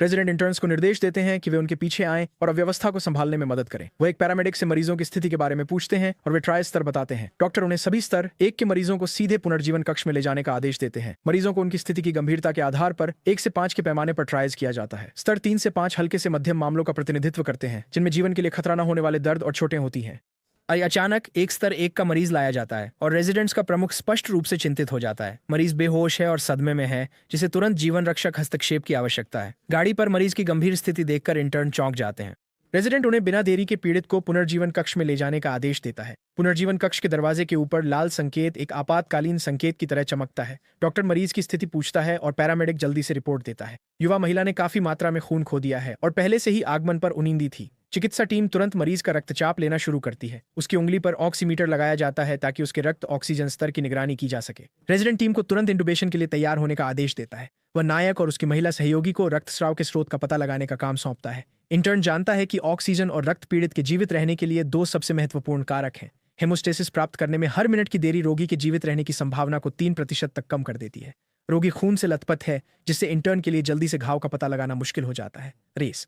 रेजिडेंट इंटर्न्स को निर्देश देते हैं कि वे उनके पीछे आएं और अव्यवस्था को संभालने में मदद करें। वो एक पैरामेडिक से मरीजों की स्थिति के बारे में पूछते हैं और वे ट्राई स्तर बताते हैं। डॉक्टर उन्हें सभी स्तर 1 के मरीजों को सीधे पुनर्जीवन कक्ष में ले जाने का आदेश देते हैं। मरीजों को उनकी स्थिति की गंभीरता के आधार पर 1 से 5 के पैमाने पर ट्राइज किया जाता है। स्तर 3 से 5 हल्के से मध्यम मामलों का प्रतिनिधित्व करते हैं, जिनमें जीवन के लिए खतरा न होने वाले दर्द और चोटें होती हैं। अचानक एक स्तर 1 का मरीज लाया जाता है और रेजिडेंट्स का प्रमुख स्पष्ट रूप से चिंतित हो जाता है। मरीज बेहोश है और सदमे में है, जिसे तुरंत जीवन रक्षक हस्तक्षेप की आवश्यकता है। गाड़ी पर मरीज की गंभीर स्थिति देखकर इंटर्न चौंक जाते हैं। रेजिडेंट उन्हें बिना देरी के पीड़ित को पुनर्जीवन कक्ष में ले जाने का आदेश देता है। पुनर्जीवन कक्ष के दरवाजे के ऊपर लाल संकेत एक आपातकालीन संकेत की तरह चमकता है। डॉक्टर मरीज की स्थिति पूछता है और पैरामेडिक जल्दी से रिपोर्ट देता है। युवा महिला ने काफी मात्रा में खून खो दिया है और पहले से ही आगमन पर उनींदी थी। चिकित्सा टीम तुरंत मरीज का रक्तचाप लेना शुरू करती है। उसकी उंगली पर ऑक्सीमीटर लगाया जाता है ताकि उसके रक्त ऑक्सीजन स्तर की निगरानी की जा सके। रेजिडेंट टीम को तुरंत इंटुबेशन के लिए तैयार होने का आदेश देता है। वह नायक और उसकी महिला सहयोगी को रक्तस्राव के स्रोत का पता लगाने का काम सौंपता है। इंटर्न जानता है कि ऑक्सीजन और रक्त पीड़ित के जीवित रहने के लिए 2 सबसे महत्वपूर्ण कारक हैं। हेमोस्टेसिस प्राप्त करने में हर मिनट की देरी रोगी के जीवित रहने की संभावना को 3% तक कम कर देती है। रोगी खून से लथपथ है, जिससे इंटर्न के लिए जल्दी से घाव का पता लगाना मुश्किल हो जाता है। रेस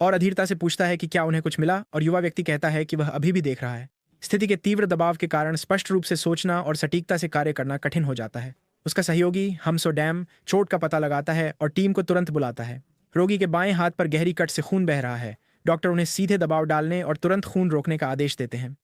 और अधीरता से पूछता है कि क्या उन्हें कुछ मिला, और युवा व्यक्ति कहता है कि वह अभी भी देख रहा है। स्थिति के तीव्र दबाव के कारण स्पष्ट रूप से सोचना और सटीकता से कार्य करना कठिन हो जाता है। उसका सहयोगी हमसोडैम चोट का पता लगाता है और टीम को तुरंत बुलाता है। रोगी के बाएं हाथ पर गहरी कट से खून बह रहा है। डॉक्टर उन्हें सीधे दबाव डालने और तुरंत खून रोकने का आदेश देते हैं।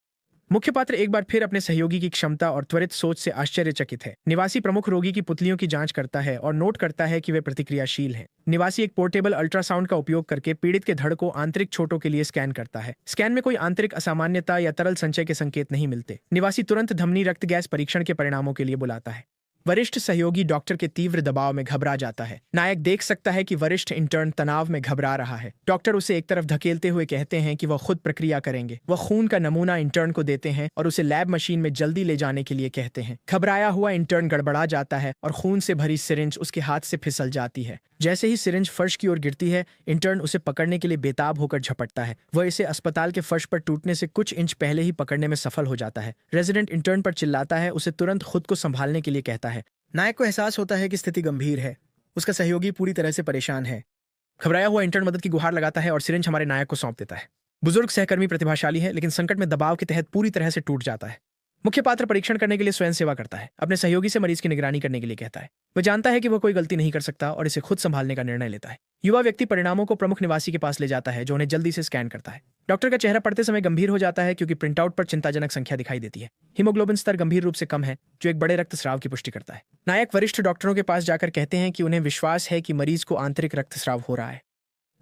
मुख्य पात्र एक बार फिर अपने सहयोगी की क्षमता और त्वरित सोच से आश्चर्यचकित है। निवासी प्रमुख रोगी की पुतलियों की जांच करता है और नोट करता है कि वे प्रतिक्रियाशील हैं। निवासी एक पोर्टेबल अल्ट्रासाउंड का उपयोग करके पीड़ित के धड़ को आंतरिक चोटों के लिए स्कैन करता है। स्कैन में कोई आंतरिक असामान्यता या तरल संचय के संकेत नहीं मिलते। निवासी तुरंत धमनी रक्त गैस परीक्षण के परिणामों के लिए बुलाता है। वरिष्ठ सहयोगी डॉक्टर के तीव्र दबाव में घबरा जाता है। नायक देख सकता है कि वरिष्ठ इंटर्न तनाव में घबरा रहा है। डॉक्टर उसे एक तरफ धकेलते हुए कहते हैं कि वह खुद प्रक्रिया करेंगे। वह खून का नमूना इंटर्न को देते हैं और उसे लैब मशीन में जल्दी ले जाने के लिए कहते हैं। घबराया हुआ इंटर्न गड़बड़ा जाता है और खून से भरी सिरिंज उसके हाथ से फिसल जाती है। जैसे ही सिरिंज फर्श की ओर गिरती है, इंटर्न उसे पकड़ने के लिए बेताब होकर झपटता है। वह इसे अस्पताल के फर्श पर टूटने से कुछ इंच पहले ही पकड़ने में सफल हो जाता है। रेजिडेंट इंटर्न पर चिल्लाता है, उसे तुरंत खुद को संभालने के लिए कहता है। नायक को एहसास होता है कि स्थिति गंभीर है। उसका सहयोगी पूरी तरह से परेशान है। घबराया हुआ इंटर्न मदद की गुहार लगाता है और सिरिंज हमारे नायक को सौंप देता है। बुजुर्ग सहकर्मी प्रतिभाशाली है, लेकिन संकट में दबाव के तहत पूरी तरह से टूट जाता है। मुख्य पात्र परीक्षण करने के लिए स्वयं सेवा करता है। अपने सहयोगी से मरीज की निगरानी करने के लिए कहता है। वह जानता है कि वह कोई गलती नहीं कर सकता और इसे खुद संभालने का निर्णय लेता है। युवा व्यक्ति परिणामों को प्रमुख निवासी के पास ले जाता है, जो उन्हें जल्दी से स्कैन करता है। डॉक्टर का चेहरा पढ़ते समय गंभीर हो जाता है, क्योंकि प्रिंटआउट पर चिंताजनक संख्या दिखाई देती है। हीमोग्लोबिन स्तर गंभीर रूप से कम है, जो एक बड़े रक्तस्राव की पुष्टि करता है। नायक वरिष्ठ डॉक्टरों के पास जाकर कहते हैं कि उन्हें विश्वास है कि मरीज को आंतरिक रक्तस्राव हो रहा है।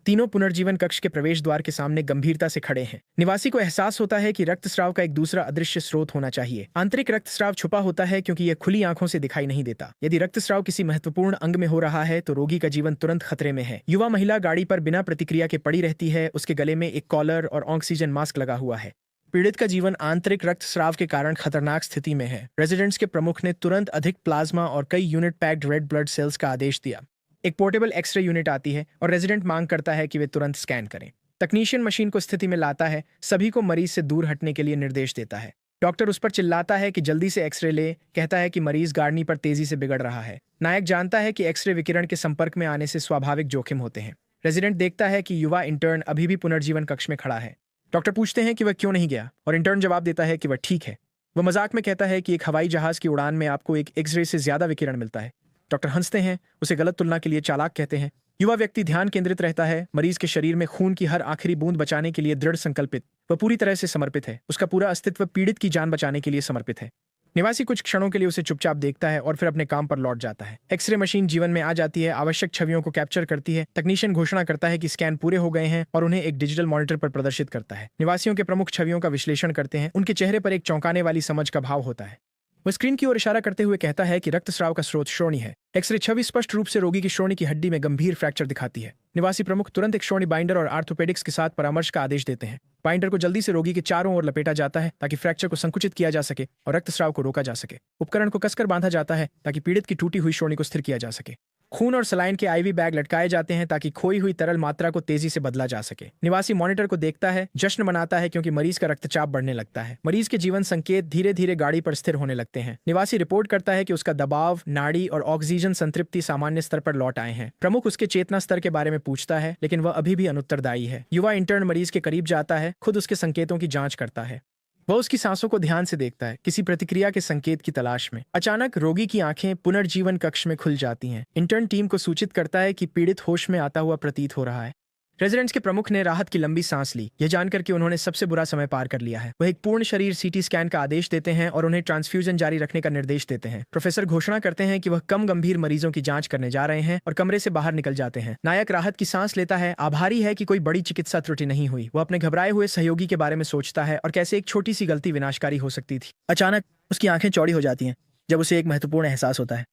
तीनों पुनर्जीवन कक्ष के प्रवेश द्वार के सामने गंभीरता से खड़े हैं। निवासी को एहसास होता है कि रक्तस्राव का एक दूसरा अदृश्य स्रोत होना चाहिए। आंतरिक रक्तस्राव छुपा होता है क्योंकि यह खुली आंखों से दिखाई नहीं देता। यदि रक्तस्राव किसी महत्वपूर्ण अंग में हो रहा है तो रोगी का जीवन तुरंत खतरे में है। युवा महिला गाड़ी पर बिना प्रतिक्रिया के पड़ी रहती है। उसके गले में एक कॉलर और ऑक्सीजन मास्क लगा हुआ है। पीड़ित का जीवन आंतरिक रक्तस्राव के कारण खतरनाक स्थिति में है। रेजिडेंट्स के प्रमुख ने तुरंत अधिक प्लाज्मा और कई unit packed red blood cells का आदेश दिया। एक पोर्टेबल एक्सरे यूनिट आती है और रेजिडेंट मांग करता है कि वे तुरंत स्कैन करें। तकनीशियन मशीन को स्थिति में लाता है, सभी को मरीज से दूर हटने के लिए निर्देश देता है। डॉक्टर उस पर चिल्लाता है कि जल्दी से एक्सरे ले, कहता है कि मरीज गाड़नी पर तेजी से बिगड़ रहा है। नायक जानता है कि एक्सरे विकिरण के संपर्क में आने से स्वाभाविक जोखिम होते हैं। रेजिडेंट देखता है कि युवा इंटर्न अभी भी पुनर्जीवन कक्ष में खड़ा है। डॉक्टर पूछते हैं कि वह क्यों नहीं गया, और इंटर्न जवाब देता है कि वह ठीक है। वह मजाक में कहता है कि एक हवाई जहाज की उड़ान में आपको एक एक्सरे से ज्यादा विकिरण मिलता है। डॉक्टर हंसते हैं, उसे गलत तुलना के लिए चालाक कहते हैं। युवा व्यक्ति ध्यान केंद्रित रहता है, मरीज के शरीर में खून की हर आखिरी बूंद बचाने के लिए दृढ़ संकल्पित। वह पूरी तरह से समर्पित है। उसका पूरा अस्तित्व पीड़ित की जान बचाने के लिए समर्पित है। निवासी कुछ क्षणों के लिए उसे चुपचाप देखता है और फिर अपने काम पर लौट जाता है। एक्सरे मशीन जीवन में आ जाती है, आवश्यक छवियों को कैप्चर करती है। तकनीशियन घोषणा करता है कि स्कैन पूरे हो गए हैं और उन्हें एक डिजिटल मॉनिटर पर प्रदर्शित करता है। निवासियों के प्रमुख छवियों का विश्लेषण करते हैं। उनके चेहरे पर एक चौंकाने वाली समझ का भाव होता है। वह स्क्रीन की ओर इशारा करते हुए कहता है कि रक्तस्राव का स्रोत श्रोणि है। एक्सरे छवि स्पष्ट रूप से रोगी की श्रोणि की हड्डी में गंभीर फ्रैक्चर दिखाती है। निवासी प्रमुख तुरंत एक श्रोणि बाइंडर और आर्थोपेडिक्स के साथ परामर्श का आदेश देते हैं। बाइंडर को जल्दी से रोगी के चारों ओर लपेटा जाता है ताकि फ्रैक्चर को संकुचित किया जा सके और रक्तस्राव को रोका जा सके। उपकरण को कसकर बांधा जाता है ताकि पीड़ित की टूटी हुई श्रोणि को स्थिर किया जा सके। खून और सलाइन के आईवी बैग लटकाए जाते हैं ताकि खोई हुई तरल मात्रा को तेजी से बदला जा सके। निवासी मॉनिटर को देखता है, जश्न मनाता है क्योंकि मरीज का रक्तचाप बढ़ने लगता है। मरीज के जीवन संकेत धीरे धीरे गाड़ी पर स्थिर होने लगते हैं। निवासी रिपोर्ट करता है कि उसका दबाव, नाड़ी और ऑक्सीजन संतृप्ति सामान्य स्तर पर लौट आए हैं। प्रमुख उसके चेतना स्तर के बारे में पूछता है, लेकिन वह अभी भी अनुत्तरदायी है। युवा इंटर्न मरीज के करीब जाता है, खुद उसके संकेतों की जांच करता है। वह उसकी सांसों को ध्यान से देखता है, किसी प्रतिक्रिया के संकेत की तलाश में। अचानक रोगी की आंखें पुनर्जीवन कक्ष में खुल जाती हैं। इंटर्न टीम को सूचित करता है कि पीड़ित होश में आता हुआ प्रतीत हो रहा है। रेजिडेंट्स के प्रमुख ने राहत की लंबी सांस ली, यह जानकर कि उन्होंने सबसे बुरा समय पार कर लिया है। वह एक पूर्ण शरीर सीटी स्कैन का आदेश देते हैं और उन्हें ट्रांसफ्यूजन जारी रखने का निर्देश देते हैं। प्रोफेसर घोषणा करते हैं कि वह कम गंभीर मरीजों की जांच करने जा रहे हैं और कमरे से बाहर निकल जाते हैं। नायक राहत की सांस लेता है, आभारी है कि कोई बड़ी चिकित्सा त्रुटि नहीं हुई। वह अपने घबराए हुए सहयोगी के बारे में सोचता है और कैसे एक छोटी सी गलती विनाशकारी हो सकती थी। अचानक उसकी आंखें चौड़ी हो जाती हैं जब उसे एक महत्वपूर्ण एहसास होता है।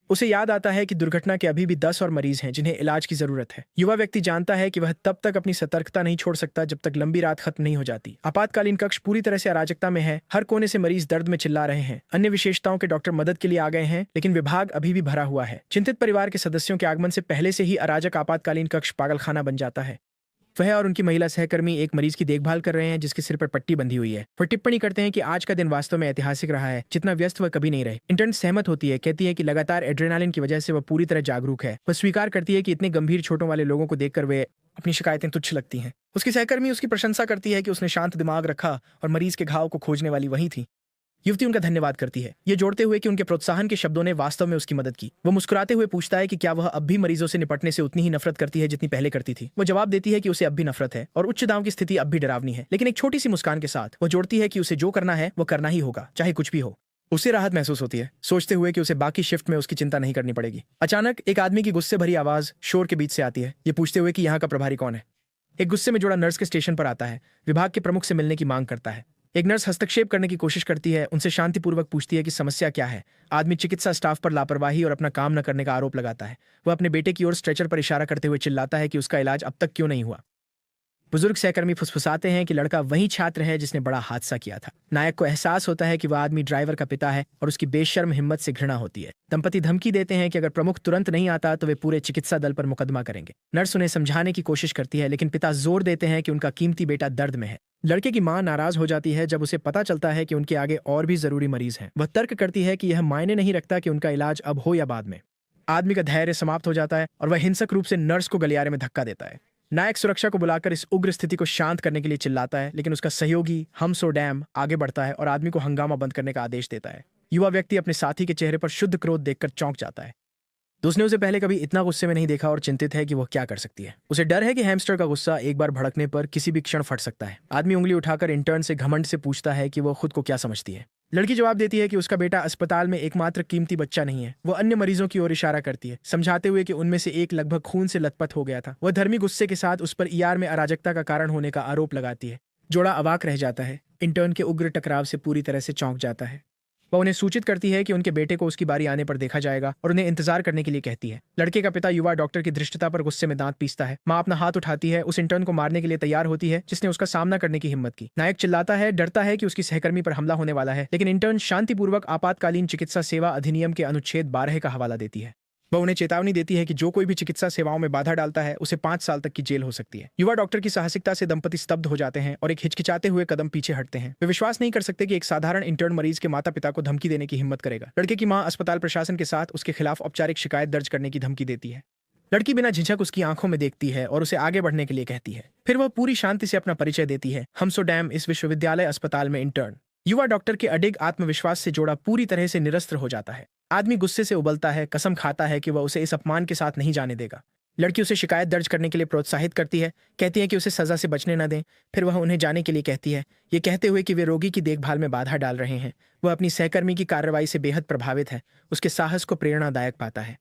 उसे याद आता है कि दुर्घटना के अभी भी 10 और मरीज हैं जिन्हें इलाज की जरूरत है। युवा व्यक्ति जानता है कि वह तब तक अपनी सतर्कता नहीं छोड़ सकता जब तक लंबी रात खत्म नहीं हो जाती। आपातकालीन कक्ष पूरी तरह से अराजकता में है। हर कोने से मरीज दर्द में चिल्ला रहे हैं। अन्य विशेषताओं के डॉक्टर मदद के लिए आ गए हैं, लेकिन विभाग अभी भी भरा हुआ है। चिंतित परिवार के सदस्यों के आगमन से पहले से ही अराजक आपातकालीन कक्ष पागलखाना बन जाता है। वह और उनकी महिला सहकर्मी एक मरीज की देखभाल कर रहे हैं जिसके सिर पर पट्टी बंधी हुई है। वह टिप्पणी करते हैं कि आज का दिन वास्तव में ऐतिहासिक रहा है, जितना व्यस्त वह कभी नहीं रहे। इंटर्न सहमत होती है, कहती है कि लगातार एड्रेनालिन की वजह से वह पूरी तरह जागरूक है। वह स्वीकार करती है कि इतने गंभीर चोटों वाले लोगों को देखकर वे अपनी शिकायतें तुच्छ लगती हैं। उसकी सहकर्मी उसकी प्रशंसा करती है कि उसने शांत दिमाग रखा और मरीज के घाव को खोजने वाली वही थी। युवती उनका धन्यवाद करती है, ये जोड़ते हुए कि उनके प्रोत्साहन के शब्दों ने वास्तव में उसकी मदद की। वो मुस्कुराते हुए पूछता है कि क्या वह अब भी मरीजों से निपटने से उतनी ही नफरत करती है जितनी पहले करती थी। वो जवाब देती है कि उसे अब भी नफरत है और उच्च दाम की स्थिति अब भी डरावनी है, लेकिन एक छोटी सी मुस्कान के साथ वो जोड़ती है कि उसे जो करना है वो करना ही होगा, चाहे कुछ भी हो। उसे राहत महसूस होती है, सोचते हुए कि उसे बाकी शिफ्ट में उसकी चिंता नहीं करनी पड़ेगी। अचानक एक आदमी की गुस्से भरी आवाज शोर के बीच से आती है, ये पूछते हुए कि यहाँ का प्रभारी कौन है। एक गुस्से में जोड़ा नर्स के स्टेशन पर आता है, विभाग के प्रमुख से मिलने की मांग करता है। एक नर्स हस्तक्षेप करने की कोशिश करती है, उनसे शांतिपूर्वक पूछती है कि समस्या क्या है। आदमी चिकित्सा स्टाफ पर लापरवाही और अपना काम न करने का आरोप लगाता है। वह अपने बेटे की ओर स्ट्रेचर पर इशारा करते हुए चिल्लाता है कि उसका इलाज अब तक क्यों नहीं हुआ। बुजुर्ग सहकर्मी फुसफुसाते हैं कि लड़का वही छात्र है जिसने बड़ा हादसा किया था। नायक को एहसास होता है कि वह आदमी ड्राइवर का पिता है और उसकी बेशर्म हिम्मत से घृणा होती है। दंपति धमकी देते हैं कि अगर प्रमुख तुरंत नहीं आता तो वे पूरे चिकित्सा दल पर मुकदमा करेंगे। नर्स उन्हें समझाने की कोशिश करती है, लेकिन पिता जोर देते हैं कि उनका कीमती बेटा दर्द में है। लड़के की मां नाराज हो जाती है जब उसे पता चलता है कि उनके आगे और भी जरूरी मरीज हैं। वह तर्क करती है कि यह मायने नहीं रखता कि उनका इलाज अब हो या बाद में। आदमी का धैर्य समाप्त हो जाता है और वह हिंसक रूप से नर्स को गलियारे में धक्का देता है। नायक सुरक्षा को बुलाकर इस उग्र स्थिति को शांत करने के लिए चिल्लाता है, लेकिन उसका सहयोगी हमसो डैम आगे बढ़ता है और आदमी को हंगामा बंद करने का आदेश देता है। युवा व्यक्ति अपने साथी के चेहरे पर शुद्ध क्रोध देखकर चौंक जाता है। तो उसने उसे पहले कभी इतना गुस्से में नहीं देखा और चिंतित है कि वह क्या कर सकती है। उसे डर है कि हैमस्टर का गुस्सा एक बार भड़कने पर किसी भी क्षण फट सकता है। आदमी उंगली उठाकर इंटर्न से घमंड से पूछता है कि वह खुद को क्या समझती है। लड़की जवाब देती है कि उसका बेटा अस्पताल में एकमात्र कीमती बच्चा नहीं है। वो अन्य मरीजों की ओर इशारा करती है, समझाते हुए कि उनमें से एक लगभग खून से लथपथ हो गया था। वह धर्मी गुस्से के साथ उस पर ईआर में अराजकता का कारण होने का आरोप लगाती है। जोड़ा अवाक रह जाता है, इंटर्न के उग्र टकराव से पूरी तरह से चौंक जाता है। वह उन्हें सूचित करती है कि उनके बेटे को उसकी बारी आने पर देखा जाएगा और उन्हें इंतजार करने के लिए कहती है। लड़के का पिता युवा डॉक्टर की धृष्टता पर गुस्से में दांत पीसता है। मां अपना हाथ उठाती है, उस इंटर्न को मारने के लिए तैयार होती है जिसने उसका सामना करने की हिम्मत की। नायक चिल्लाता है, डरता है कि उसकी सहकर्मी पर हमला होने वाला है, लेकिन इंटर्न शांतिपूर्वक आपातकालीन चिकित्सा सेवा अधिनियम के अनुच्छेद 12 का हवाला देती है। वह उन्हें चेतावनी देती है कि जो कोई भी चिकित्सा सेवाओं में बाधा डालता है उसे 5 साल तक की जेल हो सकती है। युवा डॉक्टर की साहसिकता से दंपति स्तब्ध हो जाते हैं और एक हिचकिचाते हुए कदम पीछे हटते हैं। वे विश्वास नहीं कर सकते कि एक साधारण इंटर्न मरीज के माता पिता को धमकी देने की हिम्मत करेगा। लड़के की मां अस्पताल प्रशासन के साथ उसके खिलाफ औपचारिक शिकायत दर्ज करने की धमकी देती है। लड़की बिना झिझक उसकी आंखों में देखती है और उसे आगे बढ़ने के लिए कहती है। फिर वह पूरी शांति से अपना परिचय देती है, हमसो डैम इस विश्वविद्यालय अस्पताल में इंटर्न। युवा डॉक्टर के अडिग आत्मविश्वास से जोड़ा पूरी तरह से निरस्त्र हो जाता है। आदमी गुस्से से उबलता है, कसम खाता है कि वह उसे इस अपमान के साथ नहीं जाने देगा। लड़की उसे शिकायत दर्ज करने के लिए प्रोत्साहित करती है, कहती है कि उसे सजा से बचने न दें। फिर वह उन्हें जाने के लिए कहती है, ये कहते हुए कि वे रोगी की देखभाल में बाधा डाल रहे हैं। वह अपनी सहकर्मी की कार्रवाई से बेहद प्रभावित है, उसके साहस को प्रेरणादायक पाता है।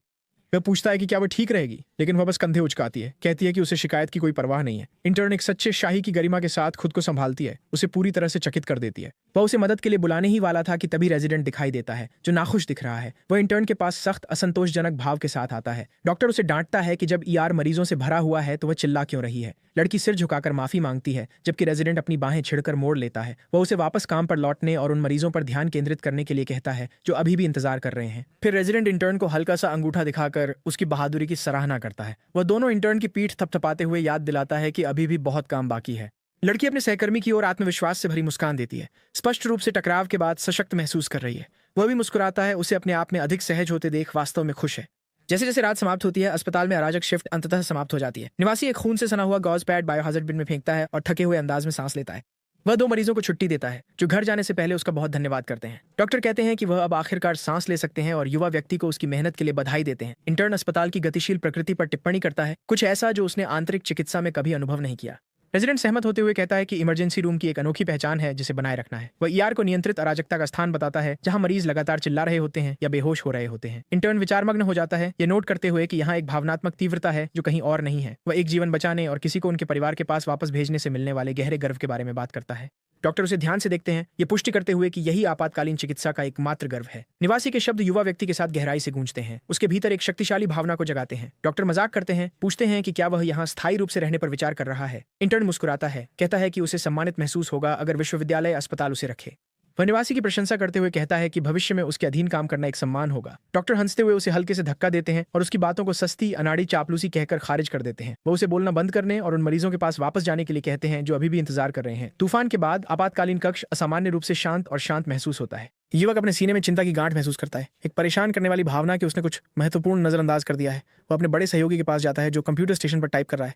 वह पूछता है कि क्या वह ठीक रहेगी, लेकिन वह बस कंधे उचकाती है, कहती है कि उसे शिकायत की कोई परवाह नहीं है। इंटर्न एक सच्चे शाही की गरिमा के साथ खुद को संभालती है, उसे पूरी तरह से चकित कर देती है। वह उसे मदद के लिए बुलाने ही वाला था कि तभी रेजिडेंट दिखाई देता है जो नाखुश दिख रहा है। वह इंटर्न के पास सख्त असंतोषजनक भाव के साथ आता है। डॉक्टर उसे डांटता है कि जब ईआर मरीजों से भरा हुआ है तो वह चिल्ला क्यों रही है। लड़की सिर झुकाकर माफी मांगती है, जबकि रेजिडेंट अपनी बाहें छिड़कर मोड़ लेता है। वह उसे वापस काम पर लौटने और उन मरीजों पर ध्यान केंद्रित करने के लिए कहता है जो अभी भी इंतजार कर रहे हैं। फिर रेजिडेंट इंटर्न को हल्का सा अंगूठा दिखाकर उसकी बहादुरी की सराहना करता है। वह दोनों इंटर्न की पीठ थपथपाते हुए याद दिलाता है कि अभी भी बहुत काम बाकी है। लड़की अपने सहकर्मी की ओर आत्मविश्वास से भरी मुस्कान देती है, स्पष्ट रूप से टकराव के बाद सशक्त महसूस कर रही है। वह भी मुस्कुराता है, उसे अपने आप में अधिक सहज होते देख वास्तव में खुश है। जैसे जैसे रात समाप्त होती है, अस्पताल में अराजक शिफ्ट अंततः समाप्त हो जाती है। निवासी एक खून से सना हुआ गॉज पैड बायोहाजर्ड बिन में फेंकता है और थके हुए अंदाज में सांस लेता है। वह 2 मरीजों को छुट्टी देता है जो घर जाने से पहले उसका बहुत धन्यवाद करते हैं। डॉक्टर कहते हैं कि वह अब आखिरकार सांस ले सकते हैं और युवा व्यक्ति को उसकी मेहनत के लिए बधाई देते हैं। इंटर्न अस्पताल की गतिशील प्रकृति पर टिप्पणी करता है, कुछ ऐसा जो उसने आंतरिक चिकित्सा में कभी अनुभव नहीं किया। रेजिडेंट सहमत होते हुए कहता है कि इमरजेंसी रूम की एक अनोखी पहचान है जिसे बनाए रखना है। वह ईआर को नियंत्रित अराजकता का स्थान बताता है जहां मरीज लगातार चिल्ला रहे होते हैं या बेहोश हो रहे होते हैं। इंटर्न विचारमग्न हो जाता है, ये नोट करते हुए कि यहाँ एक भावनात्मक तीव्रता है जो कहीं और नहीं है। वह एक जीवन बचाने और किसी को उनके परिवार के पास वापस भेजने से मिलने वाले गहरे गर्व के बारे में बात करता है। डॉक्टर उसे ध्यान से देखते हैं, ये पुष्टि करते हुए कि यही आपातकालीन चिकित्सा का एकमात्र गर्व है। निवासी के शब्द युवा व्यक्ति के साथ गहराई से गूंजते हैं, उसके भीतर एक शक्तिशाली भावना को जगाते हैं। डॉक्टर मजाक करते हैं, पूछते हैं कि क्या वह यहाँ स्थायी रूप से रहने पर विचार कर रहा है। इंटर्न मुस्कुराता है, कहता है कि उसे सम्मानित महसूस होगा अगर विश्वविद्यालय अस्पताल उसे रखे। वह निवासी की प्रशंसा करते हुए कहता है कि भविष्य में उसके अधीन काम करना एक सम्मान होगा। डॉक्टर हंसते हुए उसे हल्के से धक्का देते हैं और उसकी बातों को सस्ती अनाड़ी चापलूसी कहकर खारिज कर देते हैं। वो उसे बोलना बंद करने और उन मरीजों के पास वापस जाने के लिए कहते हैं जो अभी भी इंतजार कर रहे हैं। तूफान के बाद आपातकालीन कक्ष असामान्य रूप से शांत और शांत महसूस होता है। युवक अपने सीने में चिंता की गांठ महसूस करता है, एक परेशान करने वाली भावना कि उसने कुछ महत्वपूर्ण नजरअंदाज कर दिया है। वो अपने बड़े सहयोगी के पास जाता है जो कंप्यूटर स्टेशन पर टाइप कर रहा है।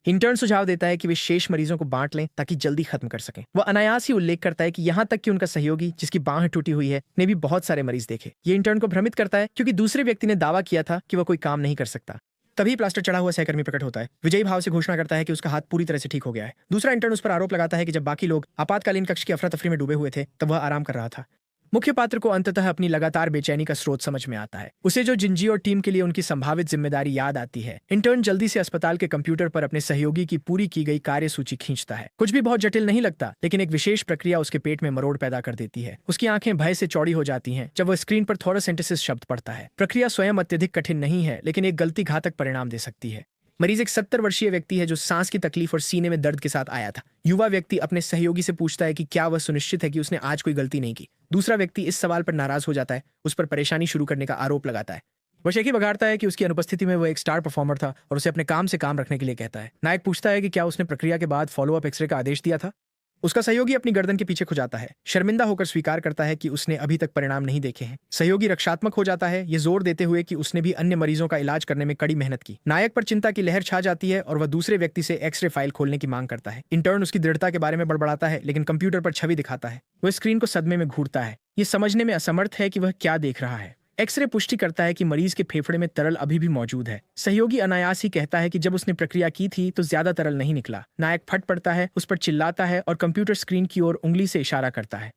इंटर्न सुझाव देता है कि वे शेष मरीजों को बांट लें ताकि जल्दी खत्म कर सकें। वह अनायास ही उल्लेख करता है कि यहाँ तक कि उनका सहयोगी, जिसकी बांह टूटी हुई है, ने भी बहुत सारे मरीज देखे। ये इंटर्न को भ्रमित करता है क्योंकि दूसरे व्यक्ति ने दावा किया था कि वह कोई काम नहीं कर सकता। तभी प्लास्टर चढ़ा हुआ सहकर्मी प्रकट होता है। विजयी भाव से घोषणा करता है कि उसका हाथ पूरी तरह से ठीक हो गया है। दूसरा इंटर्न उस पर आरोप लगाता है कि जब बाकी लोग आपातकालीन कक्ष की अफरा तफरी में डूबे हुए थे तब वह आराम कर रहा था। मुख्य पात्र को अंततः अपनी लगातार बेचैनी का स्रोत समझ में आता है। उसे जो जिंजी और टीम के लिए उनकी संभावित जिम्मेदारी याद आती है। इंटर्न जल्दी से अस्पताल के कंप्यूटर पर अपने सहयोगी की पूरी की गई कार्य सूची खींचता है। कुछ भी बहुत जटिल नहीं लगता, लेकिन एक विशेष प्रक्रिया उसके पेट में मरोड़ पैदा कर देती है। उसकी आंखें भय से चौड़ी हो जाती हैं जब वह स्क्रीन पर थोरासेंटेसिस शब्द पढ़ता है। प्रक्रिया स्वयं अत्यधिक कठिन नहीं है, लेकिन एक गलती घातक परिणाम दे सकती है। मरीज एक 70 वर्षीय व्यक्ति है जो सांस की तकलीफ और सीने में दर्द के साथ आया था। युवा व्यक्ति अपने सहयोगी से पूछता है कि क्या वह सुनिश्चित है कि उसने आज कोई गलती नहीं की। दूसरा व्यक्ति इस सवाल पर नाराज हो जाता है, उस पर परेशानी शुरू करने का आरोप लगाता है। वह शेखी बघाड़ता है कि उसकी अनुपस्थिति में वह एक स्टार परफॉर्मर था और उसे अपने काम से काम रखने के लिए कहता है। नायक पूछता है कि क्या उसने प्रक्रिया के बाद फॉलोअप एक्सरे का आदेश दिया था। उसका सहयोगी अपनी गर्दन के पीछे खुजाता है, शर्मिंदा होकर स्वीकार करता है कि उसने अभी तक परिणाम नहीं देखे हैं। सहयोगी रक्षात्मक हो जाता है, ये जोर देते हुए कि उसने भी अन्य मरीजों का इलाज करने में कड़ी मेहनत की। नायक पर चिंता की लहर छा जाती है और वह दूसरे व्यक्ति से एक्सरे फाइल खोलने की मांग करता है। इंटर्न उसकी दृढ़ता के बारे में बड़बड़ाता है, लेकिन कंप्यूटर पर छवि दिखाता है। वह स्क्रीन को सदमे में घूरता है, ये समझने में असमर्थ है कि वह क्या देख रहा है। एक्सरे पुष्टि करता है कि मरीज के फेफड़े में तरल अभी भी मौजूद है। सहयोगी अनायास ही कहता है कि जब उसने प्रक्रिया की थी तो ज्यादा तरल नहीं निकला। नायक फट पड़ता है, उस पर चिल्लाता है और कंप्यूटर स्क्रीन की ओर उंगली से इशारा करता है।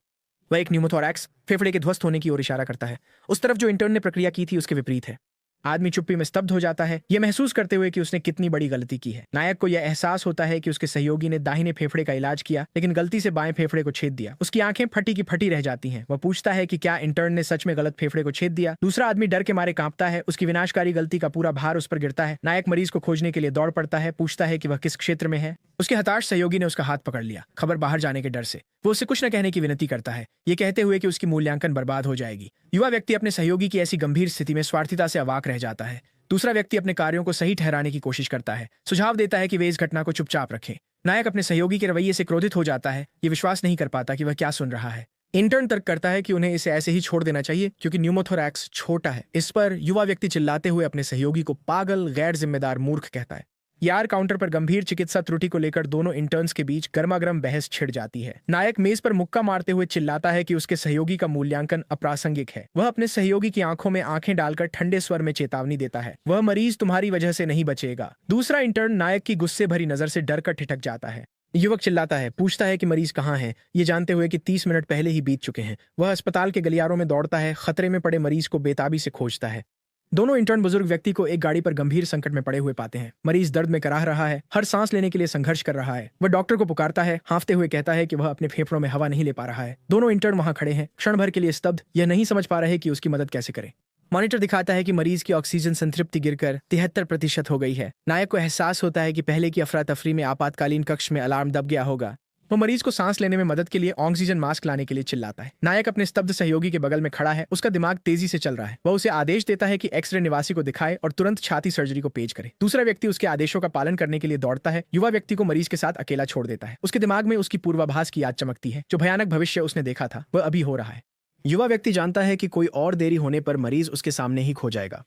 वह एक न्यूमोथोरैक्स, फेफड़े के ध्वस्त होने की ओर इशारा करता है। उस तरफ जो इंटर्न ने प्रक्रिया की थी उसके विपरीत है। आदमी चुप्पी में स्तब्ध हो जाता है, यह महसूस करते हुए कि उसने कितनी बड़ी गलती की है। नायक को यह एहसास होता है कि उसके सहयोगी ने दाहिने फेफड़े का इलाज किया, लेकिन गलती से बाएं फेफड़े को छेद दिया। उसकी आंखें फटी की फटी रह जाती हैं। वह पूछता है कि क्या इंटर्न ने सच में गलत फेफड़े को छेद दिया। दूसरा आदमी डर के मारे कांपता है, उसकी विनाशकारी गलती का पूरा भार उस पर गिरता है। नायक मरीज को खोजने के लिए दौड़ पड़ता है, पूछता है कि वह किस क्षेत्र में है। उसके हताश सहयोगी ने उसका हाथ पकड़ लिया, खबर बाहर जाने के डर से। वो उसे कुछ न कहने की विनती करता है, ये कहते हुए कि उसकी मूल्यांकन बर्बाद हो जाएगी। युवा व्यक्ति अपने सहयोगी की ऐसी गंभीर स्थिति में स्वार्थीता से अवाक रह जाता है। दूसरा व्यक्ति अपने कार्यों को सही ठहराने की कोशिश करता है, सुझाव देता है कि वे इस घटना को चुपचाप रखें। नायक अपने सहयोगी के रवैये से क्रोधित हो जाता है, ये विश्वास नहीं कर पाता कि वह क्या सुन रहा है। इंटर्न तर्क करता है कि उन्हें इसे ऐसे ही छोड़ देना चाहिए क्योंकि न्यूमोथोरैक्स छोटा है। इस पर युवा व्यक्ति चिल्लाते हुए अपने सहयोगी को पागल, गैर जिम्मेदार मूर्ख कहता है। यार काउंटर पर गंभीर चिकित्सा त्रुटि को लेकर दोनों इंटर्न्स के बीच गर्मागर्म बहस छिड़ जाती है। नायक मेज पर मुक्का मारते हुए चिल्लाता है कि उसके सहयोगी का मूल्यांकन अप्रासंगिक है। वह अपने सहयोगी की आंखों में आंखें डालकर ठंडे स्वर में चेतावनी देता है, वह मरीज तुम्हारी वजह से नहीं बचेगा। दूसरा इंटर्न नायक की गुस्से भरी नजर से डर कर ठिठक जाता है। युवक चिल्लाता है, पूछता है कि मरीज कहाँ है, ये जानते हुए कि 30 मिनट पहले ही बीत चुके हैं। वह अस्पताल के गलियारों में दौड़ता है, खतरे में पड़े मरीज को बेताबी से खोजता है। दोनों इंटर्न बुजुर्ग व्यक्ति को एक गाड़ी पर गंभीर संकट में पड़े हुए पाते हैं। मरीज दर्द में कराह रहा है, हर सांस लेने के लिए संघर्ष कर रहा है। वह डॉक्टर को पुकारता है, हांफते हुए कहता है कि वह अपने फेफड़ों में हवा नहीं ले पा रहा है। दोनों इंटर्न वहां खड़े हैं, क्षण भर के लिए स्तब्ध, यह नहीं समझ पा रहे कि उसकी मदद कैसे करें। मॉनिटर दिखाता है कि मरीज की ऑक्सीजन संतृप्ति गिरकर 73% हो गई है। नायक को एहसास होता है कि पहले की अफरा तफरी में आपातकालीन कक्ष में अलार्म दब गया होगा। वो मरीज को सांस लेने में मदद के लिए ऑक्सीजन मास्क लाने के लिए चिल्लाता है। नायक अपने स्तब्ध सहयोगी के बगल में खड़ा है, उसका दिमाग तेजी से चल रहा है। वह उसे आदेश देता है कि एक्सरे निवासी को दिखाए और तुरंत छाती सर्जरी को पेश करे। दूसरा व्यक्ति उसके आदेशों का पालन करने के लिए दौड़ता है। युवा व्यक्ति को मरीज के साथ अकेला छोड़ देता है। उसके दिमाग में उसकी पूर्वाभास की याद चमकती है, जो भयानक भविष्य उसने देखा था वह अभी हो रहा है। युवा व्यक्ति जानता है कि कोई और देरी होने पर मरीज उसके सामने ही खो जाएगा।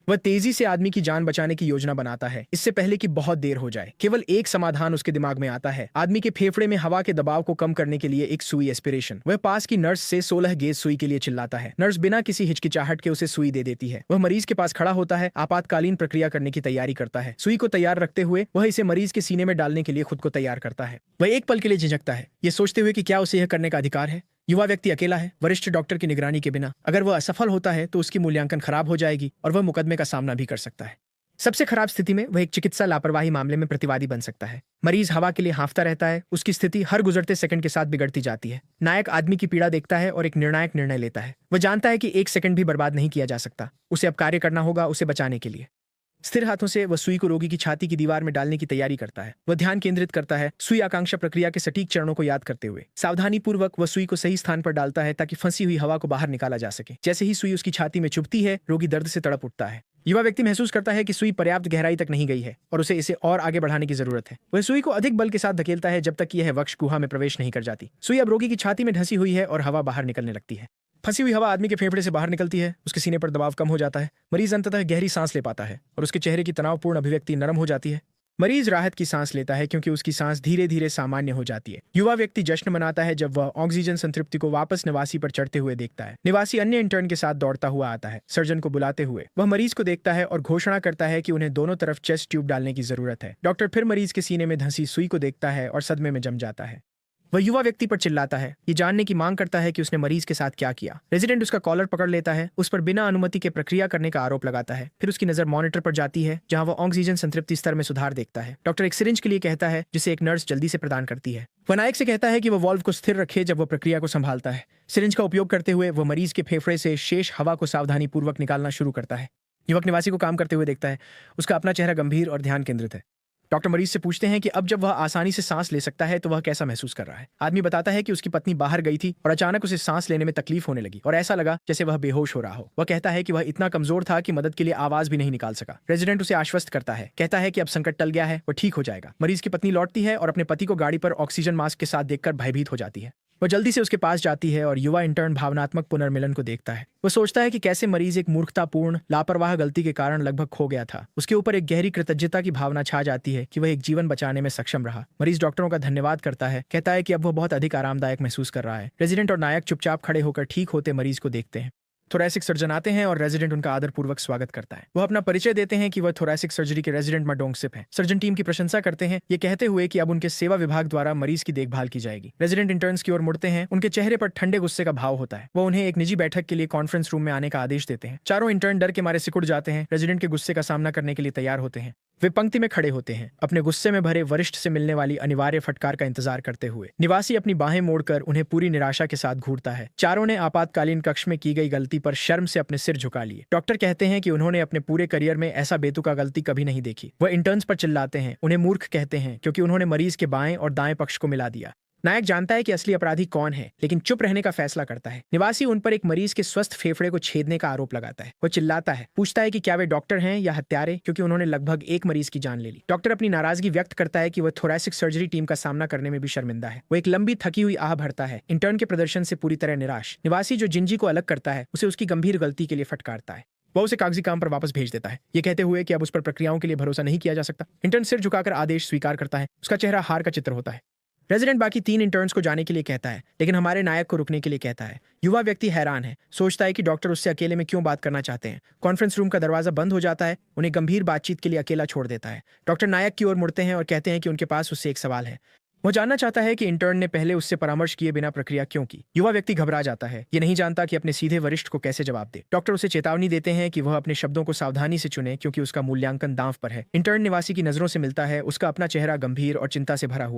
वह तेजी से आदमी की जान बचाने की योजना बनाता है, इससे पहले कि बहुत देर हो जाए। केवल एक समाधान उसके दिमाग में आता है, आदमी के फेफड़े में हवा के दबाव को कम करने के लिए एक सुई एस्पिरेशन। वह पास की नर्स से 16 गेज सुई के लिए चिल्लाता है। नर्स बिना किसी हिचकिचाहट के उसे सुई दे देती है। वह मरीज के पास खड़ा होता है, आपातकालीन प्रक्रिया करने की तैयारी करता है। सुई को तैयार रखते हुए वह इसे मरीज के सीने में डालने के लिए खुद को तैयार करता है। वह एक पल के लिए झिझकता है, ये सोचते हुए कि क्या उसे यह करने का अधिकार है। युवा व्यक्ति अकेला है, वरिष्ठ डॉक्टर की निगरानी के बिना। अगर वह असफल होता है तो उसकी मूल्यांकन खराब हो जाएगी और वह मुकदमे का सामना भी कर सकता है। सबसे खराब स्थिति में वह एक चिकित्सा लापरवाही मामले में प्रतिवादी बन सकता है। मरीज हवा के लिए हांफता रहता है, उसकी स्थिति हर गुजरते सेकंड के साथ बिगड़ती जाती है। नायक आदमी की पीड़ा देखता है और एक निर्णायक निर्णय लेता है। वह जानता है कि एक सेकंड भी बर्बाद नहीं किया जा सकता, उसे अब कार्य करना होगा उसे बचाने के लिए। स्थिर हाथों से वह सुई को रोगी की छाती की दीवार में डालने की तैयारी करता है। वह ध्यान केंद्रित करता है, सुई आकांक्षा प्रक्रिया के सटीक चरणों को याद करते हुए। सावधानी पूर्वक वह सुई को सही स्थान पर डालता है ताकि फंसी हुई हवा को बाहर निकाला जा सके। जैसे ही सुई उसकी छाती में चुभती है, रोगी दर्द से तड़प उठता है। युवा व्यक्ति महसूस करता है कि सुई पर्याप्त गहराई तक नहीं गई है और उसे इसे और आगे बढ़ाने की जरूरत है। वह सुई को अधिक बल के साथ धकेलता है जब तक कि यह वक्ष गुहा में प्रवेश नहीं कर जाती। सुई अब रोगी की छाती में ढंसी हुई है और हवा बाहर निकलने लगती है। फंसी हुई हवा आदमी के फेफड़े से बाहर निकलती है, उसके सीने पर दबाव कम हो जाता है। मरीज अंततः गहरी सांस ले पाता है और उसके चेहरे की तनावपूर्ण अभिव्यक्ति नरम हो जाती है। मरीज राहत की सांस लेता है क्योंकि उसकी सांस धीरे धीरे सामान्य हो जाती है। युवा व्यक्ति जश्न मनाता है जब वह ऑक्सीजन संतृप्ति को वापस निवासी पर चढ़ते हुए देखता है। निवासी अन्य इंटर्न के साथ दौड़ता हुआ आता है। सर्जन को बुलाते हुए वह मरीज को देखता है और घोषणा करता है कि उन्हें दोनों तरफ चेस्ट ट्यूब डालने की जरूरत है। डॉक्टर फिर मरीज के सीने में धंसी सुई को देखता है और सदमे में जम जाता है। वह युवा व्यक्ति पर चिल्लाता है, ये जानने की मांग करता है कि उसने मरीज के साथ क्या किया। रेजिडेंट उसका कॉलर पकड़ लेता है, उस पर बिना अनुमति के प्रक्रिया करने का आरोप लगाता है। फिर उसकी नजर मॉनिटर पर जाती है जहां वह ऑक्सीजन संतृप्ति स्तर में सुधार देखता है। डॉक्टर एक सिरिंज के लिए कहता है जिसे एक नर्स जल्दी से प्रदान करती है। वह नायक से कहता है कि वह वाल्व को स्थिर रखे जब वह प्रक्रिया को संभालता है। सिरिंज का उपयोग करते हुए वह मरीज के फेफड़े से शेष हवा को सावधानी पूर्वक निकालना शुरू करता है। युवक निवासी को काम करते हुए देखता है। उसका अपना चेहरा गंभीर और ध्यान केंद्रित है। डॉक्टर मरीज से पूछते हैं कि अब जब वह आसानी से सांस ले सकता है तो वह कैसा महसूस कर रहा है। आदमी बताता है कि उसकी पत्नी बाहर गई थी और अचानक उसे सांस लेने में तकलीफ होने लगी और ऐसा लगा जैसे वह बेहोश हो रहा हो। वह कहता है कि वह इतना कमजोर था कि मदद के लिए आवाज भी नहीं निकाल सका। रेजिडेंट उसे आश्वस्त करता है, कहता है कि अब संकट टल गया है, वह ठीक हो जाएगा। मरीज की पत्नी लौटती है और अपने पति को गाड़ी पर ऑक्सीजन मास्क के साथ देखकर भयभीत हो जाती है। वह जल्दी से उसके पास जाती है और युवा इंटर्न भावनात्मक पुनर्मिलन को देखता है। वह सोचता है कि कैसे मरीज एक मूर्खतापूर्ण लापरवाह गलती के कारण लगभग खो गया था। उसके ऊपर एक गहरी कृतज्ञता की भावना छा जाती है कि वह एक जीवन बचाने में सक्षम रहा। मरीज डॉक्टरों का धन्यवाद करता है, कहता है कि अब वह बहुत अधिक आरामदायक महसूस कर रहा है। रेजिडेंट और नायक चुपचाप खड़े होकर ठीक होते मरीज को देखते हैं। थोरैसिक सर्जन आते हैं और रेजिडेंट उनका आदरपूर्वक स्वागत करता है। वह अपना परिचय देते हैं कि वह थोरैसिक सर्जरी के रेजिडेंट माडोंगसिप हैं। सर्जन टीम की प्रशंसा करते हैं, ये कहते हुए कि अब उनके सेवा विभाग द्वारा मरीज की देखभाल की जाएगी। रेजिडेंट इंटर्न्स की ओर मुड़ते हैं, उनके चेहरे पर ठंडे गुस्से का भाव होता है। वह उन्हें एक निजी बैठक के लिए कॉन्फ्रेंस रूम में आने का आदेश देते हैं। चारों इंटर्न डर के मारे सिकुड़ जाते हैं। रेजिडेंट के गुस्से का सामना करने के लिए तैयार होते हैं। वे पंक्ति में खड़े होते हैं, अपने गुस्से में भरे वरिष्ठ से मिलने वाली अनिवार्य फटकार का इंतजार करते हुए। निवासी अपनी बाहें मोड़कर उन्हें पूरी निराशा के साथ घूरता है। चारों ने आपातकालीन कक्ष में की गई गलती पर शर्म से अपने सिर झुका लिए। डॉक्टर कहते हैं कि उन्होंने अपने पूरे करियर में ऐसा बेतुका गलती कभी नहीं देखी। वह इंटर्न्स पर चिल्लाते हैं, उन्हें मूर्ख कहते हैं क्योंकि उन्होंने मरीज के बाएं और दाएं पक्ष को मिला दिया। नायक जानता है कि असली अपराधी कौन है, लेकिन चुप रहने का फैसला करता है। निवासी उन पर एक मरीज के स्वस्थ फेफड़े को छेदने का आरोप लगाता है। वह चिल्लाता है, पूछता है कि क्या वे डॉक्टर हैं या हत्यारे, क्योंकि उन्होंने लगभग एक मरीज की जान ले ली। डॉक्टर अपनी नाराजगी व्यक्त करता है कि वह थोरैसिक सर्जरी टीम का सामना करने में भी शर्मिंदा है। वह एक लंबी थकी हुई आह भरता है, इंटर्न के प्रदर्शन से पूरी तरह निराश। निवासी जो जिंजी को अलग करता है उसे उसकी गंभीर गलती के लिए फटकारता है। वह उसे कागजी काम पर वापस भेज देता है, ये कहते हुए कि अब उस पर प्रक्रियाओं के लिए भरोसा नहीं किया जा सकता। इंटर्न सिर झुकाकर आदेश स्वीकार करता है। उसका चेहरा हार का चित्र होता है। रेजिडेंट बाकी 3 इंटर्न्स को जाने के लिए कहता है, लेकिन हमारे नायक को रुकने के लिए कहता है। युवा व्यक्ति हैरान है, सोचता है कि डॉक्टर उससे अकेले में क्यों बात करना चाहते हैं। कॉन्फ्रेंस रूम का दरवाजा बंद हो जाता है, उन्हें गंभीर बातचीत के लिए अकेला छोड़ देता है। डॉक्टर नायक की ओर मुड़ते हैं और कहते हैं कि उनके पास उससे एक सवाल है। वो जानना चाहता है कि इंटर्न ने पहले उससे परामर्श किए बिना प्रक्रिया क्यों की। युवा व्यक्ति घबरा जाता है, ये नहीं जानता कि अपने सीधे वरिष्ठ को कैसे जवाब दे। डॉक्टर उसे चेतावनी देते हैं कि वह अपने शब्दों को सावधानी से चुने क्योंकि उसका मूल्यांकन दांव पर है। इंटर्न निवासी की नजरों से मिलता है, उसका अपना चेहरा गंभीर और चिंता से भरा हुआ